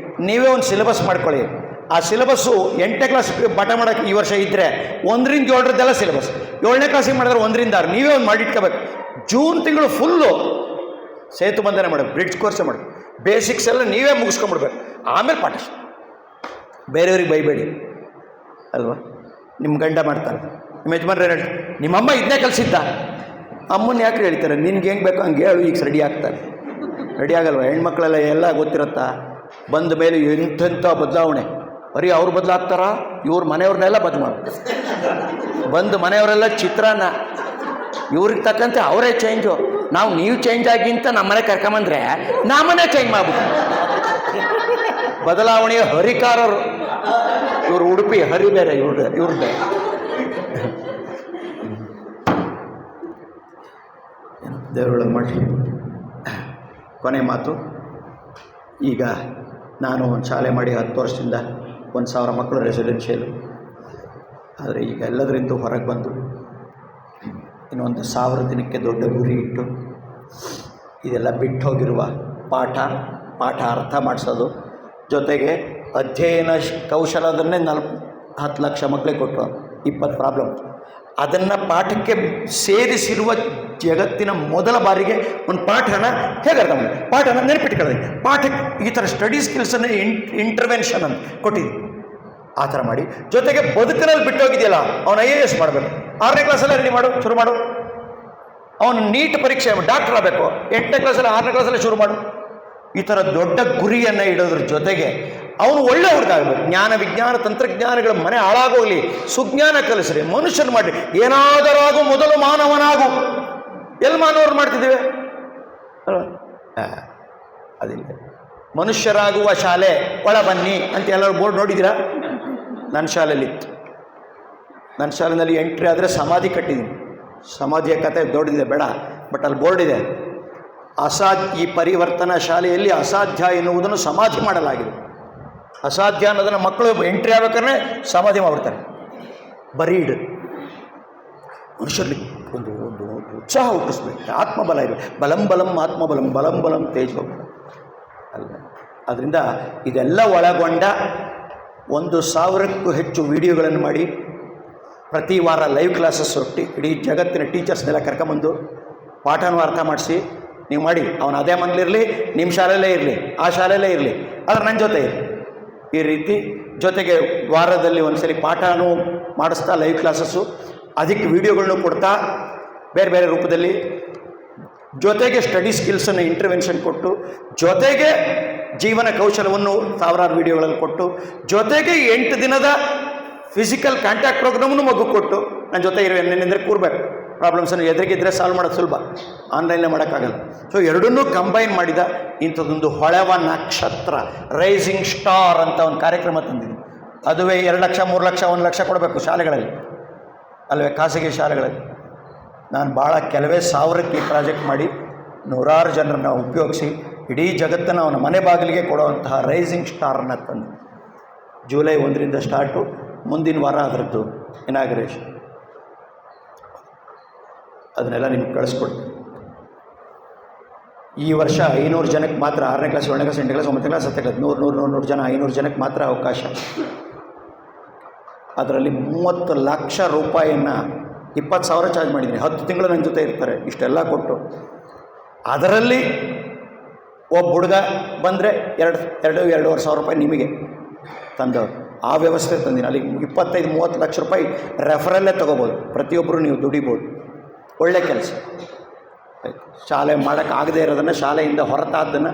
Speaker 1: ನೀವೇ ಒಂದು ಸಿಲೆಬಸ್ ಮಾಡ್ಕೊಳ್ಳಿ. ಆ ಸಿಲೆಬಸ್ಸು 8ನೇ ಕ್ಲಾಸ್ ಪಾಠ ಮಾಡೋಕ್ಕೆ ಈ ವರ್ಷ ಇದ್ದರೆ 1ರಿಂದ 7ರದ್ದೆಲ್ಲ ಸಿಲೆಬಸ್. 7ನೇ ಕ್ಲಾಸಿಗೆ ಮಾಡಿದ್ರೆ 1ರಿಂದ 6 ನೀವೇ ಒಂದು ಮಾಡಿಟ್ಕೋಬೇಕು. ಜೂನ್ ತಿಂಗಳು ಫುಲ್ಲು ಸೇತುಬಂಧನೆ ಮಾಡಬೇಕು, ಬ್ರಿಡ್ಜ್ ಕೋರ್ಸೇ ಮಾಡಬೇಕು. ಬೇಸಿಕ್ಸ್ ಎಲ್ಲ ನೀವೇ ಮುಗಿಸ್ಕೊಂಡ್ಬಿಡ್ಬೇಕು, ಆಮೇಲೆ ಪಾಠ. ಬೇರೆಯವ್ರಿಗೆ ಬೈಬೇಡಿ. ಅಲ್ವಾ? ನಿಮ್ಮ ಗಂಡ ಮಾಡ್ತಾರೆ, ನಿಮ್ಮ ಯಜಮಾನ್ರು ಏನು ಹೇಳ್ತಾರೆ, ನಿಮ್ಮಮ್ಮ ಇದನ್ನೇ ಕಲಿಸಿದ್ದ. ಅಮ್ಮನ ಯಾಕೆ ಹೇಳ್ತಾರೆ? ನಿನ್ಗೆ ಹೆಂಗೆ ಬೇಕೋ ಹಂಗೆ ಹೇಳು, ಈಗ ರೆಡಿ ಆಗ್ತಾರೆ. ರೆಡಿ ಆಗಲ್ವ? ಹೆಣ್ಮಕ್ಳೆಲ್ಲ ಎಲ್ಲ ಗೊತ್ತಿರುತ್ತಾ? ಬಂದ ಮೇಲೆ ಎಂಥೆಂಥ ಬದಲಾವಣೆ. ಬರೀ ಅವ್ರು ಬದಲಾಗ್ತಾರ, ಇವ್ರ ಮನೆಯವ್ರನ್ನೆಲ್ಲ ಬದಲು ಮಾಡ್ತಾರೆ. ಬಂದು ಮನೆಯವರೆಲ್ಲ ಚಿತ್ರಾನ್ನ, ಇವ್ರಿಗೆ ತಕ್ಕಂತೆ ಅವರೇ ಚೇಂಜು. ನೀವು ಚೇಂಜ್ ಆಗಿ ಅಂತ ನಮ್ಮನೆ ಕರ್ಕೊಂಬಂದ್ರೆ ನಮ್ಮನೆ ಚೇಂಜ್ ಮಾಡ್ಬಿಟ್ಟು ಬದಲಾವಣೆಯ ಹರಿಕಾರರು ಇವರು. ಉಡುಪಿ ಹರಿ ಬೇರೆ ಇವ್ರದ್ದೇ. ದೇವರೊಳಗೆ ಮಾಡಿ ಕೊನೆ ಮಾತು. ಈಗ ನಾನು ಒಂದು ಶಾಲೆ ಮಾಡಿ 10 ವರ್ಷದಿಂದ 1000 ಮಕ್ಕಳು ರೆಸಿಡೆನ್ಷಿಯಲು. ಆದರೆ ಈಗ ಎಲ್ಲದರಿಂದ ಹೊರಗೆ ಬಂದು ಇನ್ನೊಂದು 1000 ದಿನಕ್ಕೆ ದೊಡ್ಡ ಗುರಿ ಇಟ್ಟು ಇದೆಲ್ಲ ಬಿಟ್ಟು ಹೋಗಿರುವ ಪಾಠ ಅರ್ಥ ಮಾಡಿಸೋದು, ಜೊತೆಗೆ ಅಧ್ಯಯನ ಕೌಶಲದನ್ನೇ 10 ಲಕ್ಷ ಮಕ್ಕಳಿಗೆ ಕೊಟ್ಟರು, 20 ಪ್ರಾಬ್ಲಮ್. ಅದನ್ನು ಪಾಠಕ್ಕೆ ಸೇರಿಸಿರುವ ಜಗತ್ತಿನ ಮೊದಲ ಬಾರಿಗೆ ಒಂದು ಪಾಠನ ಹೇಗೆ ಅರ್ಥ ಮಾಡಿ, ಪಾಠನ ನೆನಪಿಟ್ಕೊಳ್ಳೋದು, ಪಾಠಕ್ಕೆ ಈ ಥರ ಸ್ಟಡಿ ಸ್ಕಿಲ್ಸನ್ನು ಇಂಟರ್ವೆನ್ಷನ್ ಅಂತ ಕೊಟ್ಟಿದ್ದೆ. ಆ ಥರ ಮಾಡಿ, ಜೊತೆಗೆ ಬದುಕಿನಲ್ಲಿ ಬಿಟ್ಟೋಗಿದೆಯಲ್ಲ ಅವನು IAS ಮಾಡಬೇಕು. 6ನೇ ಕ್ಲಾಸಲ್ಲೇ ರೆಡಿ ಮಾಡು, ಶುರು ಮಾಡು. ಅವನು ನೀಟ್ ಪರೀಕ್ಷೆ ಡಾಕ್ಟರ್ ಆಗಬೇಕು, 8ನೇ ಕ್ಲಾಸಲ್ಲಿ 6ನೇ ಕ್ಲಾಸಲ್ಲೇ ಶುರು ಮಾಡು. ಈ ಥರ ದೊಡ್ಡ ಗುರಿಯನ್ನು ಇಡೋದ್ರ ಜೊತೆಗೆ ಅವನು ಒಳ್ಳೆ ಹುಡುಗ ಆಗಬೇಕು. ಜ್ಞಾನ ವಿಜ್ಞಾನ ತಂತ್ರಜ್ಞಾನಗಳ ಮನೆ ಹಾಳಾಗೋಗಲಿ, ಸುಜ್ಞಾನ ಕಲಿಸ್ರಿ, ಮನುಷ್ಯನ ಮಾಡಿ. ಏನಾದರಾಗು ಮೊದಲು ಮಾನವನಾಗು. ಎಲ್ಲಿ ಮಾನವರು ಮಾಡ್ತಿದ್ದೀವಿ ಅಲ್ವಾ? ಅದಿಲ್ಲ. ಮನುಷ್ಯರಾಗುವ ಶಾಲೆ ಒಳ ಬನ್ನಿ ಅಂತ ಎಲ್ಲರೂ ಬೋರ್ಡ್ ನೋಡಿದ್ದೀರಾ? ನನ್ನ ಶಾಲೆಯಲ್ಲಿತ್ತು. ನನ್ನ ಶಾಲೆಯಲ್ಲಿ ಎಂಟ್ರಿ ಆದರೆ ಸಮಾಧಿ ಕಟ್ಟಿದ್ದೀನಿ. ಸಮಾಧಿಯ ಕತೆ ದೊಡ್ಡದಿದೆ ಬೇಡ, ಬಟ್ ಅಲ್ಲಿ ಬೋರ್ಡ್ ಇದೆ. ಈ ಪರಿವರ್ತನಾ ಶಾಲೆಯಲ್ಲಿ ಅಸಾಧ್ಯ ಎನ್ನುವುದನ್ನು ಸಮಾಧಿ ಮಾಡಲಾಗಿದೆ. ಅಸಾಧ್ಯ ಅನ್ನೋದನ್ನು ಮಕ್ಕಳು ಎಂಟ್ರಿ ಆಗ್ಬೇಕಾದ್ರೆ ಸಮಾಧಿ ಮಾಡಿಬಿಡ್ತಾರೆ. ಬರೀಡ್ ಮನುಷ್ಯರಲ್ಲಿ ಒಂದು ಉತ್ಸಾಹ ಹುಟ್ಟಿಸ್ಬೇಕು, ಆತ್ಮಬಲ ಇರಬೇಕು. ಬಲಂ ಆತ್ಮಬಲಂ, ಬಲಂ ತೇಜೋಬಲ ಅಲ್ಲ. ಅದರಿಂದ ಇದೆಲ್ಲ ಒಳಗೊಂಡ 1000ಕ್ಕೂ ಹೆಚ್ಚು ವಿಡಿಯೋಗಳನ್ನು ಮಾಡಿ ಪ್ರತಿ ವಾರ ಲೈವ್ ಕ್ಲಾಸಸ್ ಇಡೀ ಜಗತ್ತಿನ ಟೀಚರ್ಸ್ನೆಲ್ಲ ಕರ್ಕೊಂಬಂದು ಪಾಠನೂ ಅರ್ಥ ಮಾಡಿಸಿ ನೀವು ಮಾಡಿ. ಅವನು ಅದೇ ಮನೇಲಿರಲಿ, ನಿಮ್ಮ ಶಾಲೆಯಲ್ಲೇ ಇರಲಿ, ಆ ಶಾಲೆಯಲ್ಲೇ ಇರಲಿ, ಆದರೆ ನನ್ನ ಜೊತೆ ಇರಲಿ. ಈ ರೀತಿ ಜೊತೆಗೆ ವಾರದಲ್ಲಿ ಒಂದ್ಸರಿ ಪಾಠನೂ ಮಾಡಿಸ್ತಾ ಲೈವ್ ಕ್ಲಾಸಸ್ಸು, ಅದಕ್ಕೆ ವಿಡಿಯೋಗಳನ್ನೂ ಕೊಡ್ತಾ ಬೇರೆ ಬೇರೆ ರೂಪದಲ್ಲಿ, ಜೊತೆಗೆ ಸ್ಟಡಿ ಸ್ಕಿಲ್ಸನ್ನು ಇಂಟರ್ವೆನ್ಷನ್ ಕೊಟ್ಟು, ಜೊತೆಗೆ ಜೀವನ ಕೌಶಲವನ್ನು 1000 ವಿಡಿಯೋಗಳಲ್ಲಿ ಕೊಟ್ಟು, ಜೊತೆಗೆ 8 ದಿನದ ಫಿಸಿಕಲ್ ಕಾಂಟ್ಯಾಕ್ಟ್ ಪ್ರೋಗ್ರಾಮನ್ನು ಮಗು ಕೊಟ್ಟು ನನ್ನ ಜೊತೆ ಇರುವೆ. ನೆನೆಂದರೆ ಕೂರ್ಬೇಕು. ಪ್ರಾಬ್ಲಮ್ಸನ್ನು ಎದುರಿಗಿದ್ರೆ ಸಾಲ್ವ್ ಮಾಡೋದು ಸುಲಭ, ಆನ್ಲೈನ್ಲೇ ಮಾಡೋಕ್ಕಾಗಲ್ಲ. ಸೊ ಎರಡನ್ನೂ ಕಂಬೈನ್ ಮಾಡಿದ ಇಂಥದ್ದೊಂದು ಹೊಳೆವ ನಕ್ಷತ್ರ, ರೈಸಿಂಗ್ ಸ್ಟಾರ್ ಅಂತ ಒಂದು ಕಾರ್ಯಕ್ರಮ ತಂದಿದ್ದೀನಿ. ಅದುವೇ 2 ಲಕ್ಷ 3 ಲಕ್ಷ 1 ಲಕ್ಷ ಕೊಡಬೇಕು ಶಾಲೆಗಳಲ್ಲಿ, ಅಲ್ಲವೇ ಖಾಸಗಿ ಶಾಲೆಗಳಲ್ಲಿ. ನಾನು ಭಾಳ ಕೆಲವೇ 1000ಕ್ಕೆ ಈ ಪ್ರಾಜೆಕ್ಟ್ ಮಾಡಿ 100 ಜನರನ್ನು ಉಪಯೋಗಿಸಿ ಇಡೀ ಜಗತ್ತನ್ನು ಅವನ ಮನೆ ಬಾಗಿಲಿಗೆ ಕೊಡುವಂತಹ ರೈಸಿಂಗ್ ಸ್ಟಾರನ್ನು ತಂದು ಜುಲೈ 1ರಿಂದ ಸ್ಟಾರ್ಟು, ಮುಂದಿನ ವಾರ ಅದರದ್ದು ಇನಾಗ್ರೇಷನ್. ಅದನ್ನೆಲ್ಲ ನಿಮ್ಗೆ ಕಳಿಸ್ಕೊಡ್ತೀನಿ. ಈ ವರ್ಷ 500 ಜನಕ್ಕೆ ಮಾತ್ರ, 6ನೇ ಕ್ಲಾಸ್ 7ನೇ ಕ್ಲಾಸ್ 8ನೇ ಕ್ಲಾಸ್ 9ನೇ ಕ್ಲಾಸ್ 10ನೇ ಕ್ಲಾಸ್ 100 ಜನ, 500 ಜನಕ್ಕೆ ಮಾತ್ರ ಅವಕಾಶ. ಅದರಲ್ಲಿ 30 ಲಕ್ಷ ರೂಪಾಯಿಯನ್ನು 20,000 ಚಾರ್ಜ್ ಮಾಡಿದ್ದೀನಿ. 10 ತಿಂಗಳು ನನ್ನ ಜೊತೆ ಇರ್ತಾರೆ, ಇಷ್ಟೆಲ್ಲ ಕೊಟ್ಟು. ಅದರಲ್ಲಿ ಒಬ್ಬ ಹುಡುಗ ಬಂದರೆ 2-2.5 ಸಾವಿರ ರೂಪಾಯಿ ನಿಮಗೆ ತಂದವರು. ಆ ವ್ಯವಸ್ಥೆ ತಂದಿನಿ. ಅಲ್ಲಿ 25-30 ಲಕ್ಷ ರೂಪಾಯಿ ರೆಫರಲ್ಲೇ ತೊಗೋಬೋದು. ಪ್ರತಿಯೊಬ್ಬರು ನೀವು ದುಡಿಬೋದು. ಒಳ್ಳೆ ಕೆಲಸ. ಶಾಲೆ ಮಾಡೋಕ್ಕಾಗದೇ ಇರೋದನ್ನು, ಶಾಲೆಯಿಂದ ಹೊರತಾದ್ದನ್ನು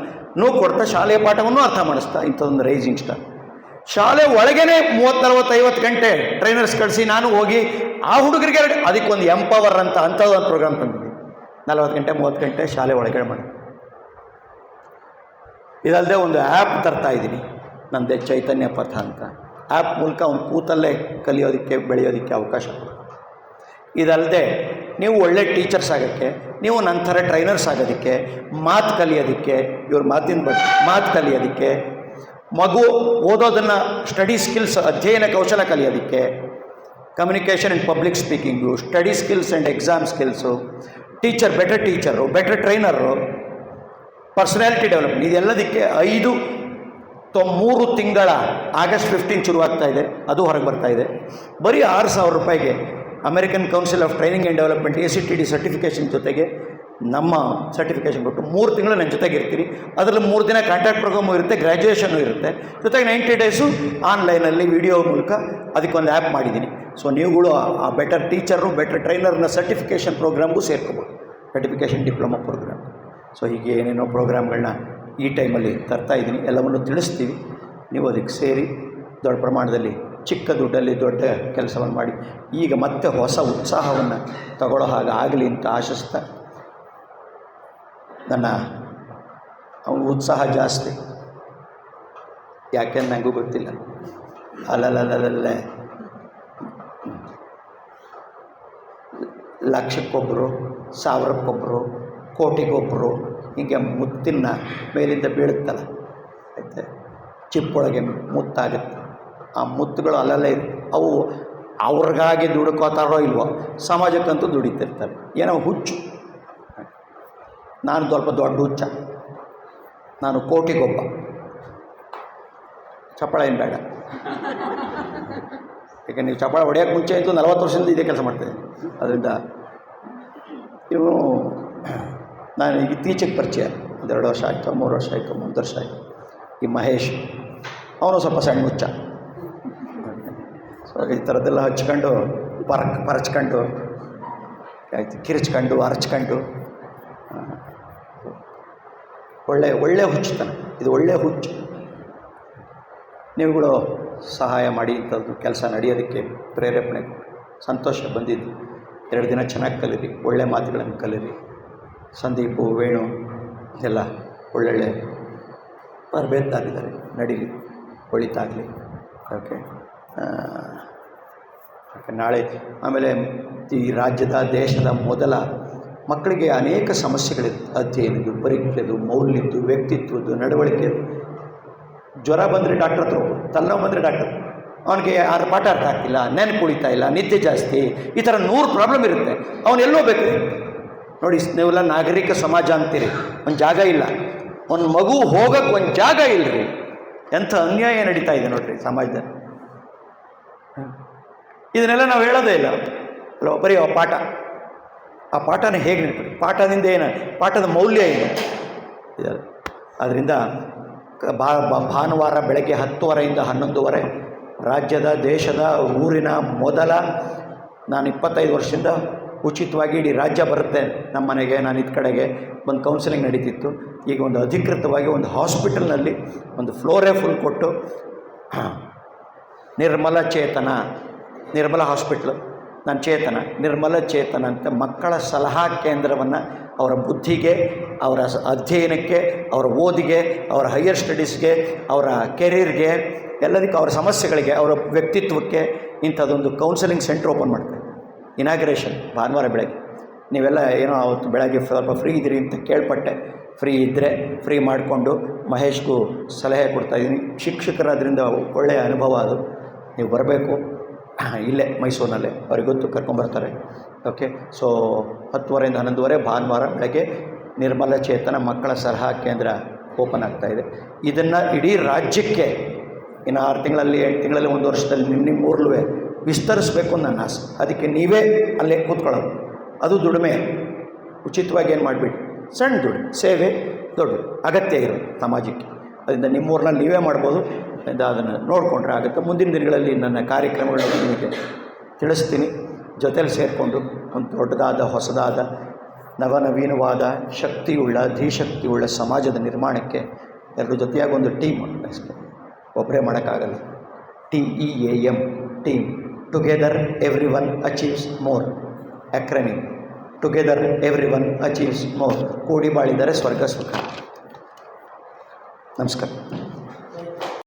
Speaker 1: ಕೊಡ್ತಾ, ಶಾಲೆಯ ಪಾಠವನ್ನು ಅರ್ಥ ಮಾಡಿಸ್ತಾ ಇಂಥದ್ದೊಂದು ರೈಸಿಂಗ್ ಸ್ಟಾರ್. ಶಾಲೆ ಒಳಗೇ 30-40-50 ಗಂಟೆ ಟ್ರೈನರ್ಸ್ ಕಳಿಸಿ ನಾನು ಹೋಗಿ ಆ ಹುಡುಗರಿಗೆ ಅದಕ್ಕೊಂದು ಎಂಪವರ್ ಅಂತ ಅಂಥದ್ದೊಂದು ಪ್ರೋಗ್ರಾಮ್ ತಂದಿದ್ದೀನಿ. 40 ಗಂಟೆ 30 ಗಂಟೆ ಶಾಲೆ ಒಳಗಡೆ ಮಾಡಿ. ಇದಲ್ಲದೆ ಒಂದು ಆ್ಯಪ್ ತರ್ತಾ ಇದ್ದೀನಿ, ನನ್ನದೇ ಚೈತನ್ಯ ಪಥ ಅಂತ. ಆ್ಯಪ್ ಮೂಲಕ ಅವ್ನು ಕೂತಲ್ಲೇ ಕಲಿಯೋದಕ್ಕೆ ಬೆಳೆಯೋದಕ್ಕೆ ಅವಕಾಶ ಕೊಡ್ತೀನಿ. ಇದಲ್ಲದೆ ನೀವು ಒಳ್ಳೆ ಟೀಚರ್ಸ್ ಆಗೋಕ್ಕೆ, ನೀವು ನನ್ನ ಥರ ಟ್ರೈನರ್ಸ್ ಆಗೋದಕ್ಕೆ, ಮಾತು ಕಲಿಯೋದಕ್ಕೆ, ಇವ್ರ ಮಾತು ಕಲಿಯೋದಕ್ಕೆ, ಮಗು ಓದೋದನ್ನು ಸ್ಟಡಿ ಸ್ಕಿಲ್ಸ್ ಅಧ್ಯಯನ ಕೌಶಲ ಕಲಿಯೋದಕ್ಕೆ, communication and public speaking, study skills and exam skills, better teacher, better trainer, personality development, ಇದೆಲ್ಲದಕ್ಕೆ 3 ತಿಂಗಳ ಆಗಸ್ಟ್ 15 ಶುರುವಾಗ್ತಾ ಇದೆ. ಅದು ಹೊರಗೆ ಬರ್ತಾ ಇದೆ. ಬರೀ 6,000 ರೂಪಾಯಿಗೆ American council of training and development ACTD certification ಜೊತೆಗೆ ನಮ್ಮ ಸರ್ಟಿಫಿಕೇಷನ್ ಕೊಟ್ಟು 3 ತಿಂಗಳು ನನ್ನ ಜೊತೆಗೆ ಇರ್ತೀರಿ. ಅದರಲ್ಲಿ 3 ದಿನ ಕಾಂಟ್ಯಾಕ್ಟ್ ಪ್ರೋಗ್ರಾಮು ಇರುತ್ತೆ, ಗ್ರ್ಯಾಜುಯೇಷನು ಇರುತ್ತೆ, ಜೊತೆಗೆ 90 ಡೇಸು ಆನ್ಲೈನಲ್ಲಿ ವಿಡಿಯೋ ಮೂಲಕ ಅದಕ್ಕೊಂದು ಆ್ಯಪ್ ಮಾಡಿದ್ದೀನಿ. ಸೊ ನೀವುಗಳು ಆ ಬೆಟರ್ ಟೀಚರು, ಬೆಟರ್ ಟ್ರೈನರ್ನ ಸರ್ಟಿಫಿಕೇಷನ್ ಪ್ರೋಗ್ರಾಮ್ಗೂ ಸೇರ್ಕೋಬೋದು, ಸರ್ಟಿಫಿಕೇಷನ್ ಡಿಪ್ಲೊಮಾ ಪ್ರೋಗ್ರಾಮ್. ಸೊ ಹೀಗೆ ಏನೇನೋ ಪ್ರೋಗ್ರಾಮ್ಗಳನ್ನ ಈ ಟೈಮಲ್ಲಿ ತರ್ತಾಯಿದ್ದೀನಿ, ಎಲ್ಲವನ್ನು ತಿಳಿಸ್ತೀವಿ. ನೀವು ಅದಕ್ಕೆ ಸೇರಿ ದೊಡ್ಡ ಪ್ರಮಾಣದಲ್ಲಿ ಚಿಕ್ಕ ದುಡ್ಡಲ್ಲಿ ದೊಡ್ಡ ಕೆಲಸವನ್ನು ಮಾಡಿ ಈಗ ಮತ್ತೆ ಹೊಸ ಉತ್ಸಾಹವನ್ನು ತಗೊಳ್ಳೋ ಹಾಗೆ ಆಗಲಿ ಅಂತ ಆಶಿಸ್ತಾ, ನನ್ನ ಉತ್ಸಾಹ ಜಾಸ್ತಿ ಯಾಕೆಂದು ನನಗೂ ಗೊತ್ತಿಲ್ಲ. ಅಲ್ಲಲ್ಲಲ್ಲೇ ಲಕ್ಷಕ್ಕೊಬ್ಬರು, 1000ಕ್ಕೊಬ್ಬರು, ಕೋಟಿಗೊಬ್ಬರು ಹೀಗೆ ಮುತ್ತಿನ ಮೇಲಿಂದ ಬೀಳುತ್ತಲ್ಲ, ಆಯ್ತು, ಚಿಪ್ಪೊಳಗೆ ಮುತ್ತಾಗುತ್ತೆ. ಆ ಮುತ್ತುಗಳು ಅಲ್ಲಲ್ಲೇ ಅವು ಅವ್ರಿಗಾಗಿ ದುಡ್ಕೋತಾರೋ ಇಲ್ವೋ, ಸಮಾಜಕ್ಕಂತೂ ದುಡಿತಿರ್ತಾರೆ. ಏನೋ ಹುಚ್ಚು. ನಾನು ಸ್ವಲ್ಪ ದೊಡ್ಡ ಹುಚ್ಚ, ನಾನು ಕೋಟಿಗೊಬ್ಬ. ಚಪ್ಪಳ ಏನು ಬೇಡ, ಯಾಕೆ ನೀವು ಚಪ್ಪಳ ಹೊಡೆಯೋಕ್ಕೆ ಮುಂಚೆ ಅಂತೂ 40 ವರ್ಷದಿಂದ ಇದೇ ಕೆಲಸ ಮಾಡ್ತಾಯಿದ್ದೀನಿ. ಅದರಿಂದ ಇವನು ನಾನು ಇತ್ತೀಚೆಗೆ ಪರಿಚಯ, 2 ವರ್ಷ ಆಯಿತು, 3 ವರ್ಷ ಆಯಿತು, 1 ವರ್ಷ ಆಯಿತು. ಈ ಮಹೇಶ್ ಅವನು ಸ್ವಲ್ಪ ಸಣ್ಣ ಹುಚ್ಚ. ಸೊ ಈ ಥರದ್ದೆಲ್ಲ ಹಚ್ಕೊಂಡು ಪರಚ್ಕೊಂಡು ಆಯಿತು, ಕಿರಿಚ್ಕೊಂಡು ಅರಚ್ಕೊಂಡು ಒಳ್ಳೆ ಹುಚ್ಚುತನ. ಇದು ಒಳ್ಳೆಯ ಹುಚ್ಚು. ನೀವುಗಳು ಸಹಾಯ ಮಾಡಿ ಇಂಥದ್ದು ಕೆಲಸ ನಡೆಯೋದಕ್ಕೆ ಪ್ರೇರೇಪಣೆ ಸಂತೋಷ ಬಂದಿದ್ದು. 2 ದಿನ ಚೆನ್ನಾಗಿ ಕಲೀರಿ, ಒಳ್ಳೆಯ ಮಾತುಗಳನ್ನು ಕಲೀರಿ. ಸಂದೀಪು, ವೇಣು ಎಲ್ಲ ಒಳ್ಳೊಳ್ಳೆ ತರಬೇತಾಗಿದ್ದಾರೆ, ನಡೀಲಿ, ಒಳಿತಾಗಲಿ. ಓಕೆ. ನಾಳೆ ಆಮೇಲೆ ಈ ರಾಜ್ಯದ ದೇಶದ ಮೊದಲ ಮಕ್ಕಳಿಗೆ ಅನೇಕ ಸಮಸ್ಯೆಗಳಿತ್ತು. ಅಧ್ಯಯನದ್ದು, ಪರೀಕ್ಷೆದು, ಮೌಲ್ಯದ್ದು, ವ್ಯಕ್ತಿತ್ವದ್ದು, ನಡವಳಿಕೆದು. ಜ್ವರ ಬಂದರೆ ಡಾಕ್ಟ್ರ್ ಹತ್ರ ಹೋಗು, ತಲೆನೋವು ಬಂದರೆ ಡಾಕ್ಟ್ರ್, ಅವನಿಗೆ ಯಾರು ಪಾಠ ಅರ್ಥ ಆಗ್ತಿಲ್ಲ, ನೆನಪು ಉಳಿತಾ ಇಲ್ಲ, ನಿದ್ದೆ ಜಾಸ್ತಿ, ಈ ಥರ 100 ಪ್ರಾಬ್ಲಮ್ ಇರುತ್ತೆ. ಅವನೆಲ್ಲೋ ಬೇಕು. ನೋಡಿ, ನೀವೆಲ್ಲ ನಾಗರಿಕ ಸಮಾಜ ಅಂತೀರಿ, ಒಂದು ಜಾಗ ಇಲ್ಲ. ಒಂದು ಮಗು ಹೋಗೋಕ್ಕೆ ಒಂದು ಜಾಗ ಇಲ್ಲರಿ. ಎಂಥ ಅನ್ಯಾಯ ನಡೀತಾ ಇದೆ ನೋಡಿರಿ ಸಮಾಜದಲ್ಲಿ. ಇದನ್ನೆಲ್ಲ ನಾವು ಹೇಳೋದೇ ಇಲ್ಲ ಅಲ್ಲ. ಬರೀ ಆ ಪಾಠನ ಹೇಗೆ ನೆನಪಿಡಿ, ಪಾಠದಿಂದ ಏನು, ಪಾಠದ ಮೌಲ್ಯ ಏನು ಇದಲ್ಲ. ಆದ್ದರಿಂದ ಭಾನುವಾರ ಬೆಳಗ್ಗೆ 10:30 11:30 ರಾಜ್ಯದ, ದೇಶದ, ಊರಿನ ಮೊದಲ, ನಾನು 25 ವರ್ಷದಿಂದ ಉಚಿತವಾಗಿ ಇಡೀ ರಾಜ್ಯ ಬರುತ್ತೆ ನಮ್ಮ ಮನೆಗೆ, ನಾನು ಇದ್ದ ಕಡೆಗೆ ಒಂದು ಕೌನ್ಸಿಲಿಂಗ್ ನಡೀತಿತ್ತು. ಈಗ ಒಂದು ಅಧಿಕೃತವಾಗಿ ಒಂದು ಹಾಸ್ಪಿಟಲ್ನಲ್ಲಿ ಒಂದು ಫ್ಲೋರೇ ಫುಲ್ ಕೊಟ್ಟು, ನಿರ್ಮಲ ಹಾಸ್ಪಿಟ್ಲು, ನಾನು ಚೇತನ, ನಿರ್ಮಲ ಚೇತನ ಅಂತ ಮಕ್ಕಳ ಸಲಹಾ ಕೇಂದ್ರವನ್ನು ಅವರ ಬುದ್ಧಿಗೆ, ಅವರ ಅಧ್ಯಯನಕ್ಕೆ, ಅವರ ಓದಿಗೆ, ಅವರ ಹೈಯರ್ ಸ್ಟಡೀಸ್ಗೆ, ಅವರ ಕೆರಿಯರ್ಗೆ, ಎಲ್ಲದಕ್ಕೆ, ಅವರ ಸಮಸ್ಯೆಗಳಿಗೆ, ಅವರ ವ್ಯಕ್ತಿತ್ವಕ್ಕೆ ಇಂಥದ್ದೊಂದು ಕೌನ್ಸಿಲಿಂಗ್ ಸೆಂಟ್ರ್ ಓಪನ್ ಮಾಡ್ತಾರೆ. ಇನಾಗ್ರೇಷನ್ ಭಾನುವಾರ ಬೆಳಗ್ಗೆ. ನೀವೆಲ್ಲ ಏನೋ ಅವತ್ತು ಬೆಳಗ್ಗೆ ಸ್ವಲ್ಪ ಫ್ರೀ ಇದ್ದೀರಿ ಅಂತ ಕೇಳ್ಪಟ್ಟೆ. ಫ್ರೀ ಇದ್ದರೆ ಫ್ರೀ ಮಾಡಿಕೊಂಡು ಮಹೇಶ್ಗೂ ಸಲಹೆ ಕೊಡ್ತಾಯಿದ್ದೀನಿ. ಶಿಕ್ಷಕರಾದ್ರಿಂದ ಒಳ್ಳೆಯ ಅನುಭವ ಅದು. ನೀವು ಬರಬೇಕು, ಇಲ್ಲೇ ಮೈಸೂರಿನಲ್ಲೇ, ಅವ್ರಿಗೆ ಗೊತ್ತು, ಕರ್ಕೊಂಬರ್ತಾರೆ. ಓಕೆ. ಸೊ 10:30 11:30 ಭಾನುವಾರ ಬೆಳಗ್ಗೆ ನಿರ್ಮಲ ಚೇತನ ಮಕ್ಕಳ ಸಲಹಾ ಕೇಂದ್ರ ಓಪನ್ ಆಗ್ತಾಯಿದೆ. ಇದನ್ನು ಇಡೀ ರಾಜ್ಯಕ್ಕೆ ಇನ್ನು 6 ತಿಂಗಳಲ್ಲಿ, 8 ತಿಂಗಳಲ್ಲಿ, 1 ವರ್ಷದಲ್ಲಿ ನಿಮ್ಮ ಊರ್ಲೂ ವಿಸ್ತರಿಸಬೇಕು ನನ್ನ ಆಸೆ. ಅದಕ್ಕೆ ನೀವೇ ಅಲ್ಲೇ ಕೂತ್ಕೊಳ್ಳೋದು, ಅದು ದುಡಿಮೆ. ಉಚಿತವಾಗಿ ಏನು ಮಾಡಿಬಿಡಿ, ಸಣ್ಣ ದುಡ್ಡು, ಸೇವೆ ದೊಡ್ಡ ಅಗತ್ಯ ಇರೋದು ಸಮಾಜಕ್ಕೆ. ಅದರಿಂದ ನಿಮ್ಮೂರಿನಲ್ಲಿ ನೀವೇ ಮಾಡ್ಬೋದು. ಅದನ್ನು ನೋಡಿಕೊಂಡ್ರೆ ಆಗುತ್ತೆ. ಮುಂದಿನ ದಿನಗಳಲ್ಲಿ ನನ್ನ ಕಾರ್ಯಕ್ರಮಗಳನ್ನು ನಿಮಗೆ ತಿಳಿಸ್ತೀನಿ. ಜೊತೆಯಲ್ಲಿ ಸೇರಿಕೊಂಡು ಒಂದು ದೊಡ್ಡದಾದ, ಹೊಸದಾದ, ನವನವೀನವಾದ, ಶಕ್ತಿಯುಳ್ಳ, ಧೀಶಕ್ತಿಯುಳ್ಳ ಸಮಾಜದ ನಿರ್ಮಾಣಕ್ಕೆ ಎಲ್ಲರ ಜೊತೆಯಾಗಿ ಒಂದು ಟೀಮ್ ಒಬ್ಬರೇ ಮಾಡೋಕ್ಕಾಗಲ್ಲ. TEAM, team. Together everyone achieves more. Acronym. Together everyone achieves more. ಕೂಡಿ ಬಾಳಿದರೆ ಸ್ವರ್ಗ ಸುಖ. ನಮಸ್ಕಾರ.